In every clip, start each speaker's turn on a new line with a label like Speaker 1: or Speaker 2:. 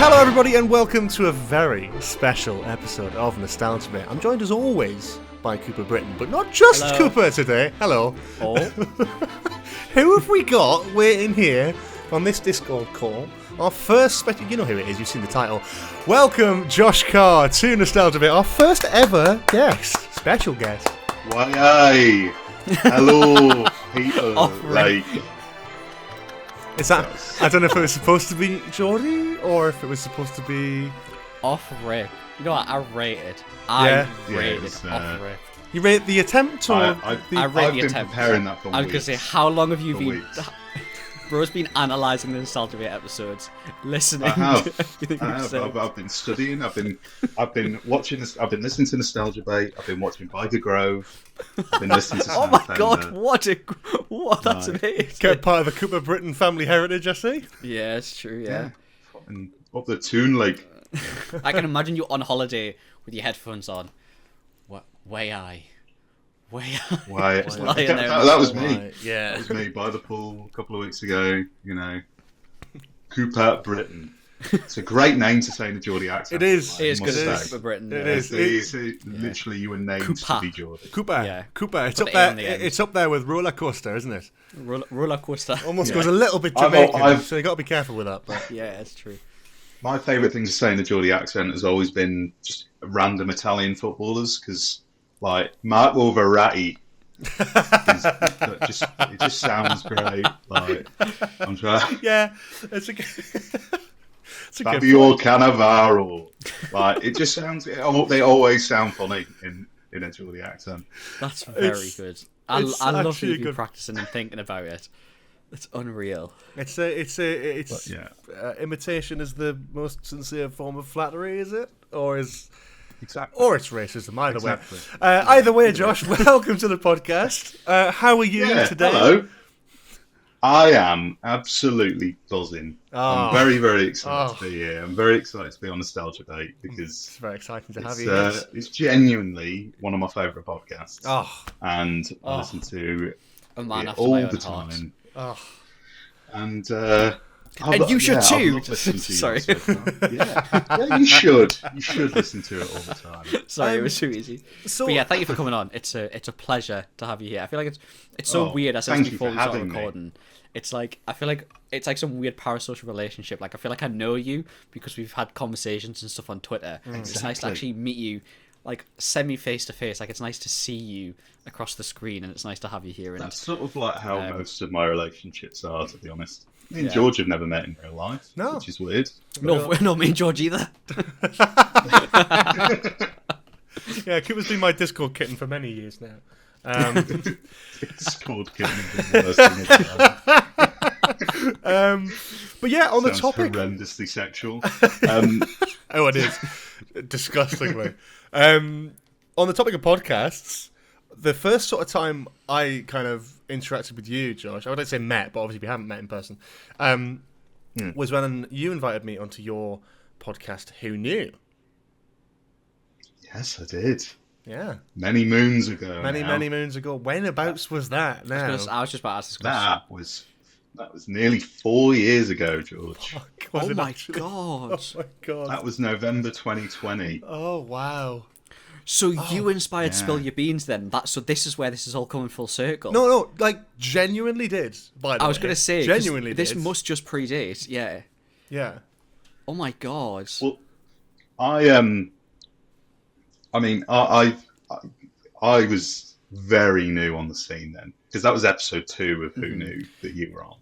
Speaker 1: Hello everybody and welcome to a very special episode of Nostalgia Mate. I'm joined as always by Cooper Britton, but not just
Speaker 2: Hello.
Speaker 1: Cooper today. Hello.
Speaker 2: Oh.
Speaker 1: Who have we got waiting here on this Discord call? Our first special, you know who it is, you've seen the title. Welcome Josh Carr to Nostalgia Mate, our first ever guest, special guest.
Speaker 3: Why? Hello, people.
Speaker 2: Off-rip.
Speaker 1: Is that, I don't know if it was supposed to be Geordie or if it was supposed to be...
Speaker 2: Off rip. You know what? I rate it.
Speaker 1: Yeah.
Speaker 2: I rate
Speaker 3: it's,
Speaker 2: it off rip.
Speaker 1: You rate the attempt or
Speaker 3: I've
Speaker 1: the...
Speaker 2: I rate
Speaker 3: I've
Speaker 2: the
Speaker 3: been
Speaker 2: attempt.
Speaker 3: preparing that for
Speaker 2: I was
Speaker 3: weeks.
Speaker 2: gonna say, how long have you
Speaker 3: For
Speaker 2: been?
Speaker 3: weeks.
Speaker 2: Bro's been analysing the Nostalgia Mate episodes, listening
Speaker 3: I have.
Speaker 2: to everything
Speaker 3: I
Speaker 2: we've
Speaker 3: have.
Speaker 2: said.
Speaker 3: I've been studying. I've been watching this. I've been listening to Nostalgia Bait. I've been watching By the Grove. I've been listening to.
Speaker 2: Oh my
Speaker 3: Soundfender.
Speaker 2: god! What? That's amazing.
Speaker 1: Get part of the Cooper Britton family heritage, I see.
Speaker 2: Yeah, it's true. Yeah.
Speaker 3: And up the tune like.
Speaker 2: I can imagine you on holiday with your headphones on. Way I.
Speaker 3: Why?
Speaker 2: Just lying there.
Speaker 3: That was me.
Speaker 1: Right, yeah.
Speaker 3: That was me by the pool a couple of weeks ago. You know, Cooper Britton. It's a great name to say in a Geordie accent.
Speaker 1: It is.
Speaker 2: It is
Speaker 3: must
Speaker 2: good
Speaker 3: say.
Speaker 2: as Cooper Britton.
Speaker 1: It
Speaker 2: yeah.
Speaker 1: is.
Speaker 3: It's literally you were named
Speaker 2: Cooper.
Speaker 3: to be Geordie.
Speaker 1: Cooper.
Speaker 2: Yeah.
Speaker 1: Cooper. It's
Speaker 2: Put
Speaker 1: up
Speaker 2: the A
Speaker 1: there.
Speaker 2: on the end.
Speaker 1: It's up there with roller coaster, isn't it?
Speaker 2: Roller coaster.
Speaker 1: Almost
Speaker 3: Yeah.
Speaker 1: goes a little bit
Speaker 3: I've-
Speaker 1: Jamaican,
Speaker 3: I've-
Speaker 1: so you got to be careful with that. But
Speaker 2: Yeah, it's true.
Speaker 3: My favourite thing to say in a Geordie accent has always been just random Italian footballers because, like, Marco Verratti, it just sounds great. Like, I'm trying.
Speaker 1: yeah, it's a. It's a good
Speaker 3: Fabio Cannavaro. Like, it just sounds. They always sound funny in a Geordie accent.
Speaker 2: That's very
Speaker 1: It's-
Speaker 2: good.
Speaker 1: it's
Speaker 2: I love
Speaker 1: actually
Speaker 2: that you've been
Speaker 1: good.
Speaker 2: practicing and thinking about it. It's unreal.
Speaker 1: It's
Speaker 3: But, yeah,
Speaker 1: imitation is the most sincere form of flattery, is it? Or is
Speaker 3: exactly.
Speaker 1: or it's racism? Either
Speaker 3: Exactly.
Speaker 1: way. Either way, Josh. Welcome to the podcast. How are you
Speaker 3: Yeah,
Speaker 1: today?
Speaker 3: hello. I am absolutely buzzing.
Speaker 1: Oh.
Speaker 3: I'm very, very excited
Speaker 1: Oh.
Speaker 3: to be here. I'm very excited to be on Nostalgia Date
Speaker 1: It's
Speaker 3: because
Speaker 1: very exciting to have
Speaker 3: it's,
Speaker 1: you here.
Speaker 3: it's genuinely one of my favourite podcasts.
Speaker 1: Oh,
Speaker 3: And I
Speaker 2: Oh.
Speaker 3: listen to
Speaker 2: A man
Speaker 3: it
Speaker 2: after
Speaker 3: all
Speaker 2: my
Speaker 3: the
Speaker 2: own heart.
Speaker 3: time.
Speaker 1: oh.
Speaker 3: And
Speaker 2: And you should too.
Speaker 3: I've loved listening to you
Speaker 2: Sorry.
Speaker 3: so far. Yeah, you should. You should listen to it all the time.
Speaker 2: Sorry, it was too easy.
Speaker 1: So
Speaker 2: But yeah, thank you for coming on. It's a pleasure to have you here. I feel like it's so
Speaker 3: Oh,
Speaker 2: weird. I said
Speaker 3: thank
Speaker 2: this
Speaker 3: you
Speaker 2: before
Speaker 3: for
Speaker 2: we started
Speaker 3: having me.
Speaker 2: recording. It's like I feel like it's like some weird parasocial relationship. Like I feel like I know you because we've had conversations and stuff on Twitter. It's nice to
Speaker 3: Exactly.
Speaker 2: actually meet you, like semi face to face. Like it's nice to see you across the screen, and it's nice to have you here. And
Speaker 3: That's sort of like how most of my relationships are, to be honest. Me and
Speaker 2: Yeah.
Speaker 3: George have never met in real life,
Speaker 1: No.
Speaker 3: which is weird.
Speaker 2: no, me and George either.
Speaker 1: yeah, Cooper's been my Discord kitten for many years now.
Speaker 3: It's called getting the worst thing it's done.
Speaker 1: But yeah, on the
Speaker 3: Sounds
Speaker 1: topic.
Speaker 3: horrendously sexual.
Speaker 1: Oh, it is. Disgustingly. On the topic of podcasts, the first sort of time I kind of interacted with you, Josh, I would say met, but obviously we haven't met in person, was when you invited me onto your podcast, Who Knew?
Speaker 3: Yes, I did.
Speaker 1: Yeah.
Speaker 3: Many moons ago.
Speaker 1: Many
Speaker 3: now.
Speaker 1: moons ago. Whenabouts was that now?
Speaker 2: I was just about to ask this question.
Speaker 3: That was nearly 4 years ago, George.
Speaker 1: Was
Speaker 2: Oh
Speaker 1: it
Speaker 2: my
Speaker 1: actually?
Speaker 2: god!
Speaker 1: Oh my god.
Speaker 3: That was November 2020.
Speaker 1: Oh, wow.
Speaker 2: So you inspired
Speaker 3: yeah.
Speaker 2: Spill Your Beans then? So this is where this is all coming full circle.
Speaker 1: No, like, genuinely did, by the way.
Speaker 2: I was going to say 'cause
Speaker 1: genuinely
Speaker 2: this
Speaker 1: did.
Speaker 2: must just predate. Yeah.
Speaker 1: Yeah.
Speaker 2: Oh my god.
Speaker 3: Well, I was very new on the scene then because that was episode 2 of Who Knew that you were on,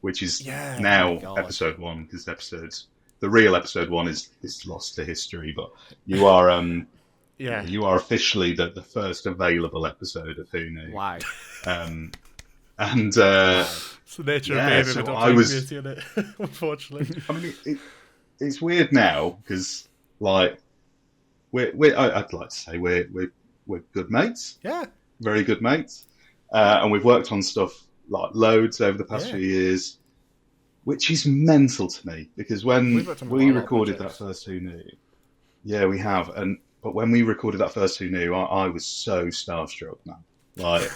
Speaker 3: which is
Speaker 1: Yeah,
Speaker 3: now
Speaker 2: oh my God.
Speaker 3: episode 1 because the real episode 1 is lost to history, but you are
Speaker 1: Yeah.
Speaker 3: you are officially the first available episode of Who Knew.
Speaker 2: Wow.
Speaker 3: And
Speaker 1: It's the nature
Speaker 3: Yeah,
Speaker 1: of being
Speaker 3: so
Speaker 1: in a
Speaker 3: I was-
Speaker 1: community, isn't it? Unfortunately.
Speaker 3: I mean, it's weird now because, like, I'd like to say we're good mates,
Speaker 1: Yeah.
Speaker 3: very good mates, and we've worked on stuff like loads over the past
Speaker 1: Yeah.
Speaker 3: few years, which is mental to me because when
Speaker 1: We've worked on a
Speaker 3: we
Speaker 1: lot of
Speaker 3: recorded that
Speaker 1: projects.
Speaker 3: first Who Knew, yeah, we have, but when we recorded that first Who Knew, I was so starstruck, man. Like,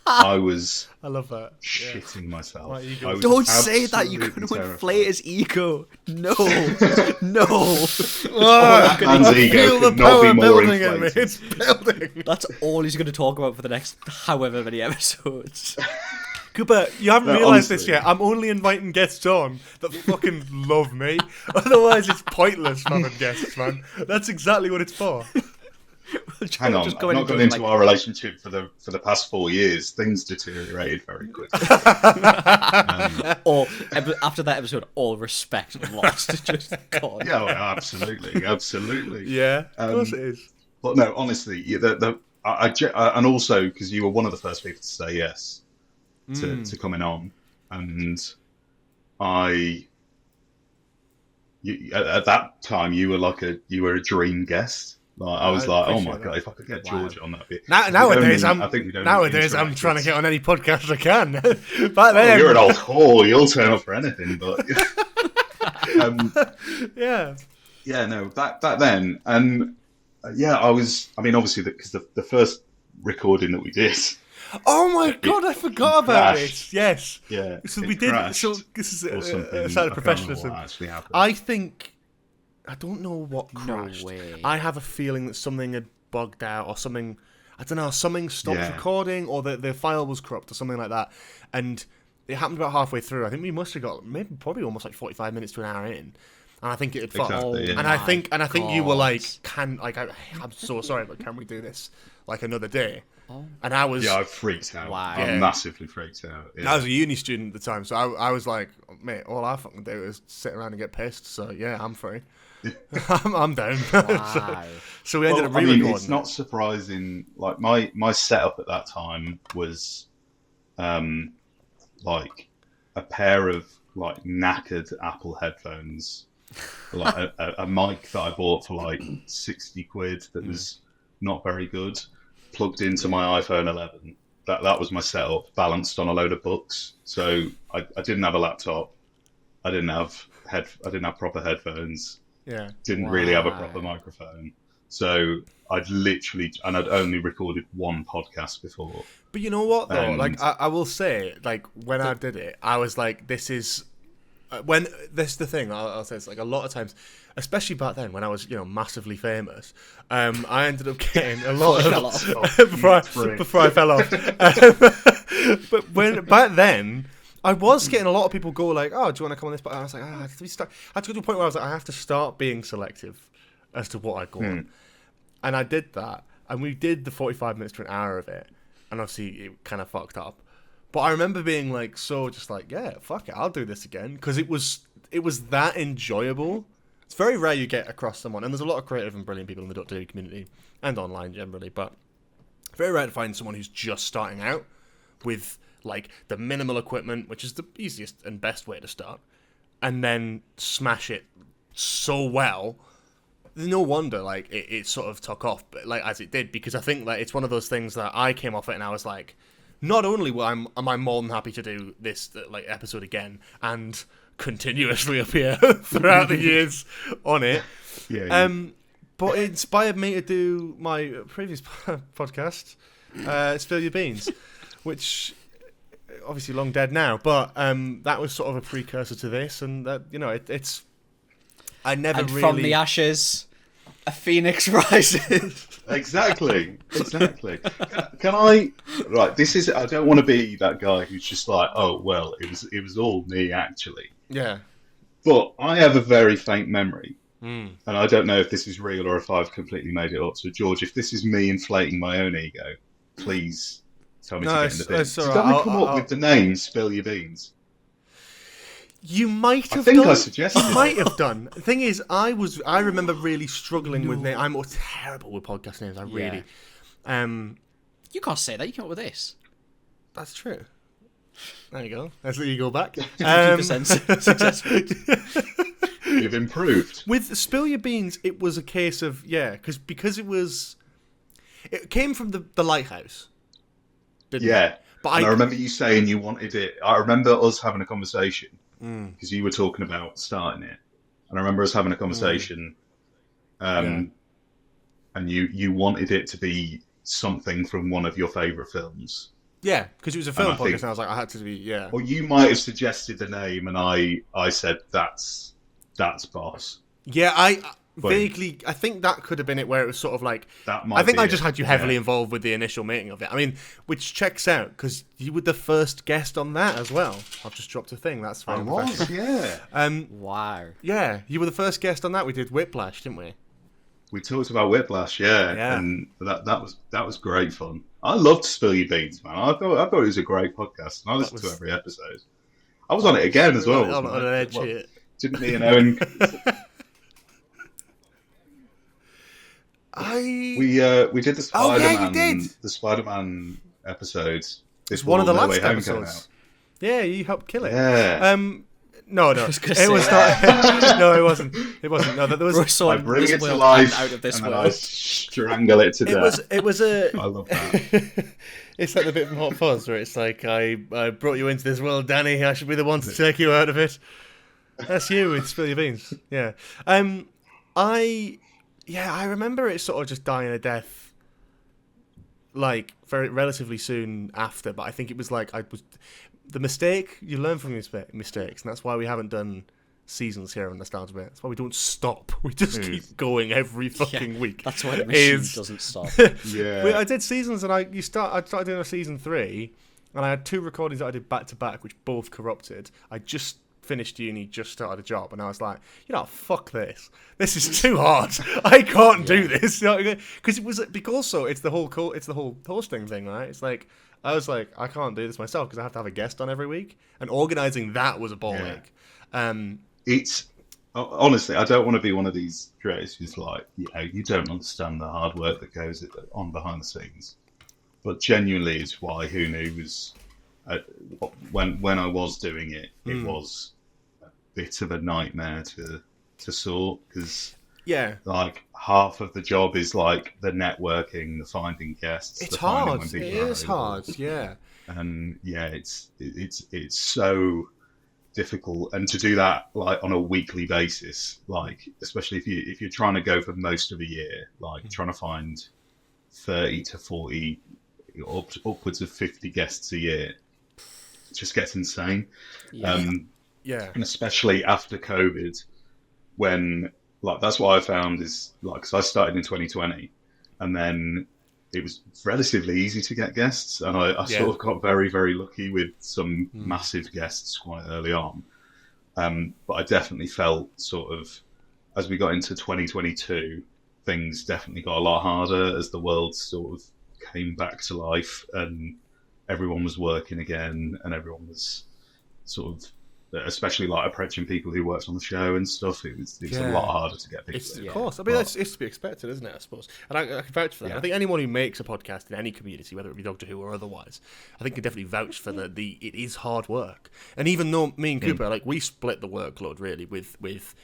Speaker 3: I was
Speaker 1: I love that.
Speaker 3: shitting myself.
Speaker 1: My ego
Speaker 3: I
Speaker 1: was-
Speaker 3: was
Speaker 2: Don't say that. You're
Speaker 3: absolutely
Speaker 2: going to
Speaker 3: terrified.
Speaker 2: inflate his ego. No. No.
Speaker 1: Ah,
Speaker 3: That man's
Speaker 1: I
Speaker 3: ego
Speaker 1: feel the
Speaker 3: could not be
Speaker 1: power
Speaker 3: more
Speaker 1: building in me.
Speaker 3: inflated.
Speaker 1: It's building.
Speaker 2: That's all he's going to talk about for the next however many episodes.
Speaker 1: Cooper, you haven't
Speaker 3: No,
Speaker 1: realised this
Speaker 3: honestly.
Speaker 1: yet. I'm only inviting guests on that fucking love me. Otherwise, it's pointless having guests, man. That's exactly what it's for.
Speaker 3: Hang on,
Speaker 2: Just
Speaker 3: I've
Speaker 2: go in
Speaker 3: not
Speaker 2: and
Speaker 3: gone
Speaker 2: do,
Speaker 3: into
Speaker 2: like-
Speaker 3: our relationship for the past 4 years. Things deteriorated very quickly.
Speaker 2: Or after that episode, all respect lost. Just gone.
Speaker 3: Yeah, well, absolutely.
Speaker 1: Yeah, of course it is.
Speaker 3: But no, honestly, and also because you were one of the first people to say yes to coming on, and at that time you were a dream guest. Like, I was
Speaker 1: I
Speaker 3: like, oh my
Speaker 1: appreciate
Speaker 3: god,
Speaker 1: that.
Speaker 3: if I could get George on that bit.
Speaker 1: Nowadays,
Speaker 3: I think we'd only
Speaker 1: nowadays I'm
Speaker 3: interacted.
Speaker 1: trying to get on any podcast I can. Back
Speaker 3: Oh,
Speaker 1: then,
Speaker 3: you're an old whore. You'll turn up for anything, but
Speaker 1: yeah.
Speaker 3: yeah, no, back then, and I was. I mean, obviously, because the first recording that we did,
Speaker 1: Oh my god, I forgot about
Speaker 3: crashed.
Speaker 1: this. Yes.
Speaker 3: yeah,
Speaker 1: So
Speaker 3: it
Speaker 1: we did.
Speaker 3: crashed
Speaker 1: So this is
Speaker 3: or
Speaker 1: a
Speaker 3: something.
Speaker 1: side
Speaker 3: I
Speaker 1: of
Speaker 3: can't remember
Speaker 1: professionalism.
Speaker 3: what actually happened.
Speaker 1: I think I don't know what
Speaker 2: No
Speaker 1: crashed.
Speaker 2: way.
Speaker 1: I have a feeling that something had bugged out or something. I don't know. Something stopped
Speaker 3: Yeah.
Speaker 1: recording or the file was corrupt or something like that. And it happened about halfway through. I think we must have got probably almost like 45 minutes to an hour in. And I think it had fucked.
Speaker 3: Exactly, yeah.
Speaker 1: And I think you were
Speaker 2: God.
Speaker 1: like, I'm so sorry, but can we do this like another day?
Speaker 2: Oh.
Speaker 1: And I was
Speaker 3: Yeah, I freaked out.
Speaker 2: Wow.
Speaker 3: I
Speaker 1: Yeah.
Speaker 3: massively freaked out. Yeah.
Speaker 1: I was a uni student at the time, so I was like, mate, all I fucking do is sit around and get pissed. So yeah, I'm free. I'm down.
Speaker 2: Wow.
Speaker 1: So we ended up
Speaker 3: I
Speaker 1: re-recording.
Speaker 3: mean, it's not surprising. Like my setup at that time was, like a pair of like knackered Apple headphones, like a mic that I bought for like 60 quid that was not very good, plugged into my iPhone 11. That was my setup, balanced on a load of books. So I didn't have a laptop. I didn't have proper headphones.
Speaker 1: Yeah.
Speaker 3: Didn't really have a
Speaker 2: Wow.
Speaker 3: proper microphone. So I'd only recorded one podcast before.
Speaker 1: But you know what though?
Speaker 3: And-
Speaker 1: Like I will say, like when I did it, I was like, this is when this is the thing. I'll say it's like a lot of times, especially back then when I was massively famous. I ended up getting a lot
Speaker 2: Fell
Speaker 1: of
Speaker 2: off.
Speaker 1: before I fell off. But back then. I was getting a lot of people go like, "Oh, do you want to come on this?" But I was like, I had to go to a point where I was like, I have to start being selective as to what I go on, and I did that, and we did the 45 minutes to an hour of it, and obviously it kind of fucked up. But I remember being like, just like, yeah, fuck it, I'll do this again because it was that enjoyable. It's very rare you get across someone, and there's a lot of creative and brilliant people in the Dot Daily community and online generally, but very rare to find someone who's just starting out with like the minimal equipment, which is the easiest and best way to start, and then smash it so well. No wonder like it sort of took off, but like as it did, because I think that it's one of those things that I came off it and I was like, not only am I more than happy to do this like episode again and continuously appear throughout the years on it, but it inspired me to do my previous podcast, Spill Your Beans, which obviously long dead now, but that was sort of a precursor to this, and that it's I never
Speaker 2: And
Speaker 1: really
Speaker 2: from the ashes, a phoenix rises.
Speaker 3: Exactly. Can I? Right. This is. I don't want to be that guy who's just like, oh well, it was all me actually.
Speaker 1: yeah.
Speaker 3: But I have a very faint memory, and I don't know if this is real or if I've completely made it up. So George, if this is me inflating my own ego, please tell me
Speaker 1: No,
Speaker 3: to get in
Speaker 1: it's-
Speaker 3: the bin.
Speaker 1: it's
Speaker 3: Did
Speaker 1: all right.
Speaker 3: I come up with the name Spill Your Beans?
Speaker 1: You might have
Speaker 3: think I
Speaker 1: done.
Speaker 3: suggested
Speaker 1: You might have done. The thing is, I remember really struggling with names. I'm terrible with podcast names. I really.
Speaker 2: You can't say that. You came up with this.
Speaker 1: That's true. There you go. Let's let you go back.
Speaker 2: 50% successful.
Speaker 3: You've improved.
Speaker 1: With Spill Your Beans, it was a case of because it came from the lighthouse. Didn't
Speaker 3: Yeah.
Speaker 1: it? But
Speaker 3: And I remember you saying you wanted it. I remember us having a conversation because you were talking about starting it, and I remember us having a conversation, and you wanted it to be something from one of your favourite films.
Speaker 1: Yeah, because it was a film
Speaker 3: I
Speaker 1: podcast,
Speaker 3: think-
Speaker 1: and I was like, I had to be, yeah.
Speaker 3: Or you might have suggested the name, and I said that's Boss.
Speaker 1: Yeah, I
Speaker 3: But-
Speaker 1: vaguely, I think that could have been it, where it was sort of like,
Speaker 3: That might
Speaker 1: I think
Speaker 3: be
Speaker 1: I just
Speaker 3: it.
Speaker 1: had you heavily
Speaker 3: Yeah.
Speaker 1: involved with the initial making of it. I mean, which checks out, because you were the first guest on that as well. I've just dropped a thing, that's very
Speaker 3: I was,
Speaker 1: professional.
Speaker 3: yeah.
Speaker 2: Wow.
Speaker 1: Yeah, you were the first guest on that. We did Whiplash, didn't we?
Speaker 3: We talked about Whiplash,
Speaker 1: Yeah.
Speaker 3: and that was great fun. I loved Spill Your Beans, man. I thought it was a great podcast, and I listened to
Speaker 1: was-
Speaker 3: every episode. I was on it again as well.
Speaker 1: On
Speaker 3: wasn't
Speaker 1: an
Speaker 3: I?
Speaker 1: edge
Speaker 3: Well,
Speaker 1: here.
Speaker 3: didn't me and Owen? We did the
Speaker 1: Oh,
Speaker 3: Spider-Man.
Speaker 1: yeah, you did.
Speaker 3: The Spider-Man episodes.
Speaker 1: It's one of the
Speaker 3: No
Speaker 1: last
Speaker 3: Way Home came
Speaker 1: episodes. Yeah, you helped kill it.
Speaker 3: out. Yeah.
Speaker 1: No,
Speaker 2: was gonna
Speaker 1: it
Speaker 2: say
Speaker 1: was not. No, it wasn't. It wasn't. No, there was.
Speaker 2: Russ
Speaker 3: I
Speaker 2: on
Speaker 3: bring
Speaker 2: this
Speaker 3: it to
Speaker 2: world
Speaker 3: life,
Speaker 2: and out of this
Speaker 3: and then I
Speaker 2: world.
Speaker 3: strangle it to death.
Speaker 1: It was a.
Speaker 3: I love that.
Speaker 1: It's like the bit from Hot Fuzz where it's like, I brought you into this world, Danny. I should be the one to take you out of it. That's you with Spill Your Beans. Yeah. I remember it sort of just dying a death, like very relatively soon after. But I think it was like the mistake. You learn from your mistakes, and that's why we haven't done seasons here on Nostalgia Bit. That's why we don't stop. We just keep going every fucking week.
Speaker 2: That's why the machine
Speaker 1: Is-
Speaker 2: doesn't stop.
Speaker 3: Yeah.
Speaker 1: I did seasons, and I started doing a season 3, and I had 2 recordings that I did back to back, which both corrupted. I just finished uni, just started a job, and I was like, fuck this. This is too hard. I can't do this. Because it's the whole hosting thing, right? It's like I was like, I can't do this myself because I have to have a guest on every week, and organising that was a ball ache.
Speaker 3: It's honestly, I don't want to be one of these creators who's like, you don't understand the hard work that goes on behind the scenes. But genuinely, it's why Who Knew was when I was doing it, it was a bit of a nightmare to sort because like half of the job is like the networking, the finding guests.
Speaker 1: It's
Speaker 3: the finding
Speaker 1: hard.
Speaker 3: when people
Speaker 1: It
Speaker 3: are
Speaker 1: is
Speaker 3: available.
Speaker 1: hard. Yeah.
Speaker 3: And it's so difficult, and to do that like on a weekly basis, like especially if you're trying to go for most of a year, like trying to find 30 to 40 upwards of 50 guests a year, it just gets insane.
Speaker 2: Yeah.
Speaker 3: And especially after COVID, when like that's what I found is like, because I started in 2020, and then it was relatively easy to get guests, and I sort of got very, very lucky with some massive guests quite early on. But I definitely felt sort of, as we got into 2022, things definitely got a lot harder as the world sort of came back to life and everyone was working again, and everyone was sort of, especially like approaching people who worked on the show and stuff. It was a lot harder to get people.
Speaker 1: Of course. I mean, it's to be expected, isn't it, I suppose? And I can vouch for that.
Speaker 3: Yeah.
Speaker 1: I think anyone who makes a podcast in any community, whether it be Doctor Who or otherwise, I think can definitely vouch for the it is hard work. And even though me and Cooper, like, we split the workload, really, with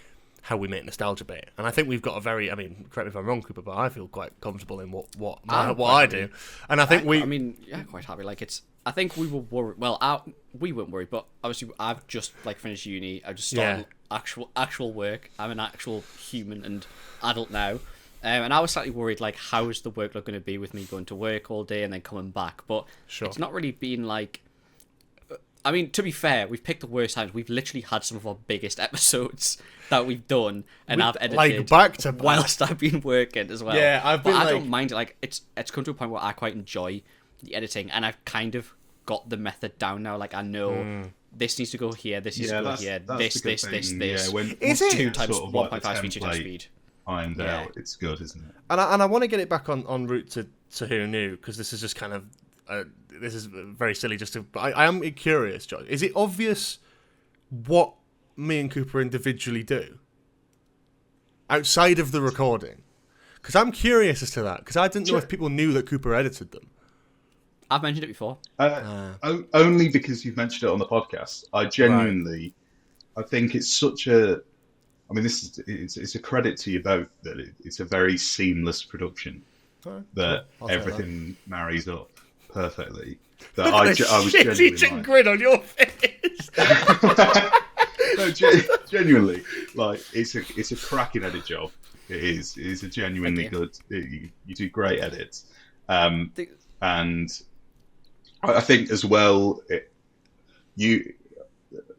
Speaker 1: how we make Nostalgia Bait. And I think we've got a very, I mean, correct me if I'm wrong, Cooper, but I feel quite comfortable in what I do. And I think
Speaker 2: quite happy. Like, I think we were worried. Well, we weren't worried, but obviously I've just like finished uni. I've just started actual work. I'm an actual human and adult now, and I was slightly worried. Like, how is the workload going to be with me going to work all day and then coming back? But it's not really been like. I mean, to be fair, we've picked the worst times. We've literally had some of our biggest episodes that we've done, and I've edited
Speaker 1: like back to back.
Speaker 2: whilst I've been working as well.
Speaker 1: Yeah, I've been
Speaker 2: I don't mind it. Like, it's come to a point where I quite enjoy the editing, and I've kind of got the method down now. Like, I know this needs to go here, this needs to go here, this.
Speaker 3: Yeah, when
Speaker 1: Is it?
Speaker 2: 2 times
Speaker 3: sort of like
Speaker 2: 1.5 speed, 2 times
Speaker 3: template
Speaker 2: speed.
Speaker 3: ironed out, it's good, isn't it?
Speaker 1: And I want to get it back on route to Who Knew, because this is just kind of this is very silly. Just to, but I am curious, Josh. Is it obvious what me and Cooper individually do outside of the recording? Because I'm curious as to that. Because I didn't know if people knew that Cooper edited them.
Speaker 2: I've mentioned it before.
Speaker 3: Only because you've mentioned it on the podcast. I genuinely, I think it's such a. I mean, it's a credit to you both that it's a very seamless production. That everything marries up perfectly. That I was genuinely like,
Speaker 1: grin on your face.
Speaker 3: no, genuinely, like it's a cracking edit job. It is. It is a genuinely good. You do great edits, and I think as well, you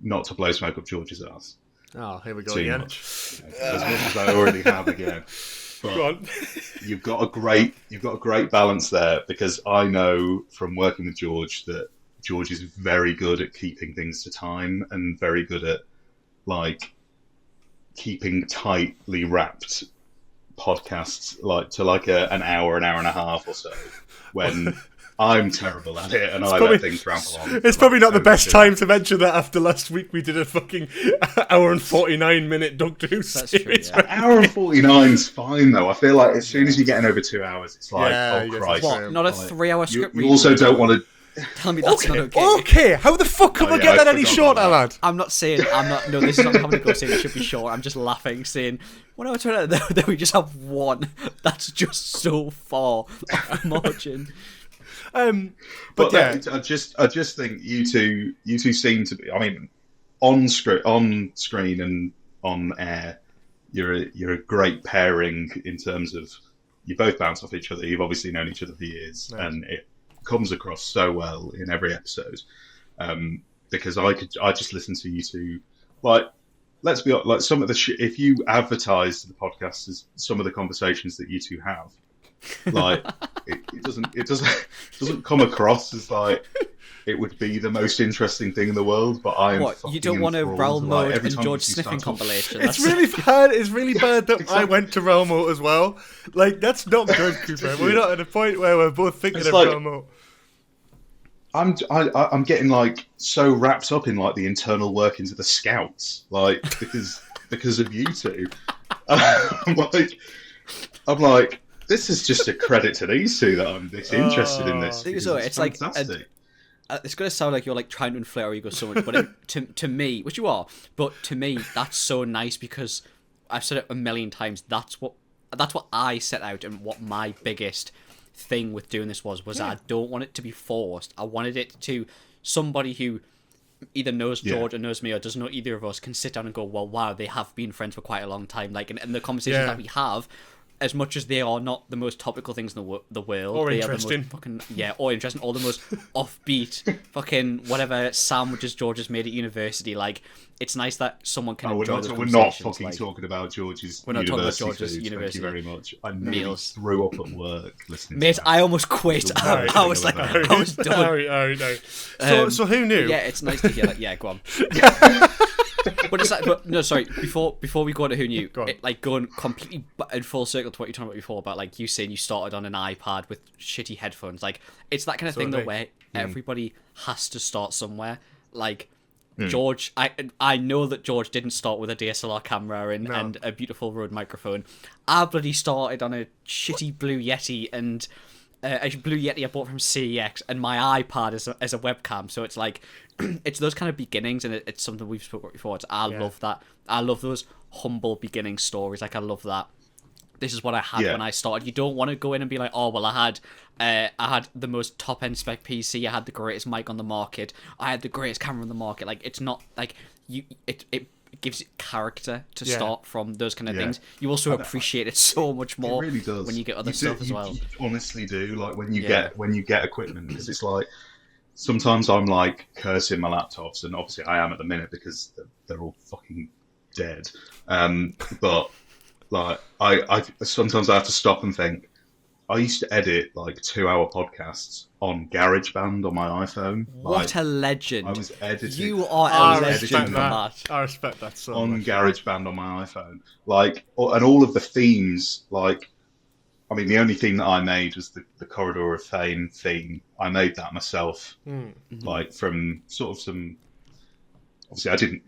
Speaker 3: not to blow smoke up George's ass.
Speaker 1: Oh, here we go
Speaker 3: Too
Speaker 1: again.
Speaker 3: much. As much as I already have again. But
Speaker 1: Go on.
Speaker 3: you've got a great balance there, because I know from working with George that George is very good at keeping things to time and very good at like keeping tightly wrapped podcasts like to like an hour and a half or so, when I'm terrible at it and let things ramble on.
Speaker 1: It's probably not the best time to mention that after last week we did a fucking hour and 49-minute Doctor Who series.
Speaker 2: True,
Speaker 3: An hour and 49 is fine though. I feel like as soon as you're getting over 2 hours, it's like, oh Christ.
Speaker 2: What? Not a 3-hour script
Speaker 3: You also don't want to.
Speaker 2: Tell me that's not okay.
Speaker 1: Okay, how the fuck can we get that any shorter, lad?
Speaker 2: I'm not saying, no, this is not having to go saying it should be short. I'm just laughing, saying, when I was trying to, that we just have one that's just so far off the margin.
Speaker 3: But yeah, I just think you two seem to be. I mean, on screen and on air, you're a great pairing in terms of you both bounce off each other. You've obviously known each other for years, and it comes across so well in every episode. Because I just listen to you two, like, let's be honest, like some of the if you advertise the podcast as some of the conversations that you two have, like it doesn't come across as like it would be the most interesting thing in the world. But I am.
Speaker 2: What, you don't want a realm mode and George sniffing compilation?
Speaker 1: It's really bad. It's really bad that I went to realm mode as well. Like, that's not good, Cooper. We're not at a point where we're both thinking of realm mode.
Speaker 3: I'm getting like so wrapped up in like the internal workings of the Scouts, like because of you two. I'm like, this is just a credit to these two that I'm this interested in this.
Speaker 2: It's
Speaker 3: fantastic.
Speaker 2: Like it's going to sound like you're like trying to inflate our ego so much, but to me, which you are, but to me, that's so nice because I've said it a million times. That's what I set out, and what my biggest thing with doing this was I don't want it to be forced. I wanted it to somebody who either knows George or knows me or doesn't know either of us can sit down and go, well, wow, they have been friends for quite a long time. Like, and the conversations that we have, as much as they are not the most topical things in the world,
Speaker 1: or
Speaker 2: they
Speaker 1: interesting,
Speaker 2: are the most or interesting, or the most offbeat fucking whatever sandwiches George has made at university. Like, it's nice that someone can enjoy those conversations.
Speaker 3: We're not fucking talking about George's.
Speaker 2: We're not talking about George's
Speaker 3: food.
Speaker 2: university.
Speaker 3: Thank you very much. I nearly threw up at work listening.
Speaker 2: Mate, I almost quit. I was like, I was done.
Speaker 1: No. So who knew?
Speaker 2: Yeah, it's nice to hear that. Yeah, go on. But it's like, no, sorry. Before we go on to who knew, like going completely in full circle to what you were talking about before, about like you saying you started on an iPad with shitty headphones. Like, it's that kind of thing though, where everybody has to start somewhere. Like George, I know that George didn't start with a DSLR camera and a beautiful Rode microphone. I bloody started on a shitty Blue Yeti and a Blue Yeti I bought from CEX and my iPad as a webcam. So it's like, it's those kind of beginnings, and it's something we've spoken about before. I love that. I love those humble beginning stories. Like, I love that. This is what I had when I started. You don't want to go in and be like, oh, well, I had the most top end spec PC. I had the greatest mic on the market. I had the greatest camera on the market. Like, it's not like it gives it character to start from those kind of things. You also appreciate it so much more.
Speaker 3: It really does.
Speaker 2: When you get other stuff as well.
Speaker 3: You honestly do. Like, when you get equipment, because it's like sometimes I'm like cursing my laptops, and obviously I am at the minute because they're all fucking dead. But like, I sometimes I have to stop and think. I used to edit like 2-hour podcasts on GarageBand on my iPhone.
Speaker 2: What a legend!
Speaker 3: I was editing.
Speaker 2: You are a legend.
Speaker 1: I respect that so
Speaker 3: on
Speaker 1: much.
Speaker 3: GarageBand on my iPhone. Like, and all of the themes. Like, I mean, the only theme that I made was the Corridor of Fame theme. I made that myself. Like, from sort of some. Obviously, I didn't,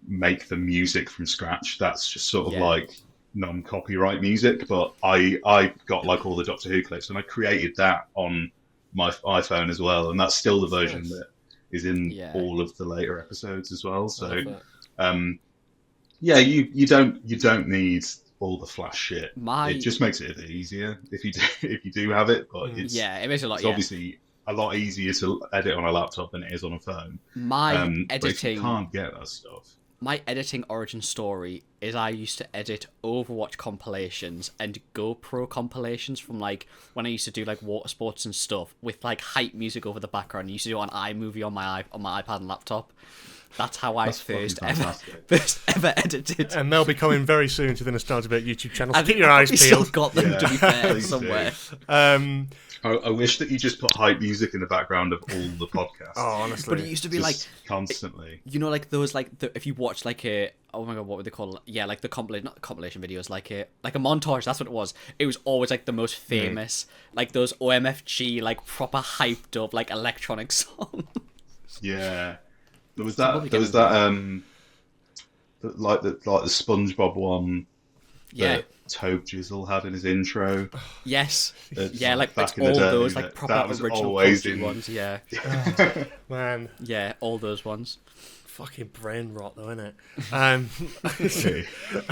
Speaker 3: make the music from scratch. That's just sort of like non-copyright music, but I got like all the Doctor Who clips and I created that on my iPhone as well, and that's still the version that is in all of the later episodes as well. So you don't need all the flash shit. It just makes it a bit easier if you do have it, but it makes it a lot. It's obviously a lot easier to edit on a laptop than it is on a phone.
Speaker 2: My
Speaker 3: editing, but if you can't get that stuff.
Speaker 2: my editing origin story is I used to edit Overwatch compilations and GoPro compilations from like when I used to do like water sports and stuff with like hype music over the background. I used to do it on iMovie on my iPad and laptop. That's how I first ever edited.
Speaker 1: And they'll be coming very soon to the Nostalgia Bit YouTube channel. So keep your
Speaker 2: I
Speaker 1: eyes
Speaker 2: still
Speaker 1: peeled.
Speaker 2: got them, to be fair, somewhere.
Speaker 3: I wish that you just put hype music in the background of all the podcasts.
Speaker 1: Oh, honestly.
Speaker 2: But it used to be
Speaker 3: Just
Speaker 2: like
Speaker 3: constantly.
Speaker 2: you know, like those if you watch like a oh my god, what would they call it? Yeah, like the not the compilation videos, like a montage. That's what it was. It was always like the most famous, like those OMFG, like proper hyped up, like electronic songs.
Speaker 3: Yeah, there was that. Like the SpongeBob one.
Speaker 2: Yeah.
Speaker 3: That Tobe Jizzle had in his intro.
Speaker 2: Yes.
Speaker 3: It's
Speaker 2: Yeah, like
Speaker 3: back
Speaker 2: it's
Speaker 3: in the
Speaker 2: all
Speaker 3: day,
Speaker 2: those like proper
Speaker 3: that was
Speaker 2: original
Speaker 3: always
Speaker 2: PUBG
Speaker 3: in-
Speaker 2: ones. Yeah.
Speaker 1: Man,
Speaker 2: Yeah, all those ones.
Speaker 1: fucking brain rot though, isn't it?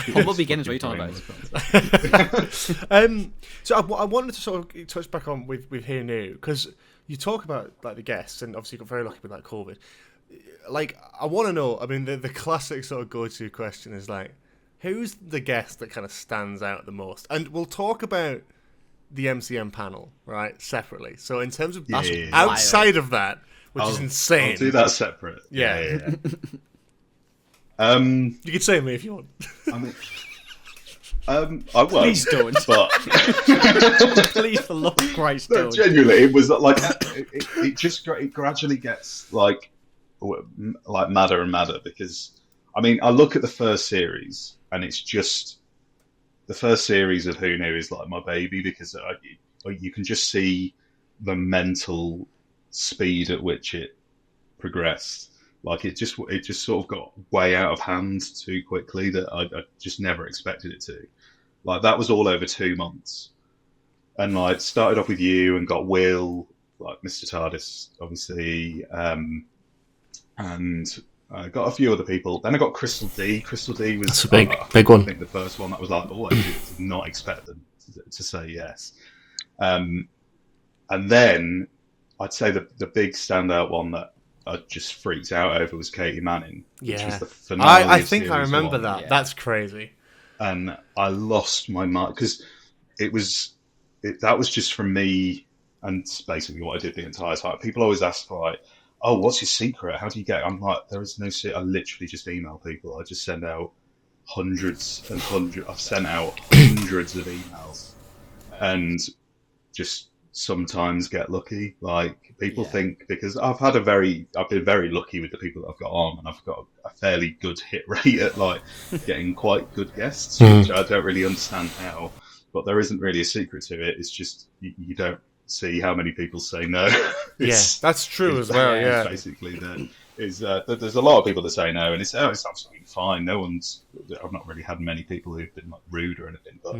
Speaker 2: Humble beginners. What are you talking about?
Speaker 1: So I wanted to sort of touch back on with Here New, because you talk about like the guests, and obviously you got very lucky with like COVID. Like, I want to know. I mean, the classic sort of go-to question is like, who's the guest that kind of stands out the most? And we'll talk about the MCM panel, right, separately. So in terms of outside of that, which is insane.
Speaker 3: I'll do that separate.
Speaker 1: Yeah.
Speaker 3: You
Speaker 1: You could say me if you want.
Speaker 3: I mean, I won't.
Speaker 2: Please don't.
Speaker 3: But
Speaker 2: Please, for love of Christ,
Speaker 3: no,
Speaker 2: don't.
Speaker 3: genuinely, it was like it gradually gets like madder and madder, because I mean, I look at the first series and it's just the first series of Who Knew is like my baby, because you can just see the mental speed at which it progressed. Like it just sort of got way out of hand too quickly that I just never expected it to. Like that was all over 2 months, and like started off with you and got Will, like Mr. TARDIS, obviously, and I got a few other people. Then I got Crystal D. Crystal D was
Speaker 1: That's a big one.
Speaker 3: I think the first one that was like, oh, I did not expect them to say yes. And then I'd say the big standout one that I just freaked out over was Katie Manning, which was the finale.
Speaker 1: I
Speaker 3: of
Speaker 1: think I
Speaker 3: series
Speaker 1: remember
Speaker 3: one.
Speaker 1: that.
Speaker 2: Yeah.
Speaker 1: That's crazy.
Speaker 3: And I lost my mind because that was just from me, and it's basically what I did the entire time. People always ask like, "Oh, what's your secret? How do you get?" I'm like, there is no secret. I literally just email people. I just send out hundreds and hundreds. I've sent out hundreds of emails, and just sometimes get lucky. Like people think, because I've been very lucky with the people that I've got on, and I've got a fairly good hit rate at like getting quite good guests, which I don't really understand how, but there isn't really a secret to it. It's just you don't see how many people say no.
Speaker 1: That's true as well. Yeah,
Speaker 3: basically there's a lot of people that say no, and it's absolutely fine. I've not really had many people who've been like rude or anything, but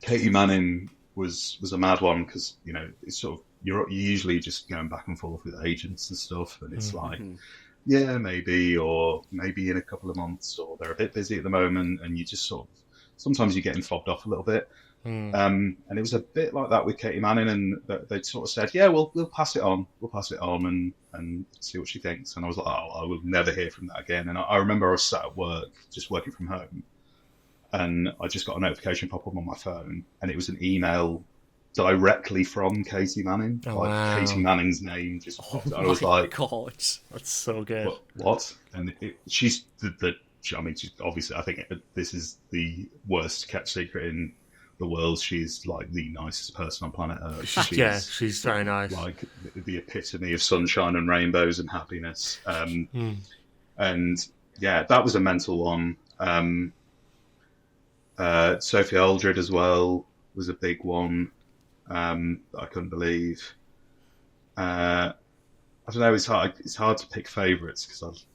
Speaker 3: Katie Manning was a mad one, because you know it's sort of you're usually just going back and forth with agents and stuff, and it's like yeah, maybe, or maybe in a couple of months, or they're a bit busy at the moment, and you just sort of sometimes you're getting fobbed off a little bit. And it was a bit like that with Katie Manning, and they sort of said, yeah, we'll pass it on and see what she thinks. And I was like, oh, I will never hear from that again. And I remember I was sat at work just working from home, and I just got a notification pop up on my phone, and it was an email directly from Katie Manning.
Speaker 1: Wow.
Speaker 3: Katie Manning's name just popped up. I was
Speaker 2: my
Speaker 3: like,
Speaker 2: God,
Speaker 1: that's so good.
Speaker 3: what? And she's I mean, obviously, I think this is the worst kept secret in the world. She's like the nicest person on planet Earth.
Speaker 1: She's very nice.
Speaker 3: Like the epitome of sunshine and rainbows and happiness. And yeah, that was a mental one. Sophie Aldred as well was a big one. That I couldn't believe. I don't know. It's hard to pick favourites, because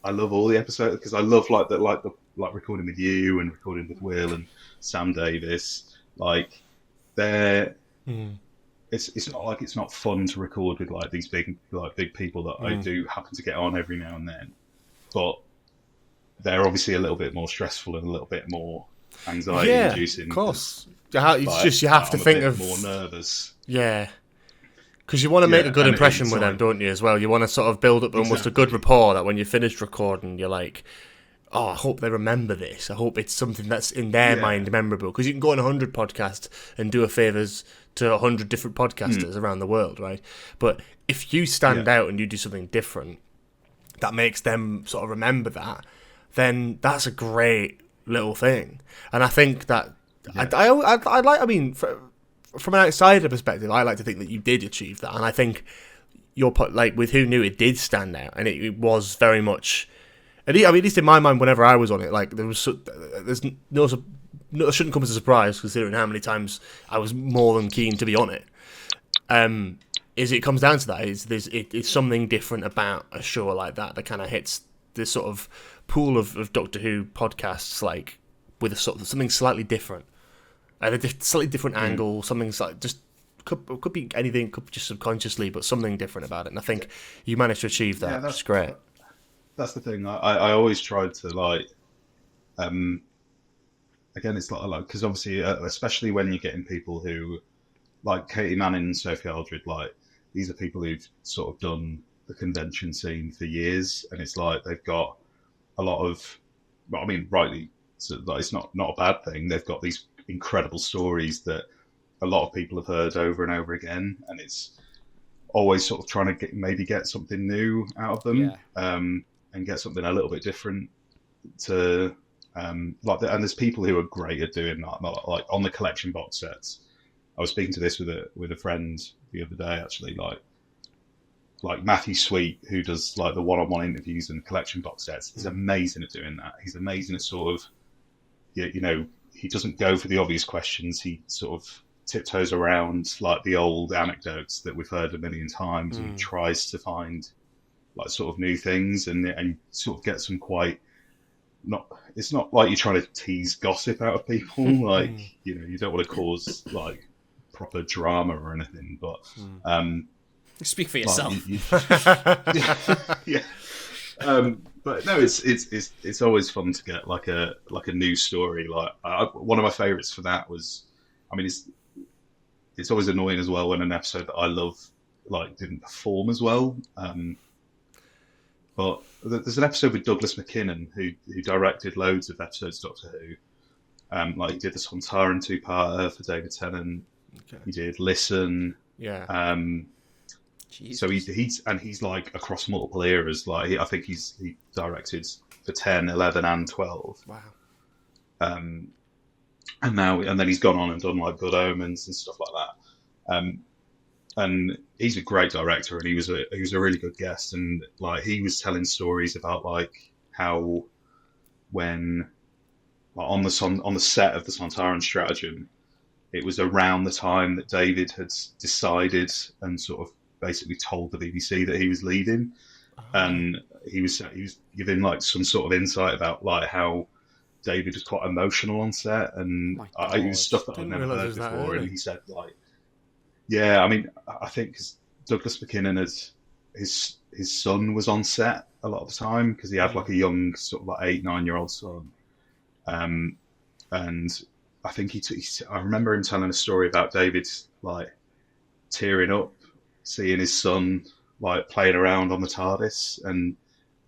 Speaker 3: I love all the episodes, because I love the recording with you and recording with Will and Sam Davis. Like it's not like it's not fun to record with like these big people that I do happen to get on every now and then, but they're obviously a little bit more stressful and a little bit more anxiety inducing.
Speaker 1: Of course. You have to think of
Speaker 3: more nervous.
Speaker 1: Yeah. Because you want to make a good
Speaker 3: and
Speaker 1: impression
Speaker 3: it's
Speaker 1: with them,
Speaker 3: like-
Speaker 1: don't you, as well? You want to sort of build up almost a good rapport that when you finished recording, you're like, oh, I hope they remember this. I hope it's something that's in their mind memorable. Because you can go on 100 podcasts and do a favours to 100 different podcasters around the world, right? But if you stand out and you do something different that makes them sort of remember that, then that's a great little thing. And I think that from an outsider perspective, I like to think that you did achieve that, and I think with Who Knew, it did stand out, and it was very much. At least in my mind, whenever I was on it, like it shouldn't come as a surprise considering how many times I was more than keen to be on it. It comes down to that. It's something different about a show like that kind of hits this sort of pool of Doctor Who podcasts, like with a sort of something slightly different. At a slightly different angle, something like just could be anything, could be just subconsciously, but something different about it. And I think you managed to achieve that. That's great.
Speaker 3: That's the thing. I always tried to again, it's like because obviously, especially when you're getting people who like Katie Manning and Sophie Aldred, like these are people who've sort of done the convention scene for years, and it's like they've got a lot of, well, I mean, rightly, so like, it's not a bad thing. They've got these incredible stories that a lot of people have heard over and over again, and it's always sort of trying to get something new out of them, and get something a little bit different to and there's people who are great at doing that, like on the collection box sets. I was speaking to this with a friend the other day, actually, like Matthew Sweet, who does like the one-on-one interviews and collection box sets. He's amazing at doing that. He's amazing at sort of, you know, he doesn't go for the obvious questions. He sort of tiptoes around like the old anecdotes that we've heard a million times, and he tries to find like sort of new things and sort of get some quite it's not like you're trying to tease gossip out of people. Like, you know, you don't want to cause like proper drama or anything, but
Speaker 2: speak for yourself.
Speaker 3: Yeah. But no, it's always fun to get like a new story. Like one of my favorites for that was, I mean, it's always annoying as well when an episode that I love like didn't perform as well. But there's an episode with Douglas McKinnon who directed loads of episodes of Doctor Who. Like he did the Sontaran two-parter for David Tennant. Okay. He did Listen.
Speaker 1: Yeah.
Speaker 3: So he's like across multiple eras. Like I think he directed for 10, 11, and 12.
Speaker 1: Wow.
Speaker 3: And then he's gone on and done like Good Omens and stuff like that. And he's a great director, and he was a really good guest. And like he was telling stories about like how when like on the set of the Sontaran Stratagem, it was around the time that David had decided and sort of basically told the BBC that he was leaving, and he was giving like some sort of insight about like how David was quite emotional on set, and it was stuff that I'd never heard before. And he said like, yeah, I mean, I think Douglas McKinnon his son was on set a lot of the time because he had like a young sort of like 8-9-year-old son, and I think I remember him telling a story about David like tearing up seeing his son like playing around on the TARDIS and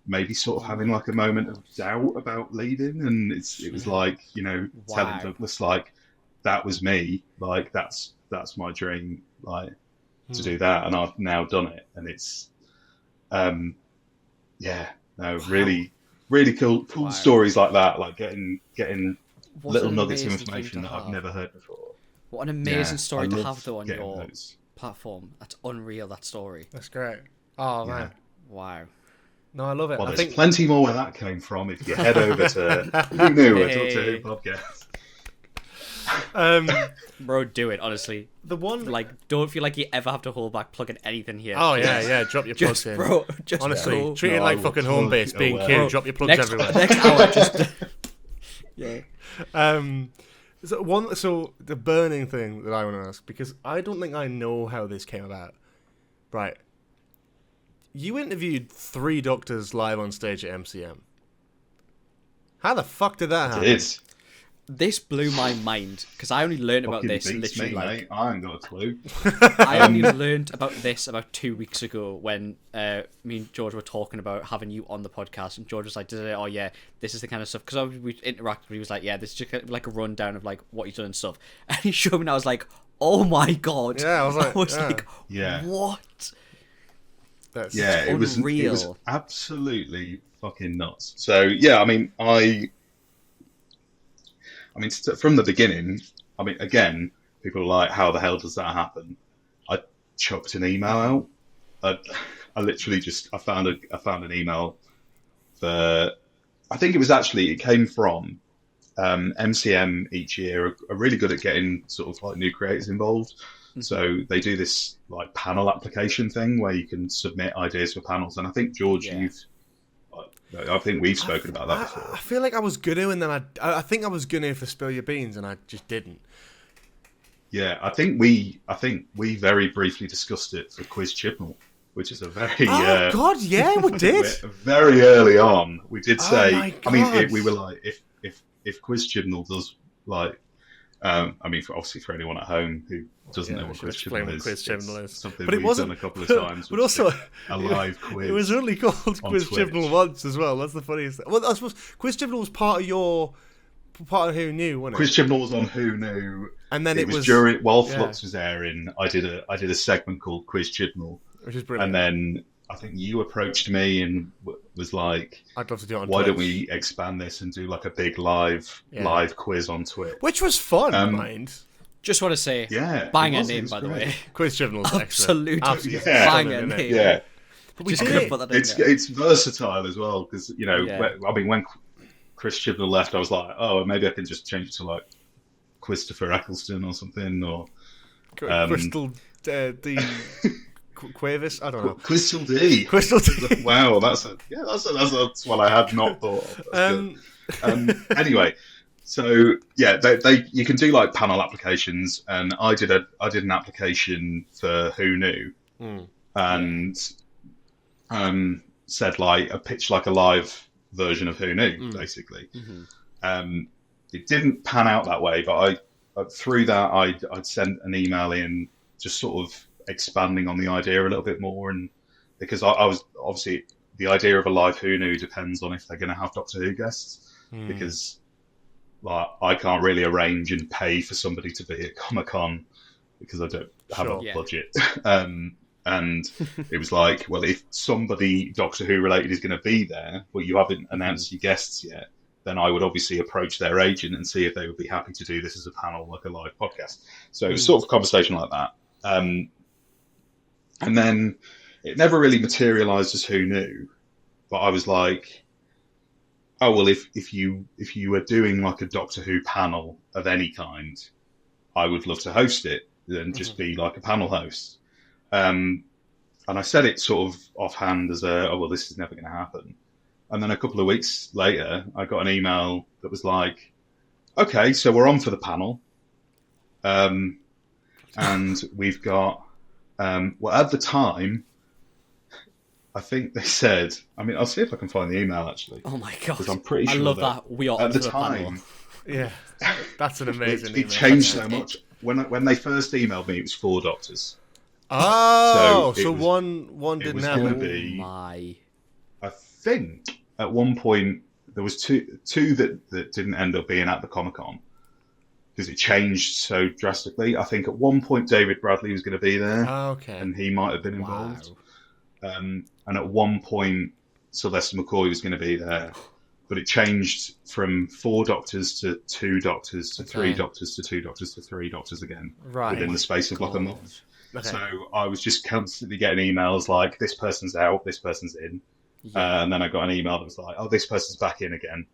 Speaker 3: maybe sort of having like a moment of doubt about leaving, and it was like, you know, telling Douglas like that was me, like that's my dream, like to do that, and I've now done it, and it's really cool stories like that, like getting little nuggets of information that I've never heard before.
Speaker 2: What an amazing story to have though on your platform. That's unreal, that story.
Speaker 1: That's great. Oh man.
Speaker 2: Wow.
Speaker 1: No, I love it.
Speaker 3: Well, there's plenty more where that came from if you head over to Who Knew, a Doctor Who podcast.
Speaker 2: Bro, do it, honestly.
Speaker 1: The one,
Speaker 2: like, don't feel like you ever have to hold back plugging anything here.
Speaker 1: Oh yeah, drop your plugs in.
Speaker 2: Bro,
Speaker 1: honestly, treat it like fucking home base, being kid, drop your plugs everywhere.
Speaker 2: Next hour, just yeah.
Speaker 1: So the burning thing that I want to ask, because I don't think I know how this came about. Right. You interviewed 3 doctors live on stage at MCM. How the fuck did that happen?
Speaker 2: this blew my mind because I only learned about
Speaker 3: Fucking
Speaker 2: this
Speaker 3: beats
Speaker 2: literally
Speaker 3: me,
Speaker 2: like
Speaker 3: mate. I ain't got a clue.
Speaker 2: I only learned about this about 2 weeks ago when me and George were talking about having you on the podcast, and George was like, "Oh yeah, this is the kind of stuff." Because we interacted, he was like, "Yeah, this is just kind of like a rundown of like what he's done and stuff." And he showed me, and I was like, "Oh my god!"
Speaker 1: Yeah, I was like,
Speaker 3: Yeah.
Speaker 2: "What?"
Speaker 1: That's
Speaker 3: It was
Speaker 2: unreal.
Speaker 3: absolutely fucking nuts. So yeah, from the beginning, again, people are like, how the hell does that happen? I chucked an email out. I literally I found an email for, I think it came from MCM each year are really good at getting sort of like new creators involved. Mm-hmm. So they do this like panel application thing where you can submit ideas for panels. And I think, George, I think we've spoken about that before.
Speaker 1: I feel like I was gonna, and then I think I was gonna for Spill Your Beans, and I just didn't.
Speaker 3: Yeah, I think we very briefly discussed it for Quiz Chibnall, which is a very
Speaker 1: God, yeah, we did.
Speaker 3: Very early on, we did say.
Speaker 1: Oh my God.
Speaker 3: We were like, if Quiz Chibnall does like, obviously for anyone at home who doesn't know what Quiz Chibnall is, something but we've done a couple of times.
Speaker 1: But also,
Speaker 3: a live quiz.
Speaker 1: It was only called Quiz
Speaker 3: Twitch.
Speaker 1: Chibnall once as well. That's the funniest thing. Well, I suppose Quiz Chibnall was part of Who Knew, wasn't it?
Speaker 3: Quiz Chibnall was on Who Knew,
Speaker 1: and then it was
Speaker 3: while Flux was airing. I did a segment called Quiz Chibnall,
Speaker 1: which is brilliant.
Speaker 3: And then I think you approached me and was like,
Speaker 1: I'd love to do it on
Speaker 3: why
Speaker 1: Twitch.
Speaker 3: don't we expand this and do like a big live quiz on Twitch?
Speaker 1: Which was fun, mind.
Speaker 2: Just want to say, banger name, by the way.
Speaker 1: Quiz Chibnall's
Speaker 2: absolute
Speaker 3: banger
Speaker 2: name.
Speaker 3: Yeah.
Speaker 2: But we couldn't put that in there.
Speaker 3: It's versatile as well, because, when Chris Chibnall left, I was like, oh, maybe I can just change it to like Christopher Eccleston or something, or
Speaker 1: Crystal D. Quavis? I don't know.
Speaker 3: Crystal D.
Speaker 1: Crystal D.
Speaker 3: Wow, that's one I had not thought of. Anyway, so yeah, you can do like panel applications, and I did an application for Who Knew, and said like a pitch like a live version of Who Knew, basically. Mm-hmm. It didn't pan out that way, but through that I'd sent an email in, just sort of expanding on the idea a little bit more, and because I was obviously, the idea of a live Who Knew depends on if they're going to have Doctor Who guests, because like I can't really arrange and pay for somebody to be at Comic-Con because I don't have a budget. And it was like, well, if somebody Doctor Who related is going to be there, but you haven't announced your guests yet, then I would obviously approach their agent and see if they would be happy to do this as a panel, like a live podcast. So it was sort of a conversation like that. And then it never really materialized as Who Knew, but I was like, oh, well, if you were doing like a Doctor Who panel of any kind, I would love to host it and just be like a panel host. And I said it sort of offhand as this is never going to happen. And then a couple of weeks later, I got an email that was like, okay, so we're on for the panel. And we've got, at the time, I think they said, I'll see if I can find the email actually.
Speaker 2: Oh my God.
Speaker 3: Because I'm pretty sure
Speaker 2: I love that. We are
Speaker 3: at the
Speaker 2: for
Speaker 3: time.
Speaker 2: panel.
Speaker 1: Yeah, that's an amazing
Speaker 3: It changed so much. When they first emailed me, it was 4 doctors.
Speaker 1: Oh, so one didn't have
Speaker 2: it.
Speaker 3: I think at one point there was two that didn't end up being at the Comic-Con because it changed so drastically. I think at one point David Bradley was going to be there, and he might have been involved. And at one point Sylvester McCoy was going to be there, but it changed from 4 doctors to 2 doctors to 3 doctors to 2 doctors to 3 doctors again within the space of like a month. Okay. So I was just constantly getting emails like, this person's out, this person's in. And then I got an email that was like, oh, this person's back in again.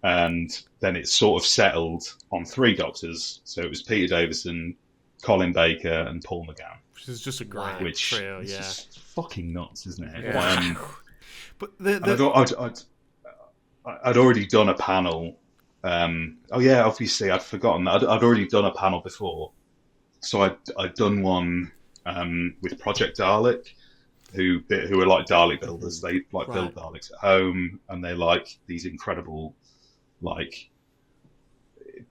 Speaker 3: And then it sort of settled on 3 doctors. So it was Peter Davison, Colin Baker, and Paul McGann.
Speaker 1: Which is just a great trio,
Speaker 3: is just fucking nuts, isn't it?
Speaker 1: Yeah. But
Speaker 3: I'd already done a panel. Obviously I'd forgotten. I'd already done a panel before. So I'd done one with Project Dalek, who are like Dalek builders. They build Daleks at home, and they're like these incredible, like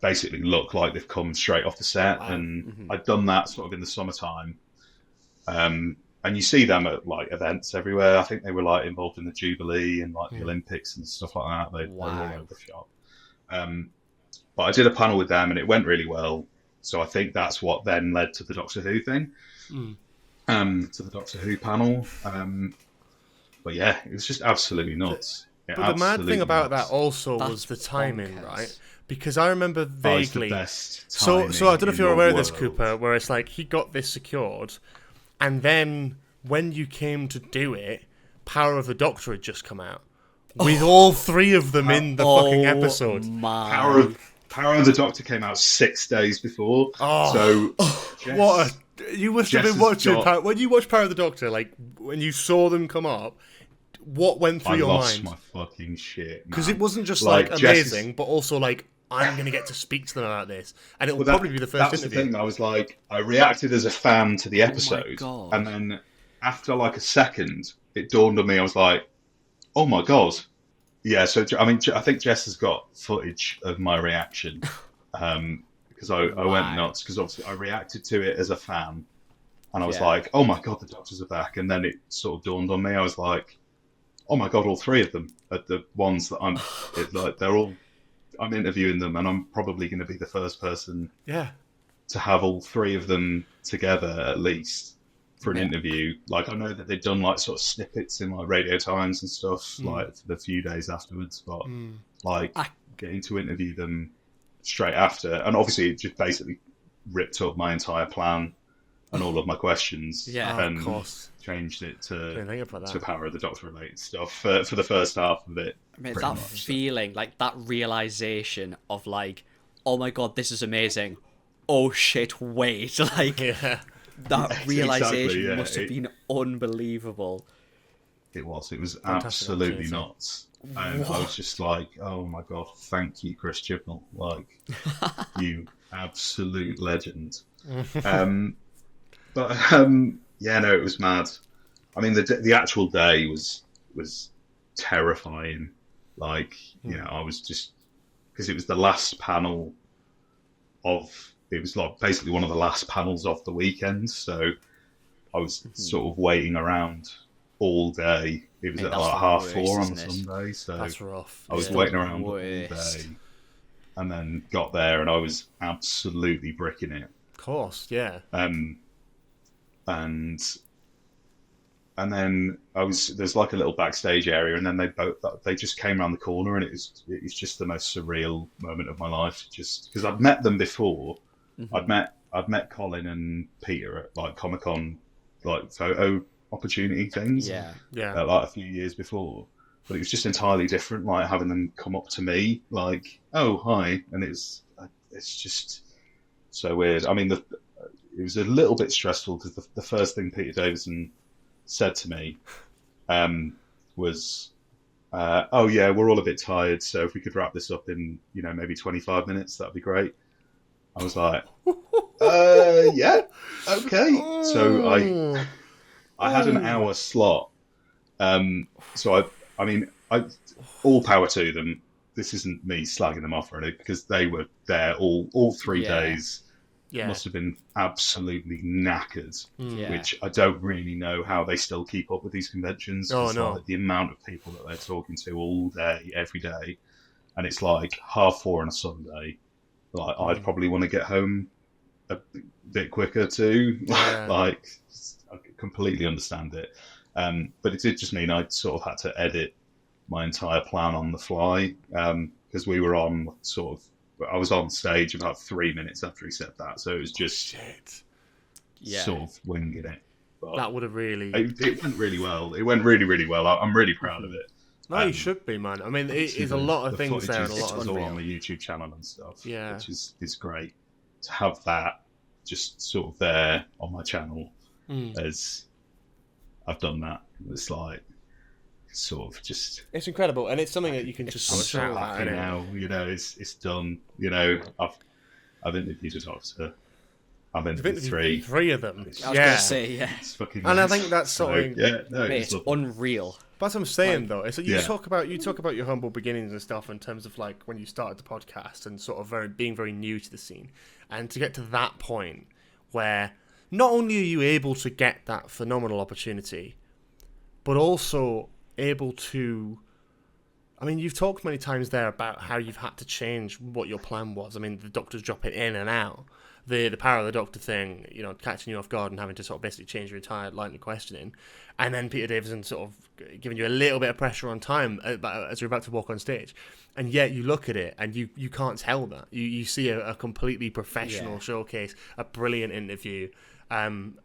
Speaker 3: basically look like they've come straight off the set. Wow. And I'd done that sort of in the summertime. And you see them at like events everywhere. I think they were like involved in the Jubilee and like the Olympics and stuff like that. They're all over the shop. But I did a panel with them and it went really well. So I think that's what then led to the Doctor Who thing, to the Doctor Who panel. But yeah, it was just absolutely nuts.
Speaker 1: But the mad thing about that also was the timing, right? Because I remember vaguely. So I don't know if you're aware of this, Cooper, where it's like he got this secured, and then when you came to do it, Power of the Doctor had just come out with all 3 of them in the fucking episode.
Speaker 3: Power of the Doctor came out 6 days before.
Speaker 1: You must have been watching when you watched Power of the Doctor, like when you saw them come up. What went through your mind? I lost
Speaker 3: my fucking shit.
Speaker 1: Because it wasn't just like amazing, but also like I'm going to get to speak to them about this, and it will probably be the first interview.
Speaker 3: That's the thing. I was like, I reacted as a fan to the episode, and then after like a second, it dawned on me. I was like, oh my god, yeah. So I mean, I think Jess has got footage of my reaction because I went nuts because obviously I reacted to it as a fan, and I was like, oh my god, the Doctors are back, and then it sort of dawned on me. I was like, oh my god, all 3 of them are the ones that I'm interviewing them, and I'm probably going to be the first person to have all 3 of them together at least for an interview. Like, I know that they've done like sort of snippets in like Radio Times and stuff like for the few days afterwards, but like getting to interview them straight after, and obviously it just basically ripped up my entire plan and all of my questions, and of course changed it to Power of the Doctor related stuff for the first half of it.
Speaker 2: I mean, that feeling, like that realization of like, oh my god, this is amazing. Oh shit, wait, like that realization must have been unbelievable.
Speaker 3: It was absolutely nuts. And I was just like, oh my god, thank you, Chris Chibnall. Like, you absolute legend. But it was mad. I mean, the actual day was terrifying. Like, I was just, because it was the last panel it was like basically one of the last panels of the weekend. So I was sort of waiting around all day. It was at like 4:30 on a Sunday. So
Speaker 1: that's rough.
Speaker 3: I was waiting around all day and then got there and I was absolutely bricking it.
Speaker 1: Of course, yeah.
Speaker 3: And then there's like a little backstage area, and then they just came around the corner, and it was just the most surreal moment of my life. Just because I'd met them before, I'd met Colin and Peter at like Comic-Con, like photo opportunity things, like a few years before. But it was just entirely different, like having them come up to me, like, "Oh, hi," and it's just so weird. I mean, it was a little bit stressful because the first thing Peter Davison said to me was, "Oh yeah, we're all a bit tired, so if we could wrap this up in maybe 25 minutes, that'd be great." I was like, "Yeah, okay." So I had an hour slot. So I mean, all power to them. This isn't me slagging them off or anything, because they were there all 3 days. Yeah. Must have been absolutely knackered, which I don't really know how they still keep up with these conventions. Like the amount of people that they're talking to all day, every day, and it's like 4:30 on a Sunday. Like, I'd probably want to get home a bit quicker too. Like, I completely understand it. But it did just mean I sort of had to edit my entire plan on the fly, because we were on I was on stage about 3 minutes after he said that, so it was just sort of winging it. But
Speaker 1: that would have really...
Speaker 3: It went really well. It went really, really well. I'm really proud of it.
Speaker 1: No, you should be, man. I mean, it is a lot of things there. And a lot of
Speaker 3: all on the YouTube channel and stuff, which is great. To have that just sort of there on my channel as I've done that. It's like... sort of just,
Speaker 1: it's incredible, and it's something that you can just
Speaker 3: I'm so happy now. It's done. I've interviewed a Doctor. I've interviewed
Speaker 1: 3 of them.
Speaker 2: I was gonna say,
Speaker 1: it's fucking and I think that's something.
Speaker 2: Mate, it's unreal.
Speaker 1: That's what I'm saying, though. So you
Speaker 3: Yeah.
Speaker 1: talk about your humble beginnings and stuff in terms of like when you started the podcast and sort of being very new to the scene, and to get to that point where not only are you able to get that phenomenal opportunity, but also able to. I mean, you've talked many times there about how you've had to change what your plan was. I mean, the Doctor's dropping in and out. The power of the Doctor thing, you know, catching you off guard and having to sort of basically change your entire line of questioning. And then Peter Davison sort of giving you a little bit of pressure on time as you're about to walk on stage. And yet you look at it and you can't tell that. You see a completely professional showcase, a brilliant interview, and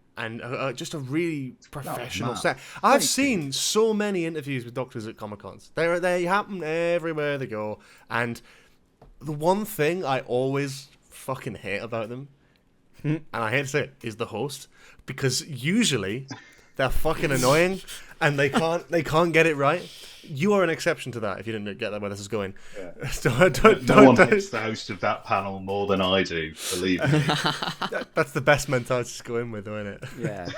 Speaker 1: just a really professional set. I've seen so many interviews with doctors at Comic-Cons. They happen everywhere they go. And the one thing I always fucking hate about them, and I hate to say it, is the host, because usually they're fucking annoying and they can't get it right. You are an exception to that if you didn't get that where this is going.
Speaker 3: Yeah. No one hates the host of that panel more than I do, believe me.
Speaker 1: That's the best mentality to go in with, isn't it?
Speaker 2: Yeah.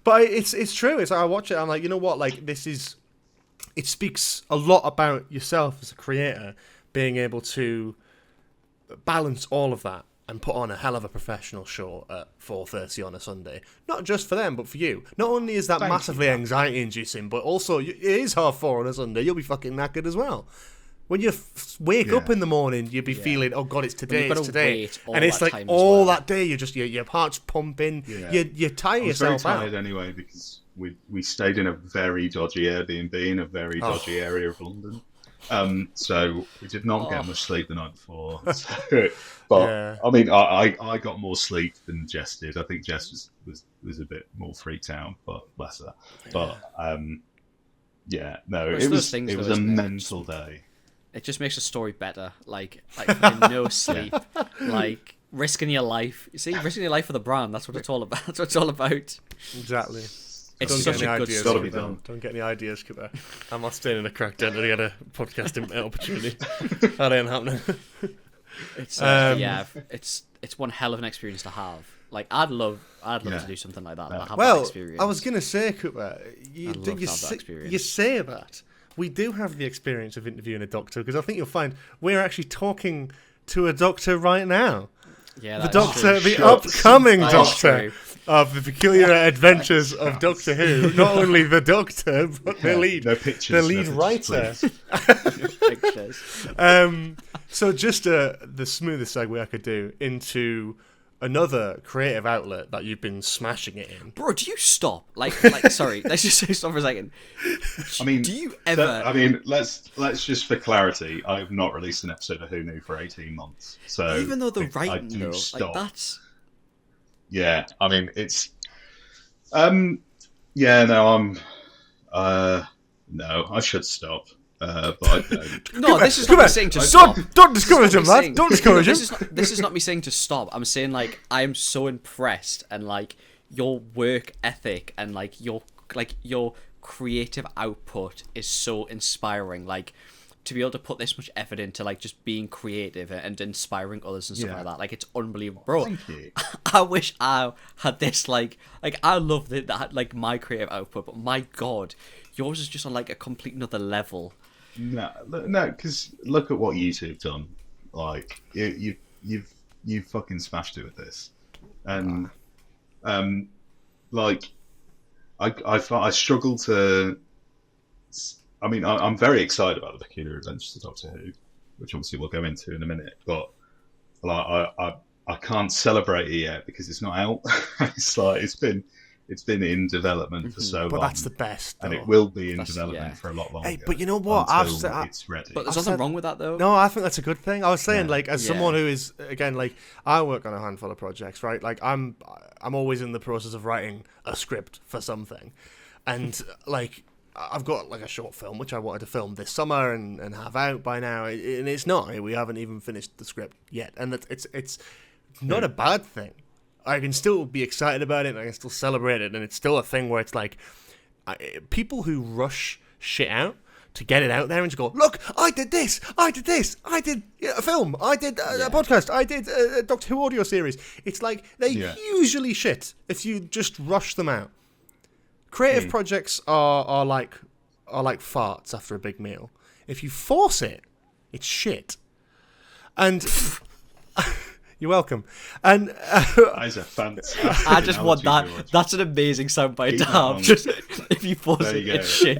Speaker 1: But it's true. It's like I watch it, I'm like, you know what? Like it speaks a lot about yourself as a creator, being able to balance all of that and put on a hell of a professional show at 4:30 on a Sunday. Not just for them, but for you. Not only is that massively anxiety-inducing, but also it is 4:30 on a Sunday. You'll be fucking knackered as well. When you wake up in the morning, you'll be feeling, oh god, it's today, it's today, and it's like all that day. You're just your heart's pumping.
Speaker 3: Yeah.
Speaker 1: You tire
Speaker 3: I was
Speaker 1: yourself
Speaker 3: very
Speaker 1: out.
Speaker 3: tired anyway because we stayed in a very dodgy Airbnb in a very dodgy area of London. So we did not get much sleep the night before. But I mean, I got more sleep than Jess did. I think Jess was a bit more freaked out, but bless her. But it was a mental day.
Speaker 2: It just makes the story better. Like no sleep, like risking your life. You see, risking your life for the brand. That's what it's all about. That's what it's all about.
Speaker 1: Exactly.
Speaker 2: It's such a good
Speaker 3: It's
Speaker 2: story.
Speaker 3: gotta be done.
Speaker 1: Don't get any ideas, Cooper. I'm not staying in a crack den to get a podcasting opportunity. That ain't happening.
Speaker 2: It's one hell of an experience to have. Like I'd love to do something like that. Have that
Speaker 1: Well,
Speaker 2: experience.
Speaker 1: I was gonna say, Cooper, you say that. We do have the experience of interviewing a doctor, because I think you'll find we're actually talking to a doctor right now.
Speaker 2: Yeah,
Speaker 1: the doctor, the upcoming doctor of the peculiar adventures of Doctor Who. Not only the doctor, but the lead, writer. So just the smoothest segue I could do into another creative outlet that you've been smashing it in.
Speaker 2: Bro, do you stop? Like, sorry, let's just say stop for a second.
Speaker 3: I mean,
Speaker 2: do you ever?
Speaker 3: Let's just for clarity, I've not released an episode of Who Knew for 18 months. So
Speaker 2: even though the
Speaker 3: I
Speaker 2: writing,
Speaker 3: do
Speaker 2: though,
Speaker 3: stop.
Speaker 2: like that's.
Speaker 3: Yeah, I mean it's. Yeah, no, no, I should stop. But I don't.
Speaker 2: No, this is not me saying to stop.
Speaker 1: Don't discourage him, lad. Don't discourage him.
Speaker 2: This is not me saying to stop. I'm saying like I am so impressed, and like your work ethic and like your creative output is so inspiring. Like to be able to put this much effort into like just being creative and inspiring others and stuff like that. Like it's unbelievable, bro.
Speaker 3: Thank you.
Speaker 2: I wish I had this like I love that like my creative output, but my god, yours is just on like a complete another level.
Speaker 3: No, because look at what you two have done. Like you've fucking smashed it with this, and like I struggle to. I mean, I'm very excited about the Peculiar Adventures of Doctor Who, which obviously we'll go into in a minute. But like I can't celebrate it yet because it's not out. It's like it's been in development for so long.
Speaker 1: But that's the best, though.
Speaker 3: And it will be in development for a lot longer.
Speaker 1: Hey, but you know what?
Speaker 3: It's ready.
Speaker 2: But there's nothing wrong with that, though.
Speaker 1: No, I think that's a good thing. I was saying, like, as someone who is, again, like, I work on a handful of projects, right? Like, I'm always in the process of writing a script for something. And, like, I've got, like, a short film, which I wanted to film this summer and have out by now. And it's not. We haven't even finished the script yet. And it's not a bad thing. I can still be excited about it, and I can still celebrate it, and it's still a thing where it's like people who rush shit out to get it out there and just go, look, I did this, I did a film, I did a podcast, I did a Doctor Who audio series. It's like they usually shit if you just rush them out. creative projects are like farts after a big meal. If you force it, it's shit. And you're welcome. And
Speaker 3: That is a fantastic
Speaker 2: I just want that.
Speaker 3: analogy, George.
Speaker 2: That's an amazing soundbite
Speaker 3: Keep
Speaker 2: to
Speaker 3: that
Speaker 2: have.
Speaker 3: on.
Speaker 2: Just if you force
Speaker 3: There
Speaker 2: it,
Speaker 3: you go.
Speaker 2: it's shit.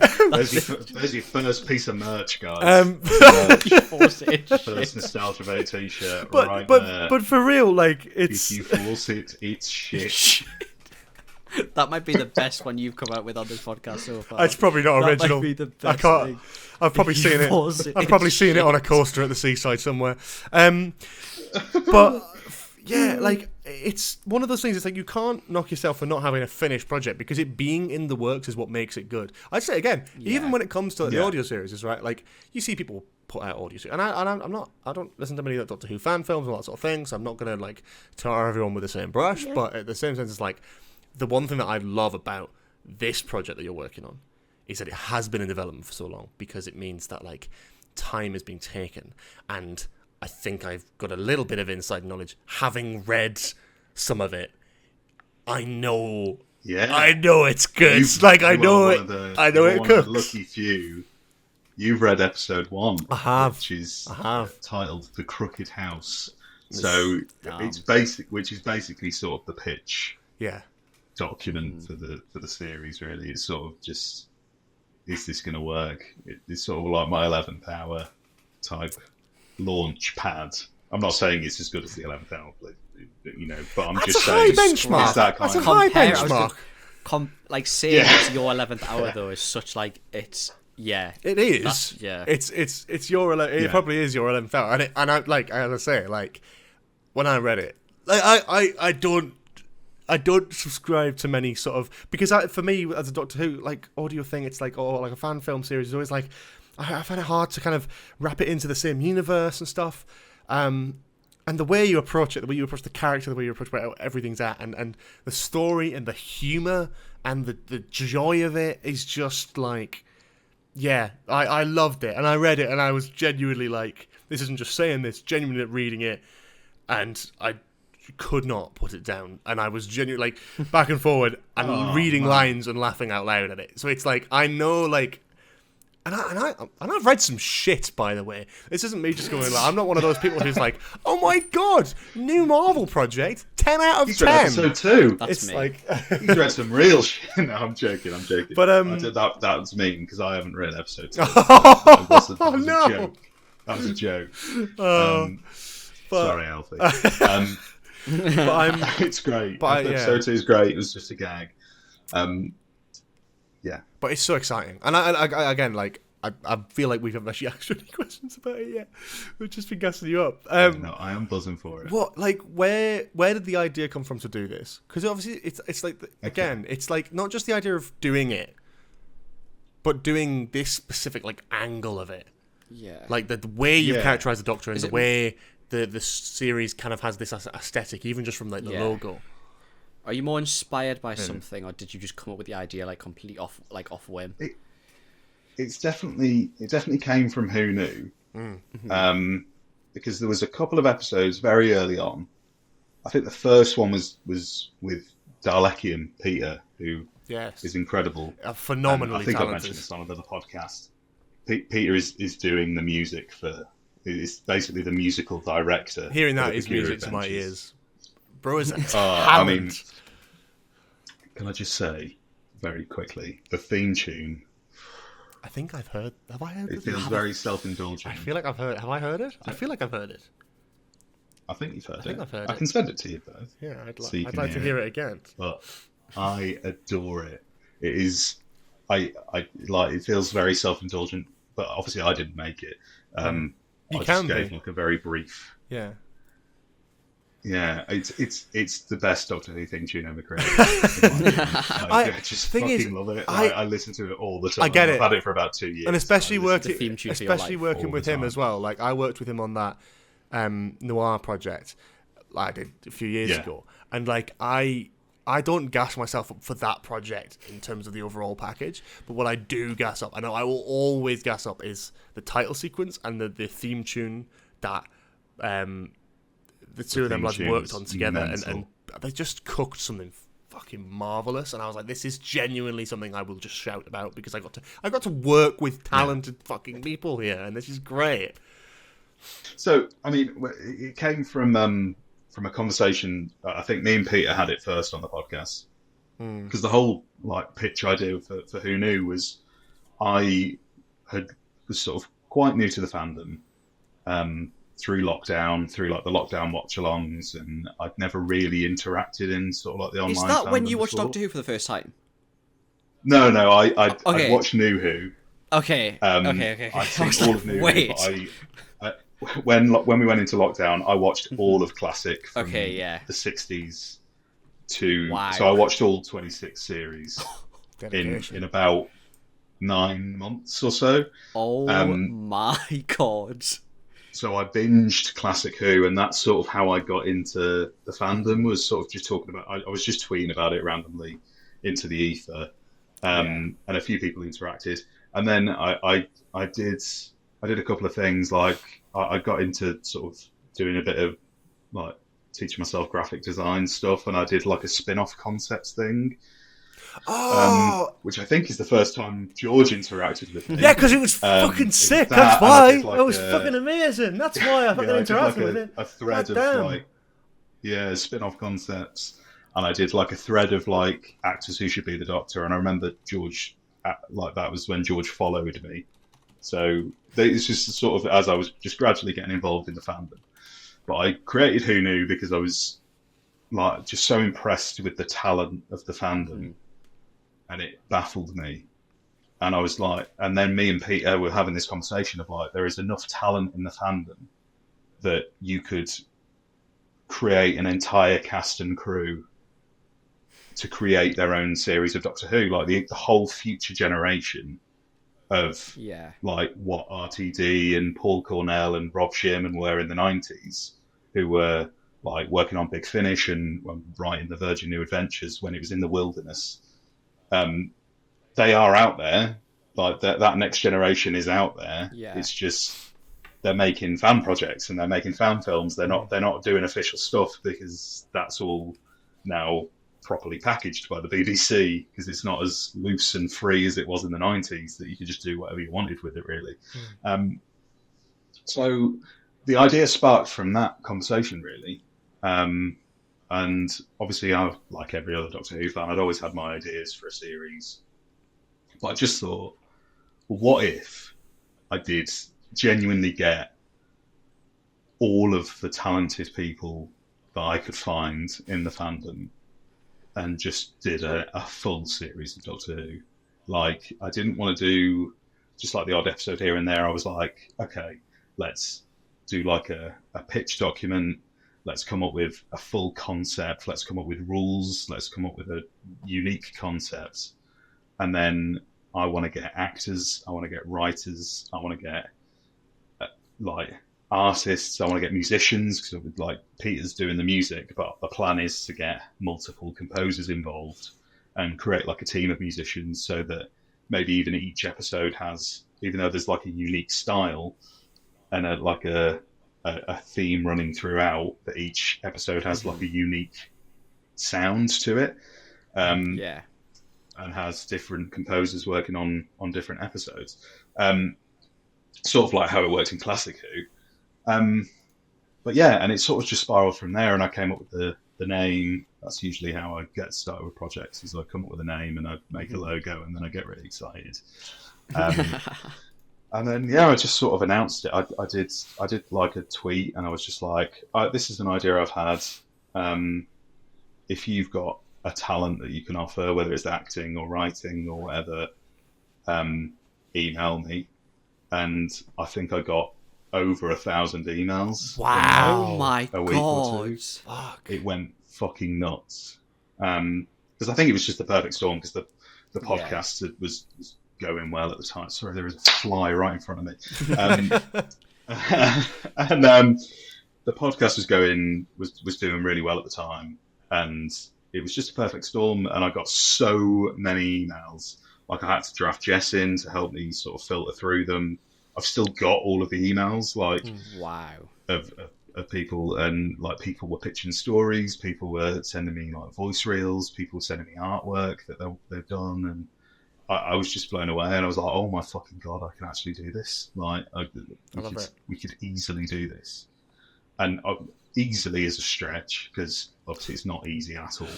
Speaker 3: There's your first piece of merch, guys.
Speaker 2: If you force it, it's
Speaker 3: First
Speaker 2: shit.
Speaker 3: Nostalgia Bay t-shirt
Speaker 1: but
Speaker 3: right
Speaker 1: but
Speaker 3: there.
Speaker 1: but for real, like
Speaker 3: If
Speaker 1: it's
Speaker 3: you force it, it's shit.
Speaker 2: That might be the best one you've come out with on this podcast so far.
Speaker 1: it's probably not
Speaker 2: That
Speaker 1: original.
Speaker 2: might be the
Speaker 1: I
Speaker 2: best
Speaker 1: can't.
Speaker 2: thing.
Speaker 1: I've probably
Speaker 2: If you
Speaker 1: seen it.
Speaker 2: force it,
Speaker 1: I've probably
Speaker 2: it's
Speaker 1: seen it on a
Speaker 2: shit.
Speaker 1: coaster at the seaside somewhere. But yeah, like it's one of those things. It's like you can't knock yourself for not having a finished project because it being in the works is what makes it good. I'd say again, even when it comes to the
Speaker 3: Yeah.
Speaker 1: audio series, is right. Like you see people put out audio series, and I don't listen to many Doctor Who fan films and all that sort of thing. So I'm not gonna like tar everyone with the same brush. But at the same sense, it's like the one thing that I love about this project that you're working on is that it has been in development for so long, because it means that like time is being taken. And I think I've got a little bit of inside knowledge, having read some of it. I know it's good. I know it cooks.
Speaker 3: Lucky few. You've read episode 1,
Speaker 1: I have.
Speaker 3: which is
Speaker 1: I have.
Speaker 3: titled "The Crooked House." So it's which is basically sort of the pitch
Speaker 1: Yeah.
Speaker 3: document for the series. Really, it's sort of just, is this going to work? It's sort of like my 11th hour type launch pad. I'm not saying it's as good as the 11th hour, but I'm
Speaker 1: That's
Speaker 3: just
Speaker 1: a high
Speaker 3: saying
Speaker 1: benchmark.
Speaker 3: it's that
Speaker 1: That's
Speaker 3: kind
Speaker 1: a
Speaker 3: of
Speaker 1: high
Speaker 2: Compare- I was
Speaker 1: benchmark.
Speaker 2: Like saying it's your 11th hour though is such like it's
Speaker 1: It is.
Speaker 2: yeah.
Speaker 1: It's your it
Speaker 3: Yeah.
Speaker 1: probably is your 11th hour, and I like as I say, like when I read it, like I don't subscribe to many sort of, because for me as a Doctor Who like audio thing, it's like like a fan film series is always like I find it hard to kind of wrap it into the same universe and stuff. And the way you approach it, the way you approach the character, the way you approach where everything's at, and the story and the humor and the joy of it is just like, yeah, I loved it. And I read it and I was genuinely like, this isn't just saying this, genuinely reading it, and I could not put it down. And I was genuinely like back and forward and reading lines and laughing out loud at it. So it's like, I know like, and I've read some shit, by the way. This isn't me just going like, I'm not one of those people who's like, oh my god, new Marvel project, 10 out of
Speaker 3: He's
Speaker 1: 10.
Speaker 3: read episode 2.
Speaker 2: That's
Speaker 1: It's
Speaker 2: me.
Speaker 1: like,
Speaker 3: He's read some real shit. No, I'm joking.
Speaker 1: But,
Speaker 3: that was mean because I haven't read episode 2.
Speaker 1: Oh,
Speaker 3: that was
Speaker 1: no.
Speaker 3: a joke. That was a joke.
Speaker 1: but,
Speaker 3: Sorry, Alfie.
Speaker 1: but I'm,
Speaker 3: It's great.
Speaker 1: But
Speaker 3: Episode 2 is great. It was just a gag. Yeah.
Speaker 1: but it's so exciting. And I again, like, I feel like we haven't actually asked any questions about it yet. We've just been gassing you up.
Speaker 3: No, I am buzzing for it.
Speaker 1: What, like, where did the idea come from to do this? Because obviously, it's like again, it's like not just the idea of doing it, but doing this specific like angle of it.
Speaker 2: Yeah.
Speaker 1: Like the way you
Speaker 3: Yeah.
Speaker 1: characterize the Doctor and
Speaker 2: Is
Speaker 1: the
Speaker 2: it-
Speaker 1: way the series kind of has this aesthetic, even just from like the
Speaker 2: Yeah.
Speaker 1: logo.
Speaker 2: Are you more inspired by something, or did you just come up with the idea like completely off whim?
Speaker 3: It definitely came from Who Knew, because there was a couple of episodes very early on. I think the first one was with Dalecian Peter, who
Speaker 1: Yes,
Speaker 3: is incredible.
Speaker 1: phenomenally
Speaker 3: I think
Speaker 1: talented.
Speaker 3: I mentioned this on another podcast. Peter is doing the music for. It's basically the musical director.
Speaker 1: Hearing
Speaker 3: for
Speaker 1: that
Speaker 3: the
Speaker 1: is
Speaker 3: Computer
Speaker 1: music to my
Speaker 3: Adventures.
Speaker 1: ears. Bro is a talent.
Speaker 3: I mean, can I just say very quickly, the theme tune?
Speaker 1: I think I've heard. Have I heard
Speaker 3: It
Speaker 1: it?
Speaker 3: feels very self-indulgent.
Speaker 1: I feel like I've heard. Have I heard it? I feel like I've heard it.
Speaker 3: I think you've heard it.
Speaker 1: think I've heard
Speaker 3: I
Speaker 1: it.
Speaker 3: can send it to you both.
Speaker 1: Yeah, I'd
Speaker 3: So you
Speaker 1: I'd
Speaker 3: can
Speaker 1: like to
Speaker 3: hear
Speaker 1: hear it again.
Speaker 3: But I adore it. It is. I like. It feels very self-indulgent, but obviously I didn't make it.
Speaker 1: You
Speaker 3: I
Speaker 1: can
Speaker 3: just gave
Speaker 1: be.
Speaker 3: like a very brief.
Speaker 1: Yeah.
Speaker 3: Yeah, it's the best Doctor Who thing tune ever created. I just
Speaker 1: thing
Speaker 3: fucking
Speaker 1: is,
Speaker 3: love it.
Speaker 1: I-
Speaker 3: I listen to it all the time.
Speaker 1: I get
Speaker 3: I've
Speaker 1: it.
Speaker 3: had it for about 2 years.
Speaker 1: And especially
Speaker 3: I listen to
Speaker 2: the theme tune for your
Speaker 1: especially
Speaker 2: life
Speaker 1: working
Speaker 3: all
Speaker 1: with
Speaker 3: the
Speaker 1: him
Speaker 3: time.
Speaker 1: as well. Like I worked with him on that Noir project, like I did a few years
Speaker 3: Yeah.
Speaker 1: ago, and like I don't gas myself up for that project in terms of the overall package. But what I do gas up, I know I will always gas up, is the title sequence and the theme tune that the two of them
Speaker 3: theme
Speaker 1: lads
Speaker 3: tune
Speaker 1: worked
Speaker 3: is
Speaker 1: on together, and
Speaker 3: mental.
Speaker 1: they just cooked something fucking marvelous, and I was like, this is genuinely something I will just shout about because I got to work with talented fucking people here, and this is great.
Speaker 3: So, I mean, it came from a conversation. I think me and Peter had it first on the podcast, because the whole like pitch idea for Who Knew was was sort of quite new to the fandom through lockdown, through like the lockdown watch-alongs, and I'd never really interacted in sort of like the online.
Speaker 2: Is that when you watched
Speaker 3: before.
Speaker 2: Doctor Who for the first time?
Speaker 3: No, I'd watched New Who.
Speaker 2: Okay. Okay.
Speaker 3: I'd seen all of New Who, but when we went into lockdown, I watched all of Classic from the 60s to...
Speaker 2: Wow.
Speaker 3: So I watched all 26 series in about 9 months or so.
Speaker 2: Oh my God.
Speaker 3: So I binged Classic Who, and that's sort of how I got into the fandom, was sort of just talking about... I was just tweeting about it randomly into the ether, and a few people interacted. And then I did a couple of things, like I got into sort of doing a bit of like teaching myself graphic design stuff, and I did like a spin-off concepts thing. Which I think is the first time George interacted with me.
Speaker 1: Yeah, because it was fucking sick. That's why. It was fucking amazing. That's why I fucking interacted with it.
Speaker 3: A thread of like, spin-off concepts. And I did like a thread of like actors who should be the Doctor. And I remember George, like that was when George followed me. So it's just sort of as I was just gradually getting involved in the fandom. But I created Who Knew because I was like just so impressed with the talent of the fandom. And it baffled me. And I was like, and then me and Peter were having this conversation of like, there is enough talent in the fandom that you could create an entire cast and crew to create their own series of Doctor Who, like the whole future generation of like what RTD and Paul Cornell and Rob Shearman were in the 90s, who were like working on Big Finish and writing the Virgin New Adventures when it was in the wilderness. They are out there, like that next generation is out there. Yeah. It's just they're making fan projects and they're making fan films. They're not doing official stuff because that's all now properly packaged by the BBC, because it's not as loose and free as it was in the 90s that you could just do whatever you wanted with it, really. So the idea sparked from that conversation, really. And obviously, like every other Doctor Who fan, I'd always had my ideas for a series. But I just thought, well, what if I did genuinely get all of the talented people that I could find in the fandom and just did a full series of Doctor Who? Like, I didn't want to do just like the odd episode here and there. I was like, okay, let's do like a pitch document. Let's come up with a full concept. Let's come up with rules. Let's come up with a unique concept. And then I want to get actors. I want to get writers. I want to get like artists. I want to get musicians, because like Peter's doing the music, but the plan is to get multiple composers involved and create like a team of musicians, so that maybe even each episode has, even though there's like a unique style and a theme running throughout, that each episode has like a unique sound to it, and has different composers working on different episodes, sort of like how it worked in Classic Who. But yeah, and it sort of just spiraled from there, and I came up with the name. That's usually how I get started with projects, is I come up with a name and I make a logo, and then I get really excited. And then, I just sort of announced it. I did like a tweet, and I was just like, this is an idea I've had. If you've got a talent that you can offer, whether it's acting or writing or whatever, email me. And I think I got over 1,000 emails.
Speaker 2: Wow. Oh my God.
Speaker 1: Fuck.
Speaker 3: It went fucking nuts. Because I think it was just the perfect storm, because the podcast was going well at the time. Sorry, there was a fly right in front of me. And the podcast was doing really well at the time, and it was just a perfect storm. And I got so many emails. Like, I had to draft Jess in to help me sort of filter through them. I've still got all of the emails, like,
Speaker 2: wow,
Speaker 3: of of people, and like people were pitching stories, people were sending me like voice reels, people were sending me artwork that they've done, and I was just blown away, and I was like, oh my fucking god, I can actually do this. Like, we could easily do this, and easily is a stretch because obviously it's not easy at all.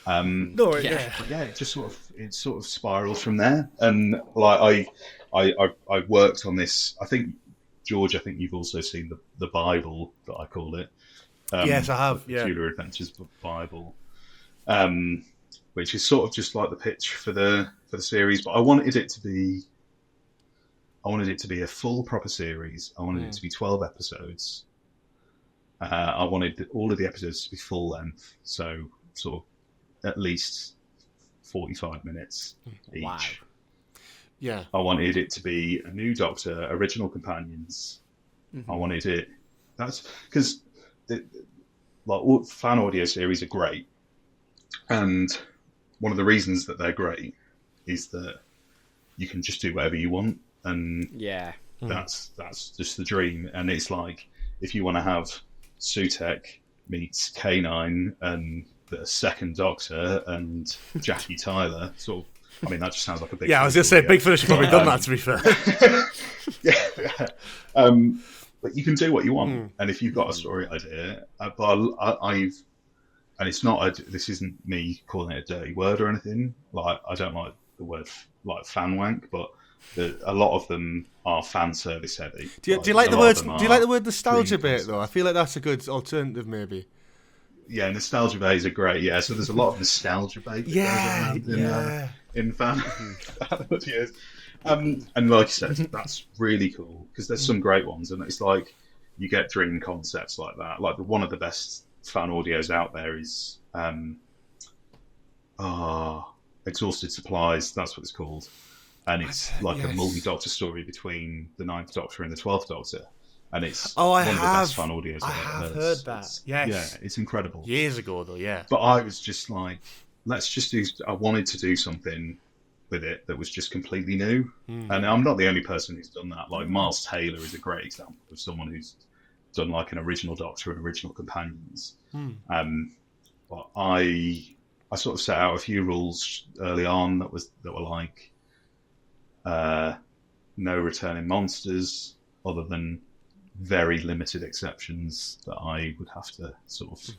Speaker 3: It just sort of spiraled from there, and like I worked on this. I think George, you've also seen the Bible that I call it.
Speaker 1: Yes, I have.
Speaker 3: The Tudor Adventures Bible, which is sort of just like the pitch for the series. But I wanted it to be a full proper series. I wanted it to be 12 episodes. I wanted all of the episodes to be full length, so sort of at least 45 minutes each.
Speaker 2: Wow.
Speaker 1: Yeah.
Speaker 3: I wanted it to be a new Doctor, original companions. I wanted it. That's because like fan audio series are great, and one of the reasons that they're great is that you can just do whatever you want, and that's just the dream. And it's like if you want to have Sutek meets K9 and the second Doctor and Jackie Tyler, sort of. I mean, that just sounds like a big.
Speaker 1: Yeah, I was going to say, Big Finish have probably done that. To be fair.
Speaker 3: But you can do what you want, and if you've got a story idea, and it's not. This isn't me calling it a dirty word or anything. Like, I don't like the word like fan wank, but a lot of them are fan service heavy.
Speaker 1: Do you like the word? Do you like the word nostalgia bit though? I feel like that's a good alternative, maybe.
Speaker 3: Yeah, nostalgia bays are great. Yeah, so there's a lot of nostalgia bait that goes around in fan audios. And like you said, that's really cool because there's some great ones, and it's like you get dream concepts like that. Like one of the best fan audios out there is Exhausted Supplies. That's what it's called, and it's like a multi-Doctor story between the 9th Doctor and the 12th Doctor. And it's one of the best fan audios I've ever heard.
Speaker 1: Heard that. Yeah,
Speaker 3: it's incredible.
Speaker 1: Years ago, though, yeah.
Speaker 3: But I was just like, let's just do. I wanted to do something with it that was just completely new. And I'm not the only person who's done that. Like Miles Taylor is a great example of someone who's done like an original Doctor and original companions. But I sort of set out a few rules early on that were like no returning monsters, other than very limited exceptions that I would have to sort of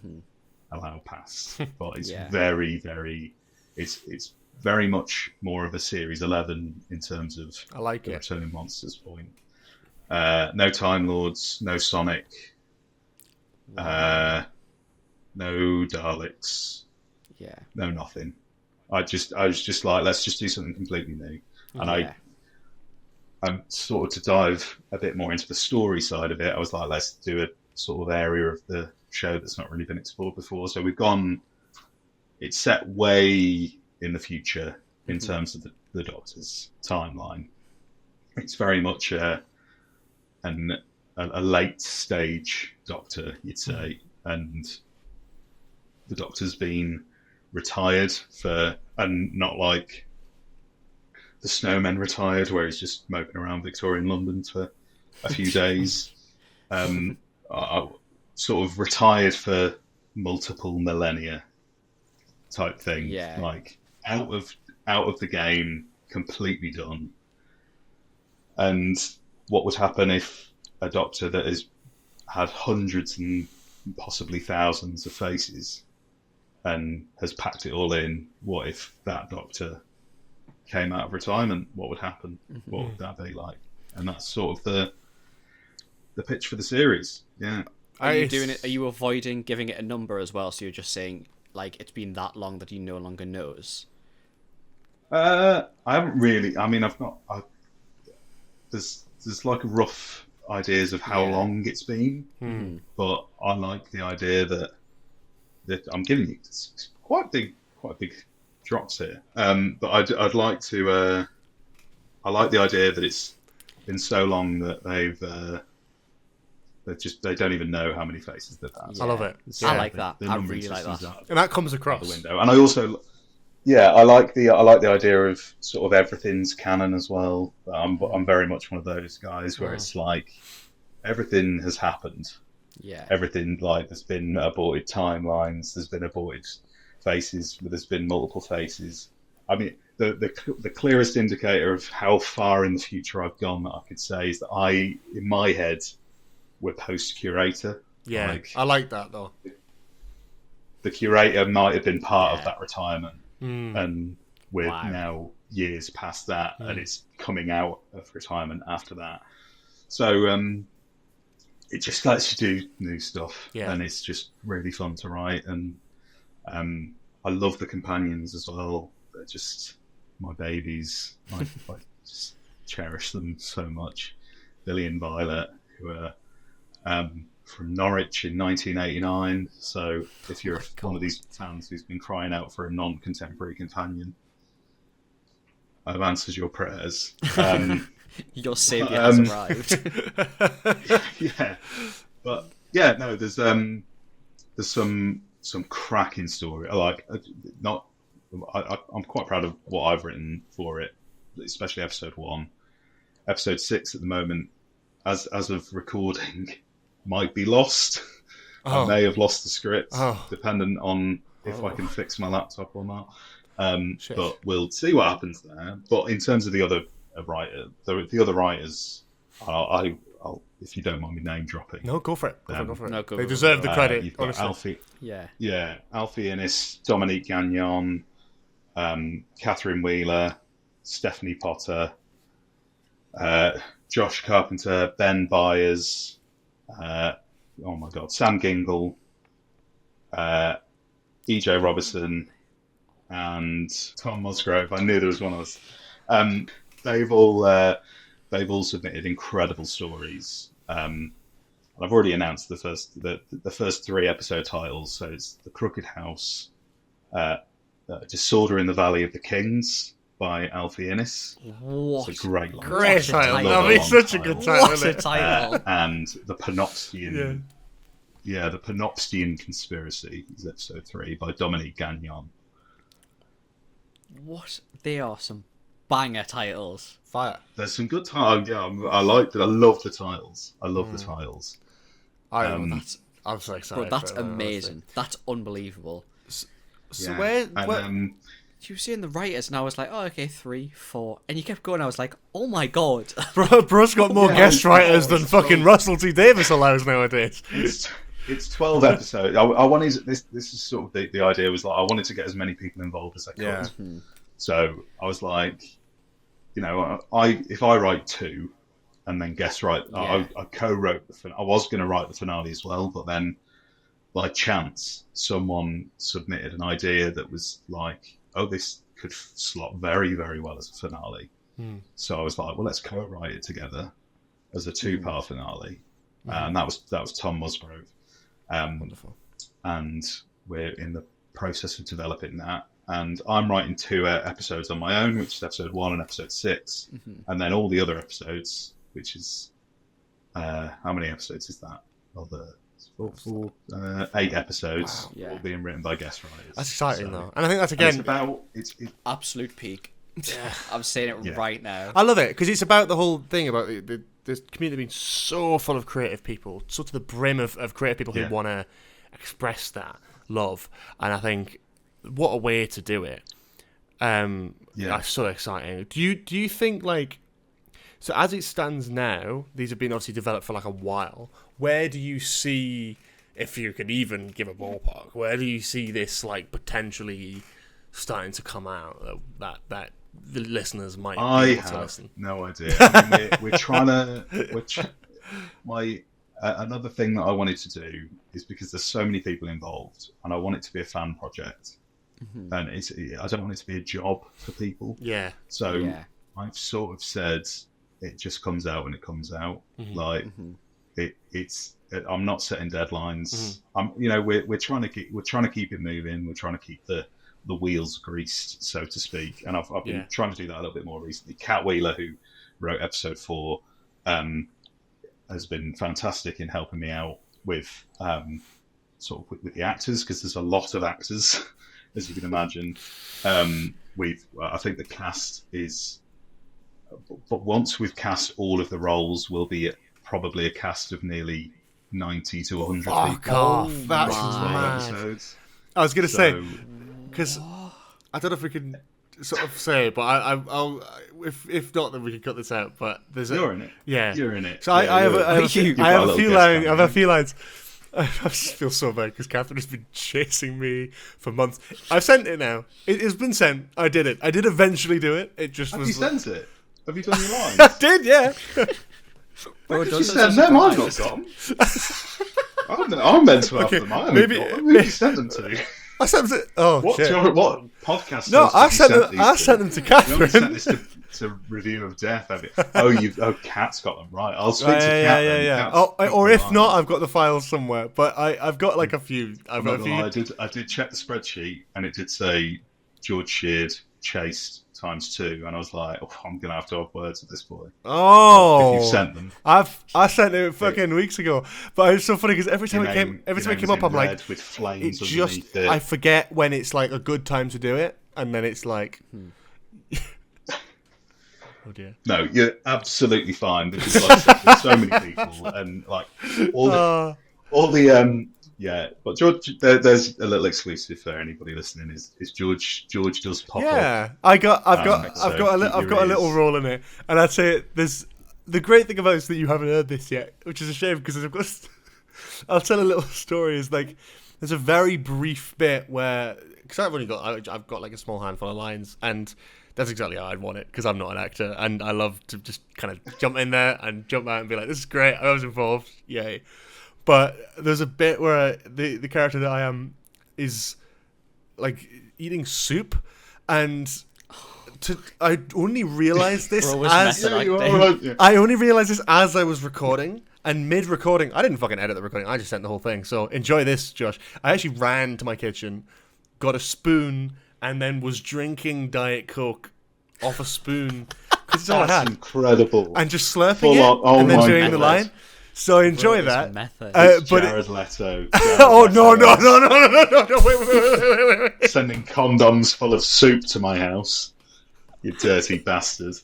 Speaker 3: allow pass. But it's very, very, it's very much more of a Series 11 in terms of the returning monsters point. No Time Lords, no Sonic, no Daleks, no nothing. I was just like, let's just do something completely new. And I'm sort of to dive a bit more into the story side of it. I was like, let's do a sort of area of the show that's not really been explored before. So it's set way in the future in terms of the Doctor's timeline. It's very much a late stage Doctor, you'd say, and the Doctor's been retired and not like the Snowmen retired, where he's just moping around Victorian London for a few days. Sort of retired for multiple millennia type thing. Yeah. Like out of the game, completely done. And what would happen if a Doctor that has had hundreds and possibly thousands of faces and has packed it all in? What if that Doctor came out of retirement? What would happen? What would that be like? And that's sort of the pitch for the series. Yeah.
Speaker 2: Are you doing it? Are you avoiding giving it a number as well? So you're just saying like it's been that long that he no longer knows.
Speaker 3: I haven't really. I mean, there's like rough ideas of how long it's been, but I like the idea that I'm giving you quite big drops here. But I'd like to. I like the idea that it's been so long that they don't even know how many faces they've had.
Speaker 1: I love it.
Speaker 2: I like that. I really like that.
Speaker 1: And that comes across
Speaker 3: the window. And I also, I like the idea of sort of everything's canon as well. I'm very much one of those guys where it's like everything has happened,
Speaker 2: Yeah.
Speaker 3: Everything, like, there's been aborted timelines, there's been aborted faces, there's been multiple faces. I mean, the clearest indicator of how far in the future I've gone that I could say is that in my head, we're post-curator.
Speaker 1: Yeah,
Speaker 3: Like,
Speaker 1: I like that though.
Speaker 3: the curator might have been part of that retirement,
Speaker 1: Mm.
Speaker 3: and we're
Speaker 2: Wow.
Speaker 3: now years past that, and it's coming out of retirement after that. So it just lets you do new stuff, and it's just really fun to write. And I love the companions as well. They're just my babies. I just cherish them so much. Billy and Violet, who are from Norwich in 1989. So if you're one of these fans who's been crying out for a non-contemporary companion, I've answered your prayers.
Speaker 2: Your saviour has arrived.
Speaker 3: Yeah, but yeah, no, there's some cracking story. I'm quite proud of what I've written for it, especially episode 1. Episode 6 at the moment, as of recording, might be lost. I may have lost the script, depending on if I can fix my laptop or not. But we'll see what happens there. But in terms of the other the other writers, I'll if you don't mind me name dropping.
Speaker 1: No, go for it. Go for it.
Speaker 2: No, go
Speaker 1: They
Speaker 2: for
Speaker 1: deserve
Speaker 2: it.
Speaker 1: the credit.
Speaker 3: You've got
Speaker 1: Honestly.
Speaker 3: Alfie.
Speaker 2: Yeah.
Speaker 3: Alfie Innes, Dominique Gagnon, Catherine Wheeler, Stephanie Potter, Josh Carpenter, Ben Byers, oh my God, Sam Gingle, EJ Robertson, and Tom Musgrove. I knew there was one of us. They've all submitted incredible stories. I've already announced the first 3 episode titles. So it's The Crooked House, Disorder in the Valley of the Kings by Alfie Innes.
Speaker 2: What?
Speaker 3: It's a great
Speaker 1: title.
Speaker 3: That'd
Speaker 1: be such a good title.
Speaker 2: What a title.
Speaker 3: And The Panoptian. The Panoptian Conspiracy is episode 3 by Dominique Gagnon.
Speaker 2: What? They are some banger titles.
Speaker 1: Fire.
Speaker 3: There's some good titles. Yeah, I liked it. I love the titles. I love the titles.
Speaker 1: I'm so excited.
Speaker 2: Bro, that's
Speaker 1: for it,
Speaker 2: amazing. That's unbelievable.
Speaker 1: So where
Speaker 2: You were seeing the writers, and I was like, oh, okay, 3, 4. And you kept going, I was like, oh my God.
Speaker 1: Bro's got more guest writers than fucking Russell T Davies allows nowadays.
Speaker 3: It's 12 episodes. I wanted this is sort of the idea was like I wanted to get as many people involved as I could.
Speaker 1: Yeah.
Speaker 3: So I was like, if I write 2 and then guest write, I co-wrote I was going to write the finale as well, but then by chance someone submitted an idea that was like, oh, this could slot very, very well as a finale. So I was like, well, let's co-write it together as a 2-part finale, and that was Tom Musgrove.
Speaker 1: Wonderful.
Speaker 3: And we're in the process of developing that. And I'm writing 2 episodes on my own, which is episode 1 and episode 6, and then all the other episodes, which is how many episodes is that? Well, 8 episodes, all being written by guest writers.
Speaker 1: That's exciting, though, and I think that's again
Speaker 3: it's
Speaker 2: Absolute peak. I'm saying it right now.
Speaker 1: I love it because it's about the whole thing about the community being so full of creative people, so to the brim of creative people who want to express that love, and I think what a way to do it. That's so exciting. Do you think, like, so as it stands now, these have been obviously developed for like a while, where do you see, if you could even give a ballpark, where do you see this like potentially starting to come out that the listeners might be able to listen?
Speaker 3: No idea. I mean, we're trying to another thing that I wanted to do is, because there's so many people involved and I want it to be a fan project, and I don't want it to be a job for people. So I've sort of said it just comes out when it comes out. It's I'm not setting deadlines. We're trying to keep it moving. We're trying to keep the wheels greased, so to speak. And I've been trying to do that a little bit more recently. Kat Wheeler, who wrote episode 4, has been fantastic in helping me out with with the actors, because there's a lot of actors, as you can imagine. I think the cast is, but once we've cast all of the roles, we'll be probably a cast of nearly 90 to 100
Speaker 1: Fuck
Speaker 3: people.
Speaker 1: off. That's
Speaker 2: my.
Speaker 1: mad.
Speaker 3: Episodes.
Speaker 1: I was going to say,
Speaker 3: So,
Speaker 1: because I don't know if we can sort of say it, but I'll if not, then we can cut this out. But there's
Speaker 3: you're in it.
Speaker 1: Yeah.
Speaker 3: You're in it.
Speaker 1: So I have a few lines. I have a few lines. I just feel so bad because Catherine has been chasing me for months. I've sent it now. It has been sent. I did it. I did eventually do it. It just
Speaker 3: Have
Speaker 1: was.
Speaker 3: you sent it? Have you done your lines?
Speaker 1: I did, yeah.
Speaker 3: Where did you send them? I've not got them. I'm meant to have
Speaker 1: Okay,
Speaker 3: them. I haven't
Speaker 1: maybe-
Speaker 3: got them. Who did you send them to?
Speaker 1: I sent them to. Oh
Speaker 3: What,
Speaker 1: shit!
Speaker 3: what podcast?
Speaker 1: No,
Speaker 3: I sent them.
Speaker 1: I sent them to
Speaker 3: You haven't sent
Speaker 1: Catherine.
Speaker 3: this to Review of Death, have you? Oh, Kat's got them right. I'll speak to
Speaker 1: Yeah,
Speaker 3: Kat.
Speaker 1: yeah,
Speaker 3: then.
Speaker 1: yeah.
Speaker 3: Kat's
Speaker 1: Oh,
Speaker 3: got
Speaker 1: or
Speaker 3: them
Speaker 1: if
Speaker 3: right.
Speaker 1: not, I've got the files somewhere. But I've got like a few. I've
Speaker 3: I'm
Speaker 1: got
Speaker 3: not
Speaker 1: a
Speaker 3: gonna
Speaker 1: few.
Speaker 3: lie, I did check the spreadsheet, and it did say George Sheard chased ×2, and I was like, oh, I'm gonna have to have words with this boy.
Speaker 1: Oh,
Speaker 3: If you've sent them,
Speaker 1: I sent it fucking weeks ago. But it's so funny because every time
Speaker 3: Your
Speaker 1: it
Speaker 3: name-
Speaker 1: came, every
Speaker 3: your
Speaker 1: time it
Speaker 3: name
Speaker 1: came
Speaker 3: is
Speaker 1: up, I'm
Speaker 3: in
Speaker 1: like,
Speaker 3: red with
Speaker 1: it
Speaker 3: flames
Speaker 1: just
Speaker 3: underneath it.
Speaker 1: I forget when it's like a good time to do it, and then it's like, oh dear.
Speaker 3: No, you're absolutely fine because like I said, there's so many people, and like all the yeah. But George, there's a little exclusive for anybody listening. Is George does pop up.
Speaker 1: Yeah, I've got
Speaker 3: so
Speaker 1: a little
Speaker 3: ears.
Speaker 1: role in it, and I'd say there's the great thing about it is that you haven't heard this yet, which is a shame because I've got. I'll tell a little story. Is like there's a very brief bit where because I've got like a small handful of lines, and that's exactly how I'd want it because I'm not an actor, and I love to just kind of jump in there and jump out and be like, this is great. I was involved, yay. But there's a bit where the character that I am is like eating soup, and I only realized this
Speaker 2: We're always
Speaker 1: as
Speaker 2: method
Speaker 3: You are
Speaker 2: acting.
Speaker 3: right, yeah.
Speaker 1: I only realized this as I was recording, and mid-recording, I didn't fucking edit the recording. I just sent the whole thing. So enjoy this, Josh. I actually ran to my kitchen, got a spoon, and then was drinking Diet Coke off a spoon because it's all I
Speaker 3: That's
Speaker 1: had,
Speaker 3: incredible.
Speaker 1: and just slurping
Speaker 3: Full
Speaker 1: it
Speaker 3: on- oh
Speaker 1: and then
Speaker 3: my
Speaker 1: doing the
Speaker 3: God.
Speaker 1: line. So I enjoy
Speaker 2: Bro,
Speaker 1: that.
Speaker 2: it's method.
Speaker 1: But
Speaker 3: Jared Leto.
Speaker 1: oh no! Wait.
Speaker 3: Sending condoms full of soup to my house. You dirty bastard.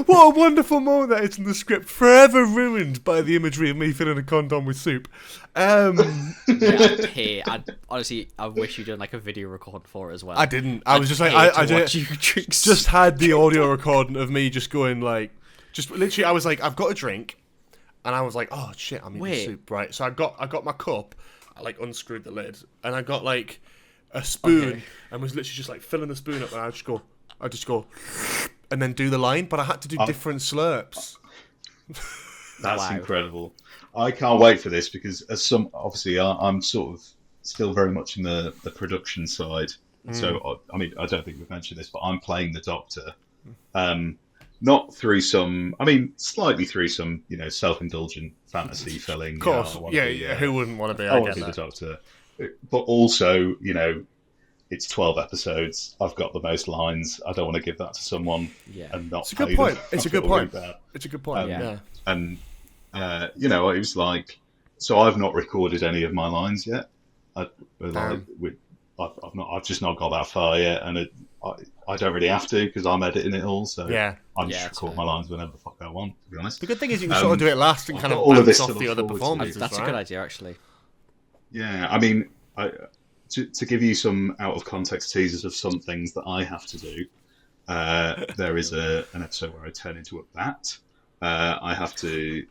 Speaker 1: What a wonderful moment that is in the script, forever ruined by the imagery of me filling a condom with soup.
Speaker 2: Yeah, hey, honestly, I wish you'd done like a video recording for it as well.
Speaker 1: I didn't. I was just like,
Speaker 2: hate
Speaker 1: I
Speaker 2: to
Speaker 1: did,
Speaker 2: watch you drink
Speaker 1: just had the audio recording of me just going like, just literally, I was like, I've got a drink, and I was like, oh shit, I'm eating
Speaker 2: Wait.
Speaker 1: soup, right? So I got my cup, I like unscrewed the lid, and I got like a spoon,
Speaker 2: Okay.
Speaker 1: and was literally just like filling the spoon up, and I just go, and then do the line, but I had to do different slurps.
Speaker 3: That's
Speaker 2: Wow.
Speaker 3: incredible. I can't wait for this because obviously I'm sort of still very much in the production side. So I mean, I don't think we've mentioned this, but I'm playing the Doctor. Not through slightly through some, self-indulgent fantasy filling.
Speaker 1: Of course,
Speaker 3: I wanna be,
Speaker 1: who wouldn't want to be?
Speaker 3: I
Speaker 1: I
Speaker 3: want
Speaker 1: get
Speaker 3: to be the
Speaker 1: that.
Speaker 3: Doctor. But also, it's 12 episodes. I've got the most lines. I don't want to give that to someone
Speaker 2: Yeah.
Speaker 3: and not
Speaker 1: It's a good
Speaker 3: pay them.
Speaker 1: point. It's a
Speaker 3: I
Speaker 1: good
Speaker 3: feel really
Speaker 1: point.
Speaker 3: bad.
Speaker 1: It's a good point.
Speaker 2: Yeah.
Speaker 3: And it was like, so I've not recorded any of my lines yet. I've just not got that far yet, and I don't really have to because I'm editing it all. So
Speaker 1: Yeah.
Speaker 3: I
Speaker 2: Yeah,
Speaker 3: just
Speaker 2: it's
Speaker 3: record
Speaker 2: fair.
Speaker 3: my lines whenever the fuck I want. To be honest.
Speaker 1: The good thing is you can sort of do it last and kind of
Speaker 3: all of this
Speaker 1: bounce
Speaker 3: to
Speaker 1: off the
Speaker 3: look
Speaker 1: other
Speaker 3: forward to.
Speaker 1: performances.
Speaker 2: That's a
Speaker 1: right?
Speaker 2: good idea, actually.
Speaker 3: Yeah, I mean, to give you some out of context teasers of some things that I have to do. There is an episode where I turn into a bat. I have to.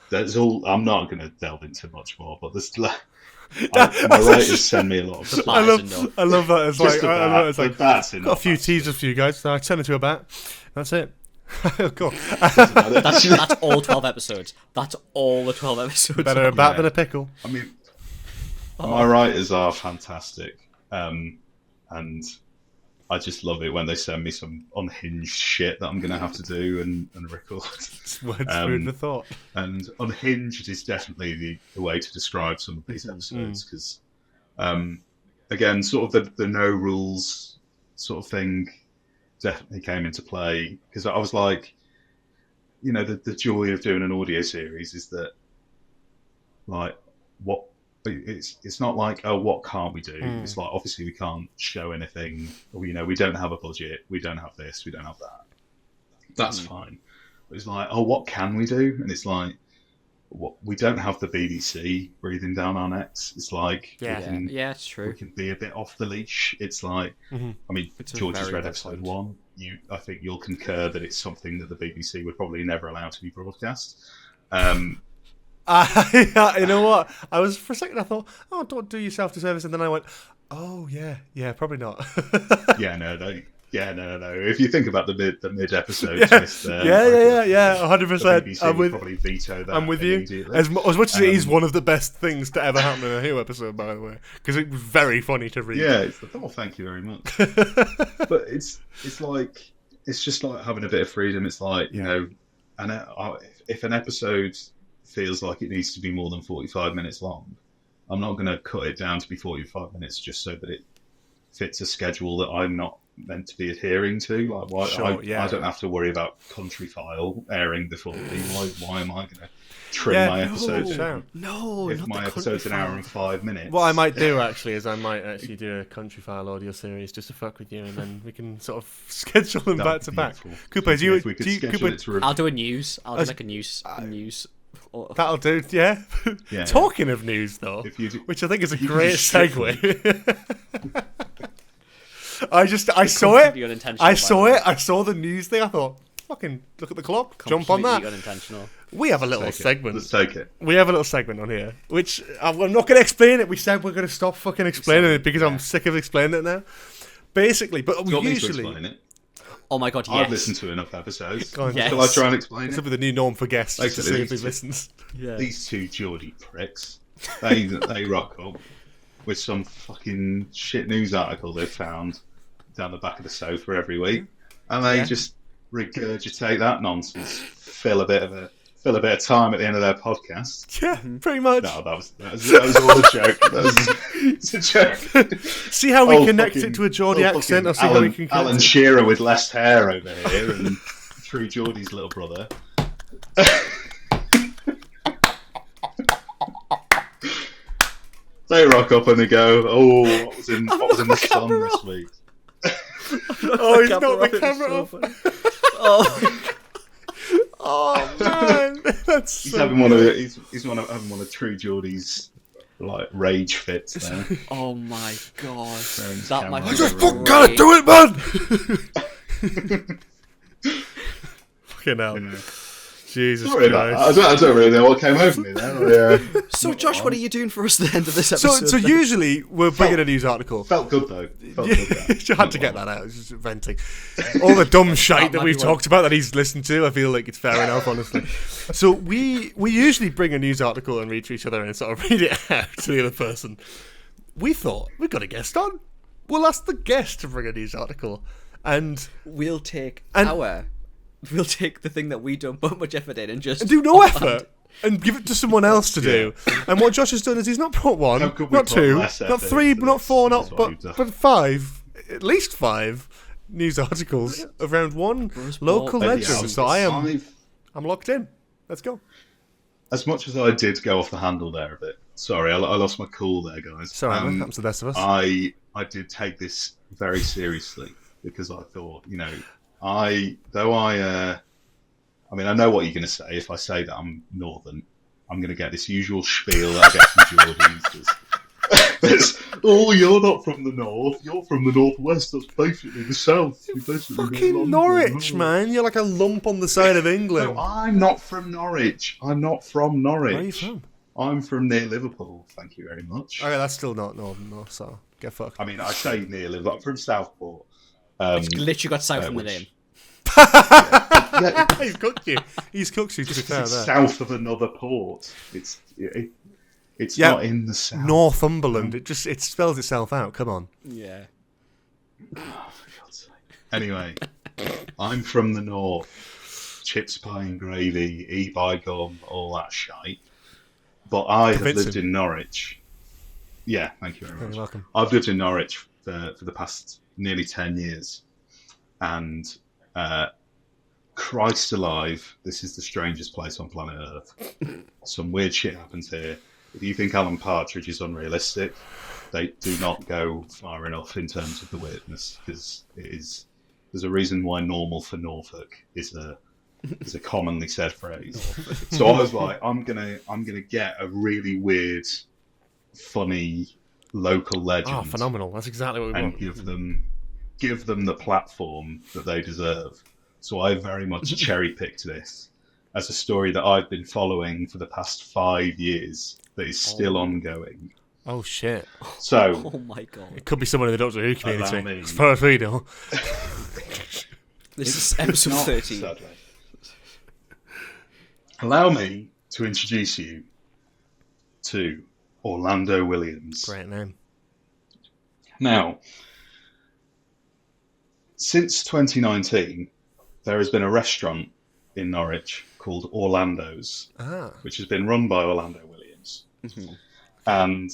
Speaker 3: There's all. I'm not going to delve into much more, but there's. My writers send me a lot of stuff.
Speaker 1: I
Speaker 2: Bat is enough.
Speaker 1: love that. It's
Speaker 3: Just
Speaker 1: like,
Speaker 3: a
Speaker 1: I love it. It's
Speaker 3: bat.
Speaker 1: like
Speaker 3: The bat's
Speaker 1: got a
Speaker 3: enough,
Speaker 1: few
Speaker 3: actually.
Speaker 1: teasers for you guys. So I turn into a bat. That's it. Cool.
Speaker 2: That's all 12 episodes. That's all the 12 episodes.
Speaker 1: Better a bat
Speaker 3: Yeah.
Speaker 1: than a pickle.
Speaker 3: I mean, my writers are fantastic, and I just love it when they send me some unhinged shit that I'm going to have to do and record.
Speaker 1: It's words food for thought.
Speaker 3: And unhinged is definitely the way to describe some of these episodes because, again, sort of the no rules sort of thing definitely came into play because I was like, the joy of doing an audio series is that, like, what it's not like, oh, what can't we do? It's like, obviously we can't show anything. Or, we don't have a budget. We don't have this. We don't have that. That's fine. But it's like, oh, what can we do? And it's like, we don't have the BBC breathing down our necks. It's like,
Speaker 2: it's true.
Speaker 3: We can be a bit off the leash. It's like, I mean, George has read episode 1. I think you'll concur that it's something that the BBC would probably never allow to be broadcast.
Speaker 1: You know what? I was for a second. I thought, oh, don't do yourself disservice, and then I went, oh yeah, probably not.
Speaker 3: No. If you think about the mid episodes,
Speaker 1: yeah, 100%.
Speaker 3: I'm with. Probably veto that.
Speaker 1: I'm with you. As much as it is one of the best things to ever happen in a Who episode, by the way, because it was very funny to read.
Speaker 3: Yeah, thank you very much. But it's like, it's just like having a bit of freedom. It's like, and if an episode feels like it needs to be more than 45 minutes long, I'm not going to cut it down to be 45 minutes just so that it fits a schedule that I'm not meant to be adhering to. Like, I don't have to worry about Country File airing before me. Why am I going to trim my episodes? If my episode's an hour and 5 minutes.
Speaker 1: What I might do actually is I might actually do a Country File audio series just to fuck with you, and then we can sort of schedule them back to back. Cooper,
Speaker 2: I'll do a news. I'll do like a news.
Speaker 1: That'll do, yeah. Talking of news, though, which I think is a great segue. I saw it. I saw the news thing. I thought, fucking look at the clock. Jump on that.
Speaker 2: Unintentional.
Speaker 1: We have a little segment.
Speaker 3: Let's take it.
Speaker 1: We have a little segment on here, which I'm not going to explain it. We said we're going to stop fucking explaining it because I'm sick of explaining it now. Basically, but we usually.
Speaker 2: Oh my god, yes.
Speaker 3: I've listened to enough episodes.
Speaker 1: Yes.
Speaker 3: Shall I try and explain
Speaker 1: this
Speaker 3: it?
Speaker 1: will be the new norm for guests to see if he listens.
Speaker 2: Yeah.
Speaker 3: These two Geordie pricks, they rock up with some fucking shit news article they've found down the back of the sofa every week, and they just regurgitate that nonsense, fill a bit of time at the end of their podcast.
Speaker 1: Yeah, pretty much.
Speaker 3: No, that was all a joke. It's a joke.
Speaker 1: See how we connect it to a Geordie accent, or see how we can connect
Speaker 3: Alan Shearer with less hair over here, and through Geordie's little brother. They rock up and they go, "Oh, what was in the sun this week?"
Speaker 1: Oh, he's got the camera off. Oh man, that's
Speaker 3: he's having one of True Geordie's like rage fits there.
Speaker 2: Oh my god,
Speaker 1: I just fucking gotta do it, man. Fucking hell. Jesus
Speaker 3: Christ. I don't really know what came over me there.
Speaker 2: So, Josh, what are you doing for us at the end of this episode?
Speaker 1: So usually we're bringing a news article.
Speaker 3: Felt good though.
Speaker 1: You had to get that out. It's just venting. All the dumb shite that we've talked about that he's listened to, I feel like it's fair enough, honestly. So we usually bring a news article and read to each other and sort of read it out to the other person. We thought, we've got a guest on. We'll ask the guest to bring a news article. And
Speaker 2: we'll take the thing that we don't put much effort in and just
Speaker 1: do no effort and give it to someone else to do. And what Josh has done is he's not put one, not two, not three, not four, but five, at least 5 news articles around one local legend. So I'm locked in. Let's go.
Speaker 3: As much as I did go off the handle there a bit, sorry, I lost my cool there, guys.
Speaker 1: Sorry, man, that's the best of us.
Speaker 3: I did take this very seriously because I thought, I know what you're going to say. If I say that I'm northern, I'm going to get this usual spiel that I get from Geordies. Oh, you're not from the north. You're from the northwest. That's basically the south.
Speaker 1: Fucking Norwich, man. You're like a lump on the side of England.
Speaker 3: No, I'm not from Norwich. I'm not from Norwich.
Speaker 1: Where are you from?
Speaker 3: I'm from near Liverpool. Thank you very much.
Speaker 1: Okay, that's still not northern, though, so get fucked.
Speaker 3: I mean, I say near Liverpool. I'm from Southport.
Speaker 2: It's literally got south in the name.
Speaker 1: He's cooked you. He's cooked you to be fair there.
Speaker 3: South of another port. It's not in the south.
Speaker 1: Northumberland. It spells itself out. Come on.
Speaker 2: Yeah.
Speaker 3: Oh, for God's sake. Anyway, I'm from the north. Chips, pie and gravy, eat by gum, all that shite. But I have lived in Norwich. Yeah, thank you very much.
Speaker 1: You're welcome.
Speaker 3: I've lived in Norwich for the past nearly 10 years. And Christ alive, this is the strangest place on planet Earth. Some weird shit happens here. if you think Alan Partridge is unrealistic, they do not go far enough in terms of the weirdness, because there's a reason why normal for Norfolk is a commonly said phrase. So I was like, I'm gonna get a really weird, funny local legend.
Speaker 1: Oh, phenomenal! That's exactly what we
Speaker 3: and
Speaker 1: want.
Speaker 3: give them the platform that they deserve. So I very much cherry picked this as a story that I've been following for the past 5 years that is still ongoing.
Speaker 1: Oh shit!
Speaker 3: So,
Speaker 2: Oh my god!
Speaker 1: It could be someone in the Doctor Who
Speaker 3: me.
Speaker 1: community, as far as we know.
Speaker 2: This is episode
Speaker 3: not,
Speaker 2: 13.
Speaker 3: Sadly. Allow me to introduce you to Orlando Williams.
Speaker 1: Great name.
Speaker 3: Now, since 2019, there has been a restaurant in Norwich called Orlando's, which has been run by Orlando Williams.
Speaker 2: Mm-hmm.
Speaker 3: And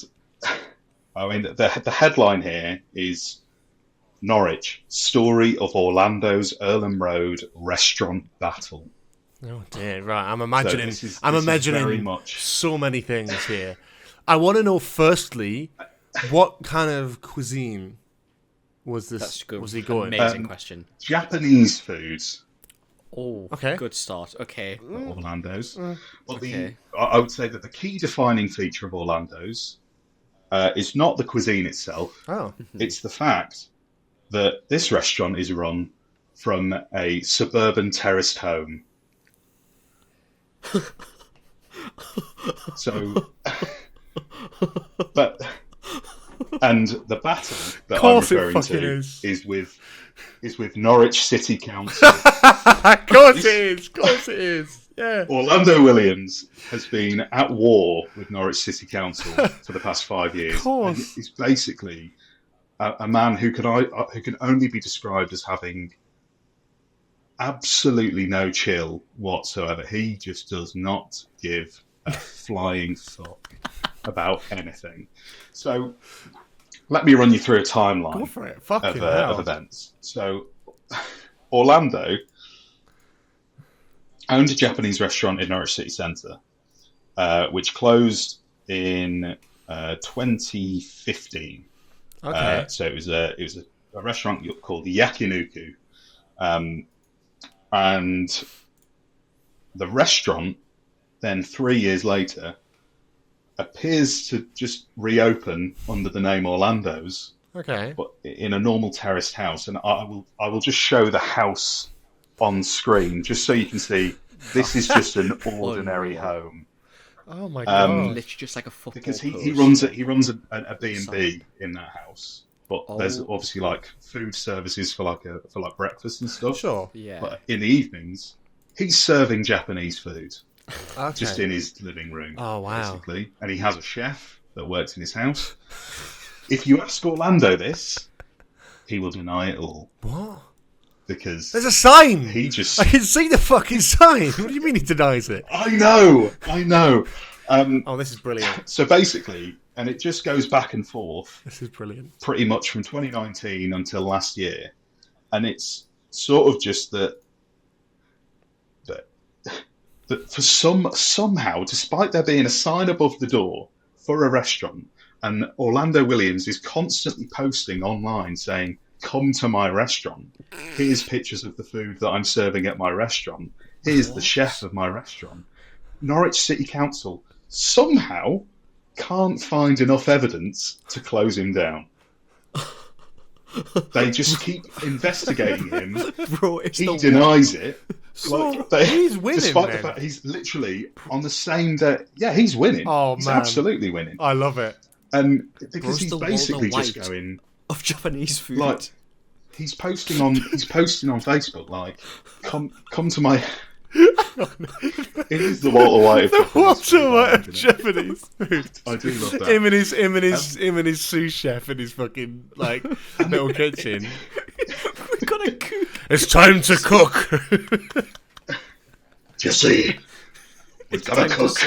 Speaker 3: I mean, the headline here is Norwich, Story of Orlando's Earlham Road Restaurant Battle.
Speaker 1: Oh dear! Right, I'm imagining.
Speaker 3: So
Speaker 1: I'm
Speaker 3: this is
Speaker 1: imagining
Speaker 3: very much...
Speaker 1: so many things here. I want to know firstly, what kind of cuisine was this?
Speaker 2: That's good.
Speaker 1: Was he going?
Speaker 2: Amazing question.
Speaker 3: Japanese foods.
Speaker 2: Oh,
Speaker 1: okay.
Speaker 2: Good start. Okay.
Speaker 3: Orlando's. But
Speaker 2: Okay.
Speaker 3: I would say that the key defining feature of Orlando's is not the cuisine itself.
Speaker 1: Oh,
Speaker 3: It's the fact that this restaurant is run from a suburban terraced home. So, and the battle that I'm
Speaker 1: Course it
Speaker 3: referring
Speaker 1: fucking
Speaker 3: to
Speaker 1: is.
Speaker 3: is with Norwich City Council.
Speaker 1: of course it is. Of course it is. Yeah.
Speaker 3: Orlando Williams has been at war with Norwich City Council for the past 5 years.
Speaker 1: Of course.
Speaker 3: And he's basically a man who can only be described as having absolutely no chill whatsoever. He just does not give a flying fuck about anything. So let me run you through a timeline
Speaker 1: Go for it. Fucking hell.
Speaker 3: of events. So Orlando owned a Japanese restaurant in Norwich City Centre, which closed in 2015.
Speaker 1: Okay.
Speaker 3: So it was a restaurant called Yakiniku, and the restaurant then 3 years later appears to just reopen under the name Orlando's,
Speaker 1: Okay.
Speaker 3: but in a normal terraced house. And I will just show the house on screen just so you can see this is just an ordinary home.
Speaker 1: Oh my god.
Speaker 2: Literally just like a football
Speaker 3: Because he
Speaker 2: post.
Speaker 3: runs a B&B in that house, but there's
Speaker 2: Oh.
Speaker 3: obviously like food services for like breakfast and stuff.
Speaker 1: Sure.
Speaker 2: Yeah.
Speaker 3: But in the evenings, he's serving Japanese food
Speaker 1: Okay.
Speaker 3: just in his living room.
Speaker 1: Oh, wow.
Speaker 3: Basically, and he has a chef that works in his house. If you ask Orlando this, he will deny it all
Speaker 1: What?
Speaker 3: because
Speaker 1: There's a sign.
Speaker 3: he just.
Speaker 1: I can see the fucking sign. What do you mean he denies it?
Speaker 3: I know.
Speaker 1: Oh, this is brilliant.
Speaker 3: So basically, and it just goes back and forth.
Speaker 1: This is brilliant.
Speaker 3: Pretty much from 2019 until last year, and it's sort of just that for somehow, despite there being a sign above the door for a restaurant, and Orlando Williams is constantly posting online saying, "Come to my restaurant. Here's pictures of the food that I'm serving at my restaurant. Here's the chef of my restaurant." Norwich City Council somehow can't find enough evidence to close him down. They just keep investigating him.
Speaker 2: Bro, it's
Speaker 3: He
Speaker 2: the
Speaker 3: denies it.
Speaker 1: He's winning,
Speaker 3: despite
Speaker 1: man.
Speaker 3: the fact he's literally on the same day. Yeah, he's winning.
Speaker 1: Oh,
Speaker 3: he's
Speaker 1: man.
Speaker 3: absolutely winning.
Speaker 1: I love it.
Speaker 3: And because
Speaker 2: Bro's
Speaker 3: he's
Speaker 2: the
Speaker 3: basically
Speaker 2: Walter
Speaker 3: just
Speaker 2: White.
Speaker 3: going
Speaker 2: of Japanese food.
Speaker 3: like he's posting on Facebook like, come to my. It is the Walter White. Of
Speaker 1: The
Speaker 3: Japanese
Speaker 1: Walter
Speaker 3: food,
Speaker 1: White of
Speaker 3: isn't it?
Speaker 1: Japanese food.
Speaker 3: I do love that.
Speaker 1: Him and his sous chef in his fucking like little kitchen.
Speaker 2: We've got a cook.
Speaker 1: It's time to cook.
Speaker 3: Jesse, we've got to cook.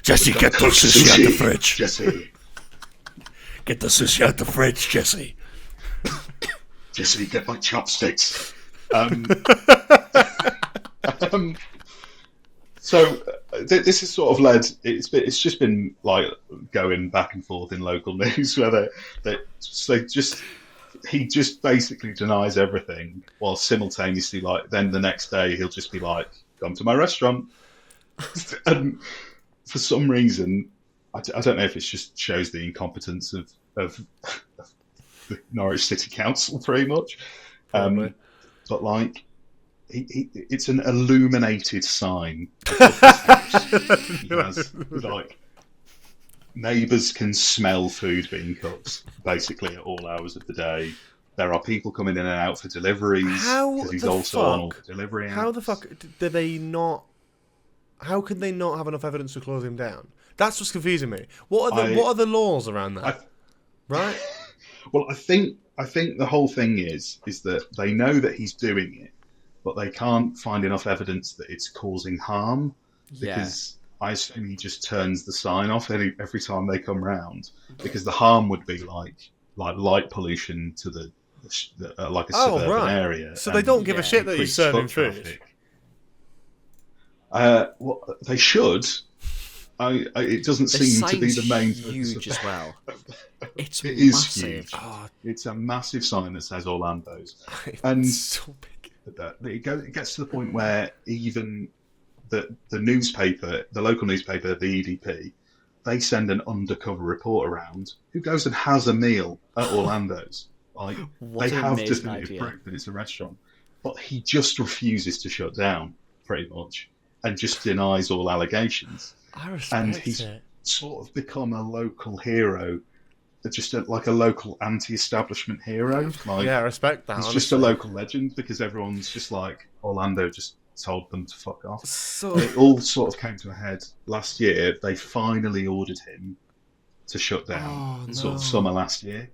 Speaker 1: Jesse, get the sushi out the fridge.
Speaker 3: Jesse,
Speaker 1: Get the sushi out the fridge, Jesse.
Speaker 3: Jesse, get my So this is sort of led. It's just been like going back and forth in local news where he just basically denies everything, while simultaneously, like, then the next day he'll just be like, "Come to my restaurant," and for some reason, I don't know if it just shows the incompetence of the Norwich City Council, pretty much. But like, it's an illuminated sign. He has, like, neighbours can smell food being cooked basically at all hours of the day. There are people coming in and out for deliveries because he's also on all the delivery apps.
Speaker 1: How the fuck do they not? How can they not have enough evidence to close him down? That's what's confusing me. What are the laws around that? Right?
Speaker 3: Well, I think the whole thing is that they know that he's doing it, but they can't find enough evidence that it's causing harm, because I assume he just turns the sign off every time they come round, because the harm would be like light pollution to the like a suburban area.
Speaker 1: So they don't give a shit that he's serving food.
Speaker 3: Well, they should. It doesn't seem to be the main.
Speaker 2: Huge as well. It
Speaker 3: is huge. It's a massive sign that says Orlando's, and
Speaker 1: so big.
Speaker 3: It gets to the point where even the newspaper, the local newspaper, the EDP, they send an undercover reporter around who goes and has a meal at Orlando's. Like, they have definitive proof that it's a restaurant, but he just refuses to shut down, pretty much, and just denies all allegations.
Speaker 1: I respect
Speaker 3: and he's sort of become a local hero, just like a local anti-establishment hero. Like,
Speaker 1: I respect that.
Speaker 3: He's just a local legend because everyone's just like, Orlando just told them to fuck off. So it all sort of came to a head last year. They finally ordered him to shut down, sort of summer last year.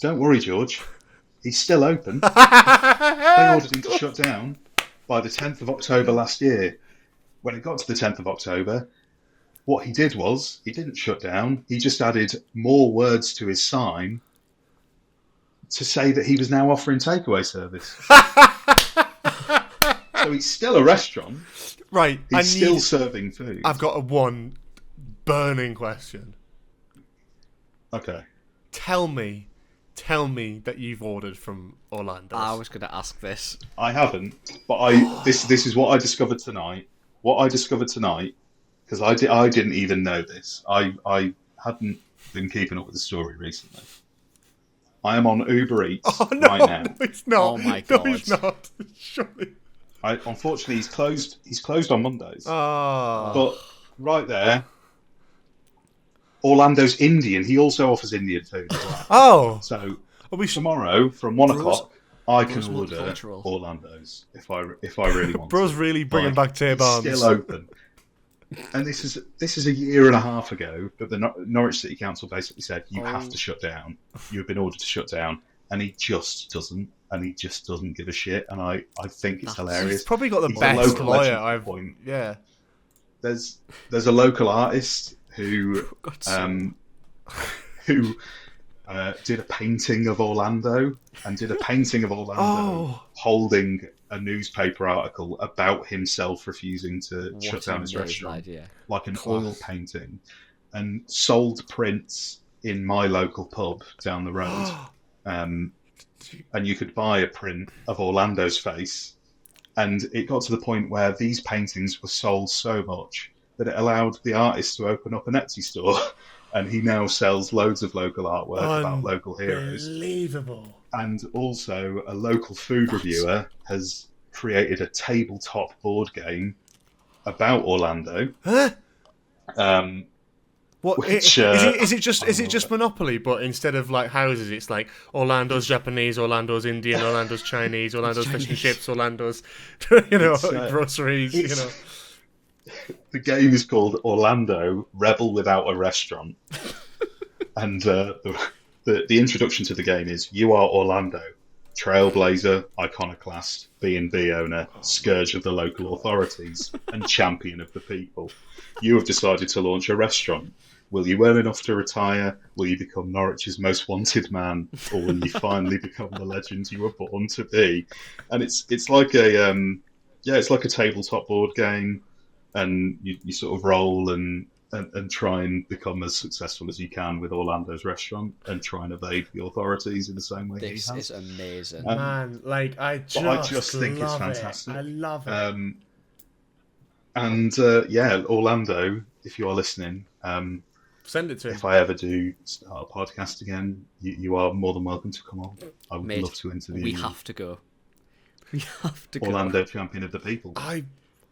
Speaker 3: Don't worry, George. He's still open. They ordered him to shut down by the 10th of October last year. When it got to the 10th of October, what he did was, he didn't shut down. He just added more words to his sign to say that he was now offering takeaway service. So he's still a restaurant.
Speaker 1: Right.
Speaker 3: He's still serving food.
Speaker 1: I've got one burning question.
Speaker 3: Okay.
Speaker 1: Tell me that you've ordered from Orlando.
Speaker 2: I was going to ask this.
Speaker 3: I haven't, but this is what I discovered tonight. Because I didn't even know this. I hadn't been keeping up with the story recently. I am on Uber Eats right now.
Speaker 1: No, it's not.
Speaker 2: Oh my god.
Speaker 1: No, it's not. Surely.
Speaker 3: Unfortunately, he's closed. He's closed on Mondays.
Speaker 1: Oh.
Speaker 3: But right there, Orlando's Indian. He also offers Indian food as well.
Speaker 1: Oh.
Speaker 3: So tomorrow from 1 o'clock, I can order Orlando's if I really want.
Speaker 1: Bro's really bringing back Tay Barnes.
Speaker 3: Still open. And this is a year and a half ago that the Norwich City Council basically said, you have to shut down. You've been ordered to shut down, and he just doesn't. And he just doesn't give a shit. And I think it's hilarious.
Speaker 1: He's probably got the best lawyer I've. Yeah.
Speaker 3: There's a local artist who did a painting of Orlando holding a newspaper article about himself refusing to shut down his restaurant, like an oil painting, and sold prints in my local pub down the road. And you could buy a print of Orlando's face, and it got to the point where these paintings were sold so much that it allowed the artist to open up an Etsy store. And he now sells loads of local artwork about local heroes.
Speaker 1: Unbelievable.
Speaker 3: And also, a local food reviewer has created a tabletop board game about Orlando.
Speaker 1: Huh?
Speaker 3: Which,
Speaker 1: is it just Monopoly, but instead of like houses, it's like Orlando's Japanese, Orlando's Indian, Orlando's Chinese, Orlando's fish and chips, Orlando's groceries.
Speaker 3: The game is called Orlando Rebel Without a Restaurant, and the introduction to the game is: you are Orlando, trailblazer, iconoclast, B&B owner, scourge of the local authorities, and champion of the people. You have decided to launch a restaurant. Will you earn enough to retire? Will you become Norwich's most wanted man? Or will you finally become the legend you were born to be? And it's like yeah, it's like a tabletop board game, and you sort of roll and try and become as successful as you can with Orlando's restaurant, and try and evade the authorities in the same way
Speaker 2: This
Speaker 3: he has.
Speaker 2: is amazing.
Speaker 1: Man, like I just
Speaker 3: think it's
Speaker 1: love
Speaker 3: fantastic.
Speaker 1: It. I love it.
Speaker 3: And yeah, Orlando, if you are listening,
Speaker 1: Send it to him.
Speaker 3: if I ever do start a podcast again, you are more than welcome to come on. I would love to interview
Speaker 2: We
Speaker 3: you.
Speaker 2: have to go. We have to go.
Speaker 3: Orlando, champion of the people.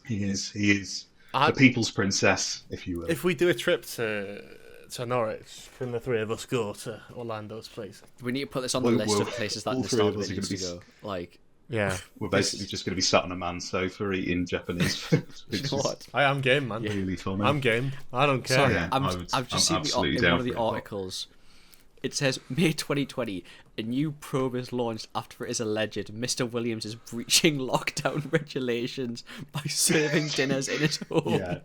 Speaker 3: He is the people's princess, if you will.
Speaker 1: If we do a trip to Norwich, can the three of us go to Orlando's place?
Speaker 2: We need to put this on the list of places that
Speaker 3: all
Speaker 2: the
Speaker 3: three
Speaker 2: start
Speaker 3: of
Speaker 2: of
Speaker 3: us
Speaker 2: it
Speaker 3: are
Speaker 2: needs to
Speaker 3: gonna
Speaker 2: go. Like,
Speaker 1: Yeah.
Speaker 3: We're basically just going to be sat on a man's sofa eating Japanese food.
Speaker 2: you know what?
Speaker 1: I am game, man.
Speaker 3: Really funny.
Speaker 1: I'm game. I don't care.
Speaker 2: Sorry,
Speaker 3: Yeah,
Speaker 2: I've just seen
Speaker 3: absolutely
Speaker 2: in
Speaker 3: down
Speaker 2: one of the
Speaker 3: for it.
Speaker 2: articles. It says May 2020, a new probe is launched after it is alleged Mr. Williams is breaching lockdown regulations by serving dinners in his home.
Speaker 3: Yeah.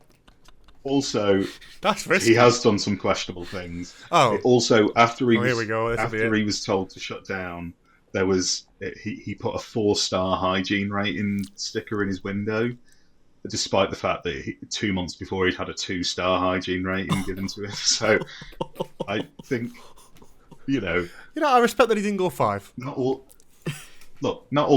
Speaker 3: Also,
Speaker 1: That's risky.
Speaker 3: he has done some questionable things.
Speaker 1: Oh.
Speaker 3: Also, after he was,
Speaker 1: here we go. This'll be
Speaker 3: after
Speaker 1: it.
Speaker 3: he was told to shut down, there was he put a 4-star hygiene rating sticker in his window, despite the fact that 2 months before he'd had a 2-star hygiene rating given to him. So I think,
Speaker 1: I respect that he didn't go 5.
Speaker 3: not all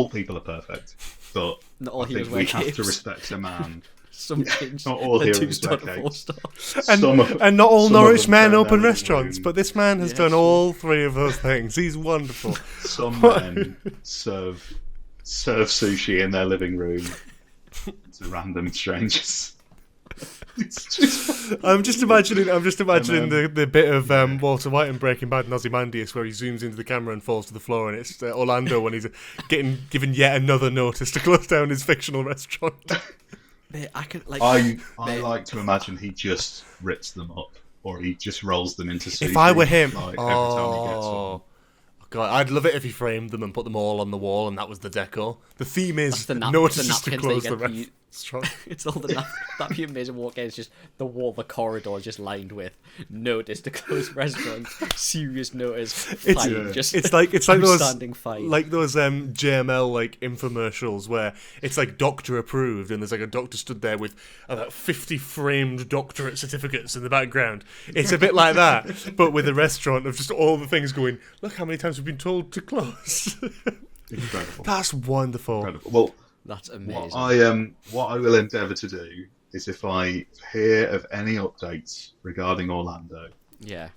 Speaker 3: people are perfect, but
Speaker 2: Not all
Speaker 3: I think
Speaker 2: heroes
Speaker 3: we
Speaker 2: wear
Speaker 3: have to
Speaker 2: capes.
Speaker 3: respect a man.
Speaker 2: Some changed
Speaker 3: not all
Speaker 2: the
Speaker 3: heroes
Speaker 2: 2-star
Speaker 3: wear
Speaker 2: to
Speaker 3: capes.
Speaker 2: 4-star.
Speaker 1: And not all
Speaker 3: some of
Speaker 1: Norwich
Speaker 3: them
Speaker 1: men
Speaker 3: turn
Speaker 1: open
Speaker 3: their
Speaker 1: restaurants,
Speaker 3: room.
Speaker 1: but this man has
Speaker 2: Yeah,
Speaker 1: done
Speaker 2: sure.
Speaker 1: all 3 of those things. He's wonderful.
Speaker 3: Some men serve sushi in their living room to random strangers. It's just,
Speaker 1: I'm just imagining the bit of Walter White in Breaking Bad and Ozymandias where he zooms into the camera and falls to the floor, and it's Orlando when he's given yet another notice to close down his fictional restaurant.
Speaker 2: Mate, I can like.
Speaker 3: I
Speaker 2: Mate.
Speaker 3: like to imagine he just rips them up, or he just rolls them into sushi.
Speaker 1: If I were him,
Speaker 3: like, every time he gets one.
Speaker 1: God, I'd love it if he framed them and put them all on the wall, and that was the decor. The theme is
Speaker 2: the
Speaker 1: notices to
Speaker 2: napkins
Speaker 1: close
Speaker 2: that
Speaker 1: the
Speaker 2: you get for you-
Speaker 1: restaurant.
Speaker 2: It's all that'd be amazing. Walk in, it's just the wall, the corridor is just lined with notice to close restaurant, serious notice, fine,
Speaker 3: yeah.
Speaker 2: just
Speaker 1: It's like those
Speaker 2: outstanding fine.
Speaker 1: like those JML like infomercials where it's like doctor approved, and there's like a doctor stood there with about 50 framed doctorate certificates in the background. It's a bit like that, but with a restaurant of just all the things going. Look how many times we've been told to close.
Speaker 3: Incredible.
Speaker 1: That's wonderful.
Speaker 3: Incredible. Well,
Speaker 2: That's amazing.
Speaker 3: what I will endeavour to do is, if I hear of any updates regarding Orlando,
Speaker 2: Yeah.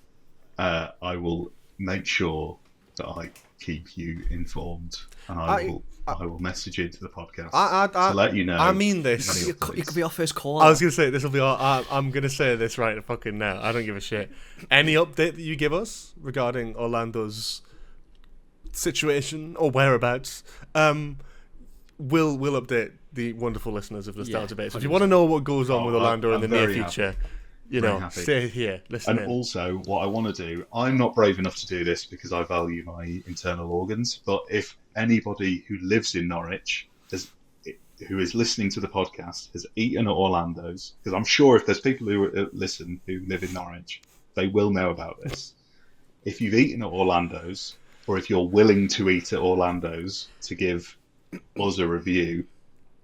Speaker 3: I will make sure that I keep you informed, and I will message you to the podcast to let you know.
Speaker 1: I mean this.
Speaker 3: any
Speaker 2: You
Speaker 3: updates.
Speaker 2: could be our first call.
Speaker 1: I was gonna say this will be. I'm gonna say this right fucking now. I don't give a shit. Any update that you give us regarding Orlando's situation or whereabouts, we'll update the wonderful listeners of Nostalgia Base. If you want to know what goes on with Orlando in the
Speaker 3: I'm
Speaker 1: near
Speaker 3: very
Speaker 1: future,
Speaker 3: Very happy.
Speaker 1: stay here, listen
Speaker 3: And
Speaker 1: in.
Speaker 3: also, what I want to do, I'm not brave enough to do this because I value my internal organs, but if anybody who lives in Norwich, who is listening to the podcast, has eaten at Orlando's, because I'm sure if there's people who listen who live in Norwich, they will know about this. If you've eaten at Orlando's, or if you're willing to eat at Orlando's to give us a review,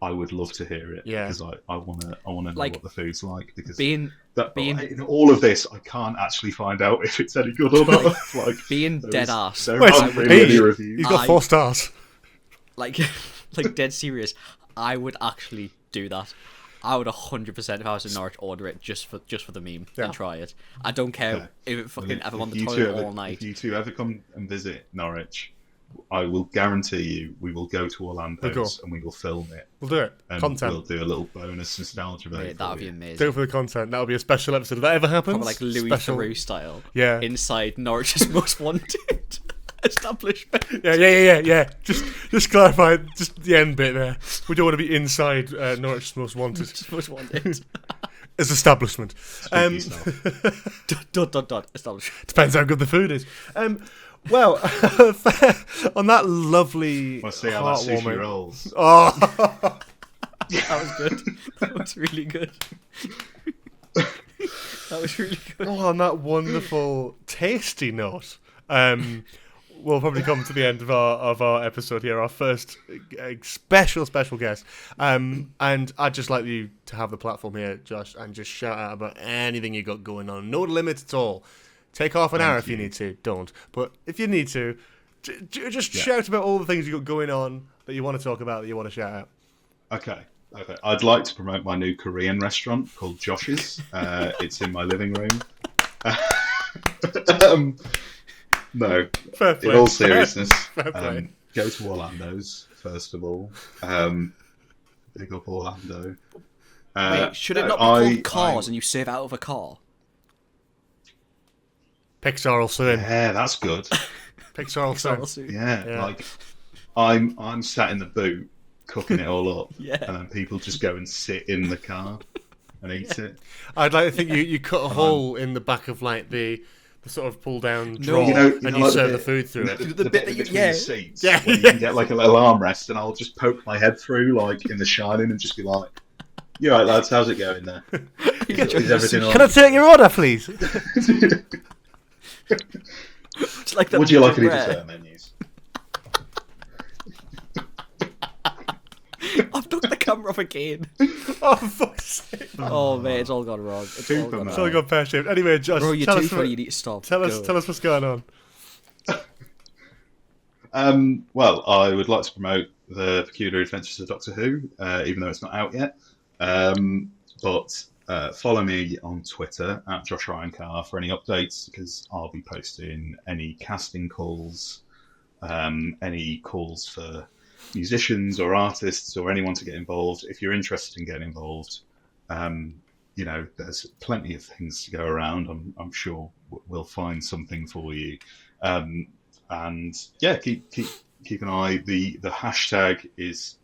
Speaker 3: I would love to hear it.
Speaker 1: Yeah.
Speaker 3: Because I want to know
Speaker 2: Like,
Speaker 3: what the food's like. Because
Speaker 2: being
Speaker 3: in all of this, I can't actually find out if it's any good or not. Like,
Speaker 2: being dead ass.
Speaker 3: there
Speaker 1: Wait,
Speaker 3: aren't really any reviews.
Speaker 1: He's got 4 stars.
Speaker 2: Like dead serious. I would actually do that. I would 100% if I was in Norwich order it just for the meme and try it. I don't care if I'm on the toilet all night.
Speaker 3: If you two ever come and visit Norwich, I will guarantee you we will go to Orlando's and we will film it.
Speaker 1: We'll do it.
Speaker 3: And
Speaker 1: Content.
Speaker 3: we'll do a little bonus nostalgia video.
Speaker 2: Mate, that would be
Speaker 1: Do
Speaker 2: amazing.
Speaker 1: it for the content. That'll be a special episode. If that ever happens,
Speaker 2: Probably like Louis
Speaker 1: special.
Speaker 2: Theroux style.
Speaker 1: Yeah.
Speaker 2: Inside Norwich's Most Wanted establishment.
Speaker 1: Yeah. Just clarify, just the end bit there. We don't want to be inside Norwich's Most Wanted
Speaker 2: Most Wanted.
Speaker 1: as establishment.
Speaker 2: Establishment.
Speaker 1: Depends how good the food is. Well, on that lovely,
Speaker 3: Let's see how that sushi
Speaker 1: heartwarming.
Speaker 3: rolls.
Speaker 1: Oh,
Speaker 2: That was good. That was really good. That was really good.
Speaker 1: on that wonderful, tasty note. we'll probably come to the end of our episode here, our first special guest. And I'd just like you to have the platform here, Josh, and just shout out about anything you got going on. No limit at all. Take half an hour if you need to. Don't. But if you need to, just shout about all the things you got going on that you want to talk about, that you want to shout out.
Speaker 3: Okay. I'd like to promote my new Korean restaurant called Josh's. It's in my living room. No,
Speaker 1: Fair play.
Speaker 3: in all seriousness,
Speaker 1: Fair play.
Speaker 3: Go to Orlando's first of all. Big up Orlando.
Speaker 2: Wait, should it not be called Cars and you serve out of a car?
Speaker 1: Pixar will soon.
Speaker 3: Yeah, that's good.
Speaker 1: Pixar will soon.
Speaker 3: Yeah, like I'm sat in the boot cooking it all up,
Speaker 2: Yeah.
Speaker 3: and then people just go and sit in the car and eat it.
Speaker 1: I'd like to think you cut a hole in the back of like the sort of pull down drawer,
Speaker 3: You
Speaker 1: and
Speaker 3: know,
Speaker 1: you
Speaker 3: like
Speaker 1: serve the food through it.
Speaker 2: The bit that you-
Speaker 3: between
Speaker 2: yeah.
Speaker 3: the seats,
Speaker 1: Yeah,
Speaker 3: where you can get like a little armrest, and I'll just poke my head through like in The Shining and just be like, "You all right, lads? How's it going there? Is everything all
Speaker 1: Can I
Speaker 3: right?"
Speaker 1: take your order, please?
Speaker 2: It's like the
Speaker 3: Would you like any
Speaker 2: bread.
Speaker 3: dessert menus?
Speaker 2: I've took the camera off again.
Speaker 1: Oh, fuck's sake.
Speaker 2: Oh man, it's all gone wrong. It's all gone
Speaker 1: It's all
Speaker 2: wrong.
Speaker 1: gone pear-shaped. Anyway, Josh,
Speaker 2: Bro, you're
Speaker 1: tell
Speaker 2: too
Speaker 1: us,
Speaker 2: funny. You need to stop.
Speaker 1: tell us what's going on.
Speaker 3: Well, I would like to promote the Peculiar Adventures of Doctor Who, even though it's not out yet. But follow me on Twitter at Josh Ryan Carr for any updates, because I'll be posting any casting calls, any calls for musicians or artists or anyone to get involved. If you're interested in getting involved, there's plenty of things to go around. I'm sure we'll find something for you. And yeah, keep an eye. The hashtag is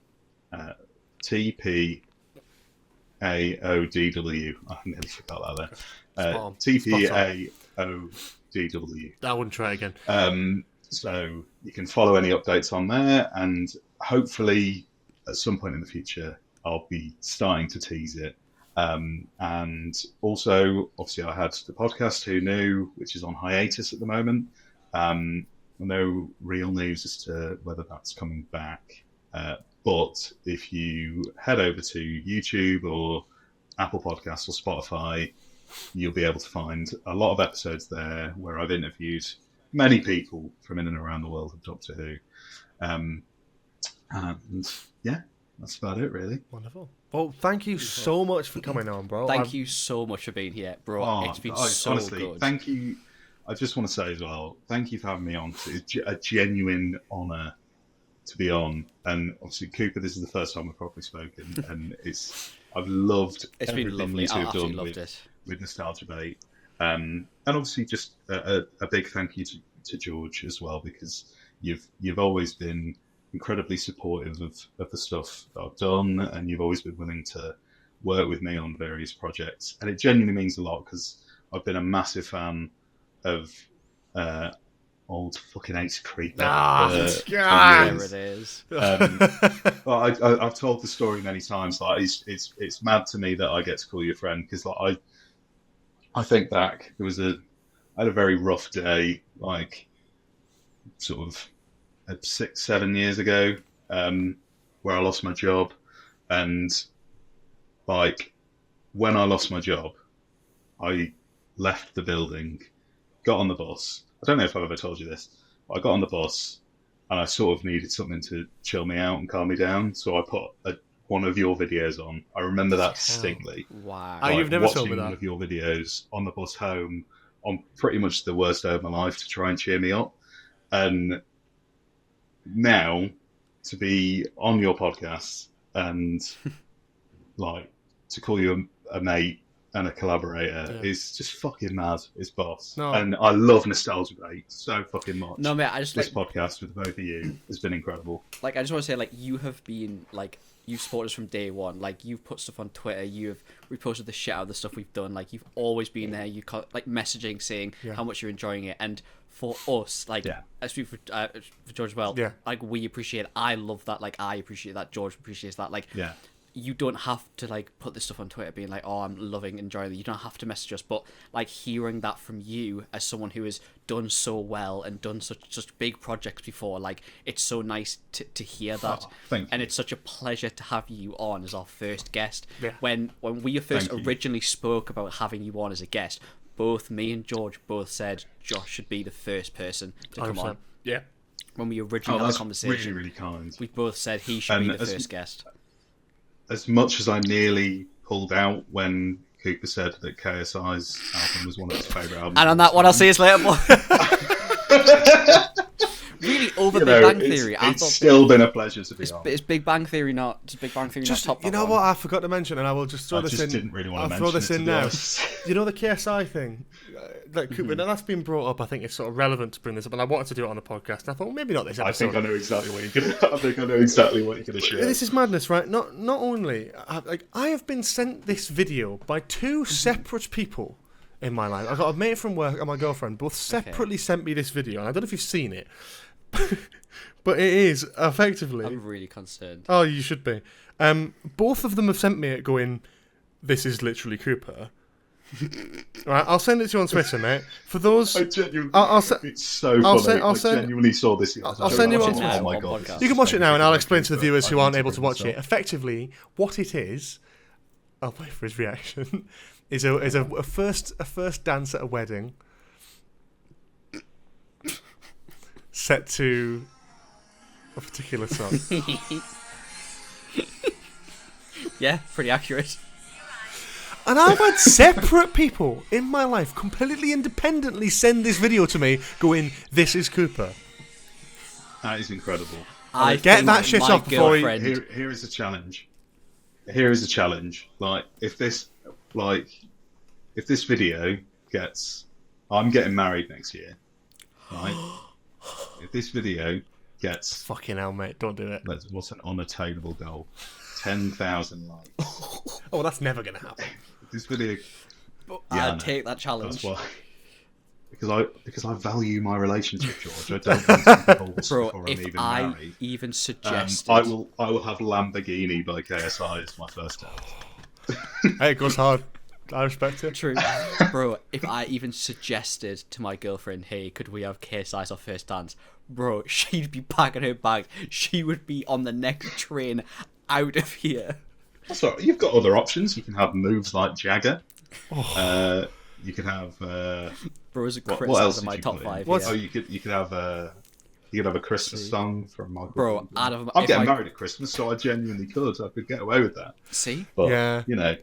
Speaker 3: TPAODW. I nearly forgot that there. TPAODW.
Speaker 1: I wouldn't try it again.
Speaker 3: So you can follow any updates on there, and hopefully at some point in the future I'll be starting to tease it. And also, obviously, I had the podcast Who Knew, which is on hiatus at the moment. No real news as to whether that's coming back. But if you head over to YouTube or Apple Podcasts or Spotify, you'll be able to find a lot of episodes there where I've interviewed many people from in and around the world of Doctor Who. And yeah, that's about it, really.
Speaker 1: Wonderful. Well, thank you so much for coming on, bro.
Speaker 2: Thank you so much for being here, bro. It's been so
Speaker 3: honestly,
Speaker 2: good.
Speaker 3: Thank you. I just want to say as well, thank you for having me on. It's a genuine honour to be on. And obviously, Cooper, this is the first time I've properly spoken, and I've loved
Speaker 2: It's been
Speaker 3: everything
Speaker 2: lovely.
Speaker 3: you two
Speaker 2: I
Speaker 3: have
Speaker 2: absolutely
Speaker 3: done
Speaker 2: loved it.
Speaker 3: with Nostalgia Bait. And obviously, just a big thank you to George as well, because you've always been incredibly supportive of the stuff that I've done, and you've always been willing to work with me on various projects. And it genuinely means a lot, because I've been a massive fan of old fucking Ace Creeper.
Speaker 2: There it is.
Speaker 3: Well, I've told the story many times. Like it's mad to me that I get to call you a friend, because like I think back, I had a very rough day, like sort of 6-7 years ago, where I lost my job, and like when I lost my job, I left the building, got on the bus. I don't know if I've ever told you this, but I got on the bus and I sort of needed something to chill me out and calm me down. So I put one of your videos on. I remember that distinctly.
Speaker 2: Wow.
Speaker 1: Oh, you've never told me
Speaker 3: watching
Speaker 1: that.
Speaker 3: one of your videos on the bus home on pretty much the worst day of my life to try and cheer me up. And now to be on your podcast and like to call you a mate and a collaborator is just fucking mad. It's boss.
Speaker 1: No.
Speaker 3: And I love Nostalgia Bait so fucking much.
Speaker 2: No, mate, I just
Speaker 3: This podcast with both of you has been incredible.
Speaker 2: I just want to say, like, you have been, like, you've supported us from day one. Like, you've put stuff on Twitter, you've reposted the shit out of the stuff we've done. Like, you've always been there. You like messaging saying how much you're enjoying it. And for us, like, I speak for George as well.
Speaker 1: Yeah.
Speaker 2: Like, we appreciate it. I love that. Like, I appreciate that. George appreciates that. Like, you don't have to like put this stuff on Twitter being like, oh, I'm loving, enjoying it. You don't have to message us, but like hearing that from you as someone who has done so well and done such big projects before, like it's so nice to hear that.
Speaker 3: Thank
Speaker 2: and
Speaker 3: you.
Speaker 2: it's such a pleasure to have you on as our first guest.
Speaker 1: Yeah.
Speaker 2: When we first
Speaker 3: Thank you.
Speaker 2: originally spoke about having you on as a guest, both me and George both said Josh should be the first person to come on.
Speaker 1: 100%. Yeah.
Speaker 2: When we originally had the
Speaker 3: That's
Speaker 2: conversation,
Speaker 3: really, really kind.
Speaker 2: we both said he should be
Speaker 3: And
Speaker 2: the
Speaker 3: as-
Speaker 2: first guest.
Speaker 3: As much as I nearly pulled out when Cooper said that KSI's album was one of his favourite albums.
Speaker 2: And on that one, I'll see you later. Really, over
Speaker 3: You
Speaker 2: Big
Speaker 3: know,
Speaker 2: Bang Theory. I
Speaker 3: it's
Speaker 2: thought
Speaker 3: still been a pleasure to be on.
Speaker 2: Is Big Bang Theory not? Does Big Bang Theory
Speaker 1: Just,
Speaker 2: not top?
Speaker 1: you
Speaker 2: that
Speaker 1: know
Speaker 2: one?
Speaker 1: what I forgot to mention, and I will just throw
Speaker 3: I
Speaker 1: this
Speaker 3: just
Speaker 1: in.
Speaker 3: didn't really want to
Speaker 1: I'll throw
Speaker 3: mention
Speaker 1: this
Speaker 3: it,
Speaker 1: in
Speaker 3: to be
Speaker 1: now.
Speaker 3: honest.
Speaker 1: You know the KSI thing, like Cooper. Now that's been brought up. I think it's sort of relevant to bring this up, and I wanted to do it on the podcast. And I thought, well, maybe not this
Speaker 3: I
Speaker 1: episode.
Speaker 3: think I know exactly what you're gonna. I think I know exactly what you're gonna share.
Speaker 1: This is madness, right? Not only I have been sent this video by two separate people in my life. I've got a mate from work and my girlfriend. Both separately sent me this video, and I don't know if you've seen it, but it is effectively.
Speaker 2: I'm really concerned.
Speaker 1: Oh, you should be. Both of them have sent me it going, this is literally Cooper. Right, I'll send it to you on Twitter, mate. For those,
Speaker 3: I genuinely,
Speaker 1: it's
Speaker 3: so funny.
Speaker 1: I'll send-
Speaker 3: I genuinely saw this.
Speaker 1: I'll send you
Speaker 2: on
Speaker 3: Oh my
Speaker 2: Twitter.
Speaker 3: god!
Speaker 1: you can watch it now, and I'll explain to the viewers who aren't able to watch it. Effectively, what it is, I'll wait for his reaction. Is a first dance at a wedding, set to a particular song.
Speaker 2: Yeah, pretty accurate.
Speaker 1: And I've had separate people in my life completely independently send this video to me going, this is Cooper.
Speaker 3: That is incredible.
Speaker 2: I
Speaker 1: Get
Speaker 2: think
Speaker 1: that shit
Speaker 2: my
Speaker 1: off before he-
Speaker 2: girlfriend-
Speaker 3: Here is a challenge. Here is a challenge. Like if this video gets, I'm getting married next year, right? If this video gets,
Speaker 1: Fucking hell, mate, don't do it.
Speaker 3: what's an unattainable goal? 10,000 likes.
Speaker 1: Oh, that's never going to happen.
Speaker 3: If this video,
Speaker 2: But
Speaker 3: Yeah, I
Speaker 2: I'd
Speaker 3: know.
Speaker 2: take that challenge.
Speaker 3: that's why. Because I value my relationship, George. I don't want to divorce
Speaker 2: Bro,
Speaker 3: before I'm
Speaker 2: if
Speaker 3: even
Speaker 2: I
Speaker 3: married.
Speaker 2: even suggested...
Speaker 3: I will have Lamborghini by KSI as my first date.
Speaker 1: Hey, it goes hard. I respect it.
Speaker 2: True. Bro, if I even suggested to my girlfriend, hey, could we have KSI's our first dance? Bro, she'd be packing her bag. She would be on the next train out of here.
Speaker 3: That's all right. You've got other options. You can have moves like Jagger. You can have.
Speaker 2: Bro's a
Speaker 3: What
Speaker 2: criticism
Speaker 3: else
Speaker 2: in my
Speaker 3: did you
Speaker 2: top
Speaker 3: put in?
Speaker 2: 5.
Speaker 1: What's-
Speaker 3: Oh,
Speaker 2: Yeah.
Speaker 3: you could have a. You could have a Christmas song from Michael.
Speaker 2: Bro,
Speaker 3: Bolton.
Speaker 2: out of-
Speaker 3: I'm
Speaker 2: if
Speaker 3: getting
Speaker 2: I-
Speaker 3: married at Christmas, so I genuinely could. I could get away with that.
Speaker 2: See?
Speaker 3: But
Speaker 1: Yeah.
Speaker 3: you know,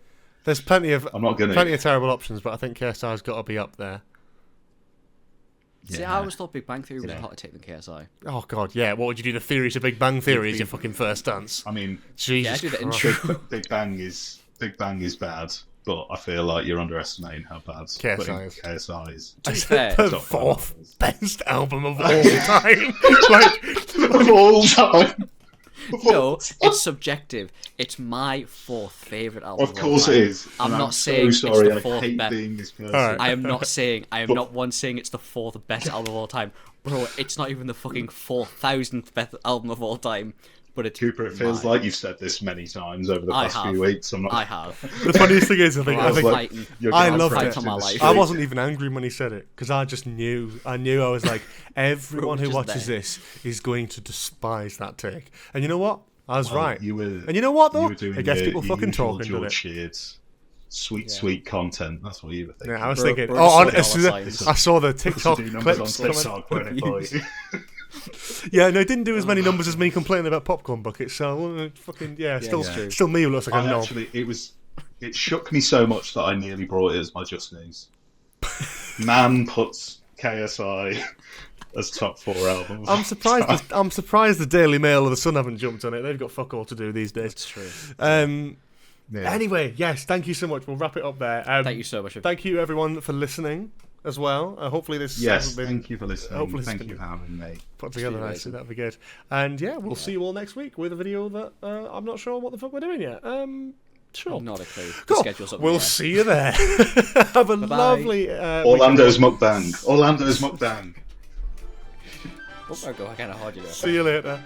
Speaker 1: There's plenty of
Speaker 3: I'm not gonna.
Speaker 1: plenty of terrible options, but I think KSI's got to be up there.
Speaker 2: See,
Speaker 3: Yeah.
Speaker 2: I always thought Big Bang Theory was
Speaker 3: Yeah.
Speaker 2: a hotter take than KSI.
Speaker 1: Oh, God, yeah. What would you do? The theories of Big Bang Theory is your fucking first dance.
Speaker 3: I mean,
Speaker 1: Jesus
Speaker 2: do the
Speaker 1: Christ.
Speaker 2: intro.
Speaker 3: Big Bang is bad, but I feel like you're underestimating how bad
Speaker 1: KSI is.
Speaker 3: KSI is.
Speaker 2: To be fair,
Speaker 1: The
Speaker 3: Top
Speaker 1: fourth
Speaker 3: five.
Speaker 1: best album of all time. Like,
Speaker 3: Of all time.
Speaker 2: no, it's subjective. It's my 4th favourite album.
Speaker 3: Of course
Speaker 2: all
Speaker 3: it
Speaker 2: time.
Speaker 3: is.
Speaker 2: I'm
Speaker 3: and
Speaker 2: not
Speaker 3: so
Speaker 2: saying
Speaker 3: sorry.
Speaker 2: it's the 4th
Speaker 3: I hate
Speaker 2: best.
Speaker 3: being this person.
Speaker 1: All right.
Speaker 2: I am not saying. I am not one saying it's the 4th best album of all time, bro. It's not even the fucking 4,000th best album of all time. But it's
Speaker 3: Cooper, it feels
Speaker 2: mine.
Speaker 3: like you've said this many times over the
Speaker 2: I
Speaker 3: past
Speaker 2: have.
Speaker 3: few weeks. I'm not.
Speaker 2: I have.
Speaker 1: the funniest thing is, I think
Speaker 2: I was
Speaker 3: like,
Speaker 2: fighting.
Speaker 3: you're
Speaker 1: I
Speaker 3: gonna
Speaker 1: loved
Speaker 3: fight
Speaker 1: it.
Speaker 3: in
Speaker 2: My
Speaker 3: the
Speaker 2: life.
Speaker 3: street.
Speaker 1: I wasn't even angry when he said it because I just knew. I was like, everyone who
Speaker 2: just
Speaker 1: watches
Speaker 2: there.
Speaker 1: this is going to despise that take. And you know what? I was
Speaker 3: Well,
Speaker 1: right.
Speaker 3: You were.
Speaker 1: And you know what though?
Speaker 3: You were doing
Speaker 1: It gets
Speaker 3: your-
Speaker 1: people
Speaker 3: your
Speaker 1: fucking
Speaker 3: usual
Speaker 1: talking, doesn't
Speaker 3: George
Speaker 1: it?
Speaker 3: Sheard, sweet content. That's what you were thinking.
Speaker 1: Yeah, I was
Speaker 2: Bro,
Speaker 1: thinking.
Speaker 2: bro,
Speaker 1: Oh,
Speaker 2: just
Speaker 1: as
Speaker 2: saw
Speaker 1: soon
Speaker 2: dollar
Speaker 1: as
Speaker 2: signs.
Speaker 1: I saw the
Speaker 3: To
Speaker 1: TikTok
Speaker 3: do numbers on
Speaker 1: clips coming.
Speaker 3: TikTok, won't it, boy?
Speaker 1: Yeah, no, it didn't do as many numbers as me complaining about popcorn buckets. So fucking still,
Speaker 2: it's true.
Speaker 1: still me who looks like a knob.
Speaker 3: It shook me so much that I nearly brought it as my Just News. Man puts KSI as top 4 albums.
Speaker 1: I'm surprised. I'm surprised the Daily Mail or the Sun haven't jumped on it. They've got fuck all to do these days.
Speaker 2: It's true.
Speaker 3: Yeah.
Speaker 1: Anyway, yes, thank you so much. We'll wrap it up there.
Speaker 2: Thank you so much.
Speaker 1: Thank you everyone for listening as well. Hopefully this
Speaker 3: Yes,
Speaker 1: hasn't been
Speaker 3: thank you for listening.
Speaker 1: hopefully it's
Speaker 3: Thank
Speaker 1: been-
Speaker 3: you for having me.
Speaker 1: put together
Speaker 2: been
Speaker 1: nicely.
Speaker 2: amazing.
Speaker 1: That'd be good. And yeah, we'll see you all next week with a video that I'm not sure what the fuck we're doing yet. Sure.
Speaker 2: Not a clue. The
Speaker 1: Cool.
Speaker 2: schedule's up in
Speaker 1: We'll
Speaker 2: the air.
Speaker 1: see you there. Have a
Speaker 2: Bye-bye.
Speaker 1: lovely
Speaker 3: Orlando's mukbang. Orlando's mukbang.
Speaker 2: Oh my god, I kind of hard you there.
Speaker 1: See you later.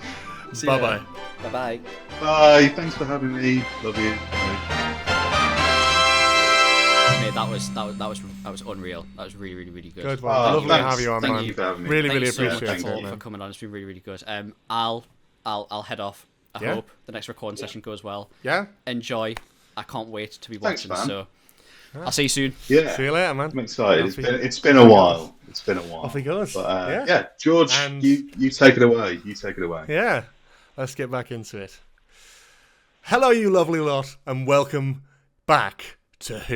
Speaker 2: See you
Speaker 1: Bye bye.
Speaker 2: later. Bye bye.
Speaker 3: Bye. Thanks for having me. Love you.
Speaker 2: Mate, that was unreal. That was really, really, really good.
Speaker 1: Good one. Lovely to have you on,
Speaker 2: Thank
Speaker 1: man.
Speaker 2: you
Speaker 3: for having me.
Speaker 1: Really,
Speaker 2: Thank
Speaker 1: really
Speaker 2: you so much
Speaker 1: appreciate it,
Speaker 2: for
Speaker 1: man.
Speaker 2: coming on. It's been really, really good. I'll head off. I hope the next recording session goes well.
Speaker 1: Yeah?
Speaker 2: Enjoy. I can't wait to be
Speaker 3: Thanks,
Speaker 2: watching.
Speaker 3: man.
Speaker 2: So I'll see you soon.
Speaker 3: Yeah.
Speaker 1: See you later, man.
Speaker 3: I'm excited. It's been a while. It's been a while.
Speaker 1: Off he goes.
Speaker 3: But, yeah, George,
Speaker 1: And-
Speaker 3: you take it away. You take it away.
Speaker 1: Yeah. Let's get back into it. Hello, you lovely lot, and welcome back to Who.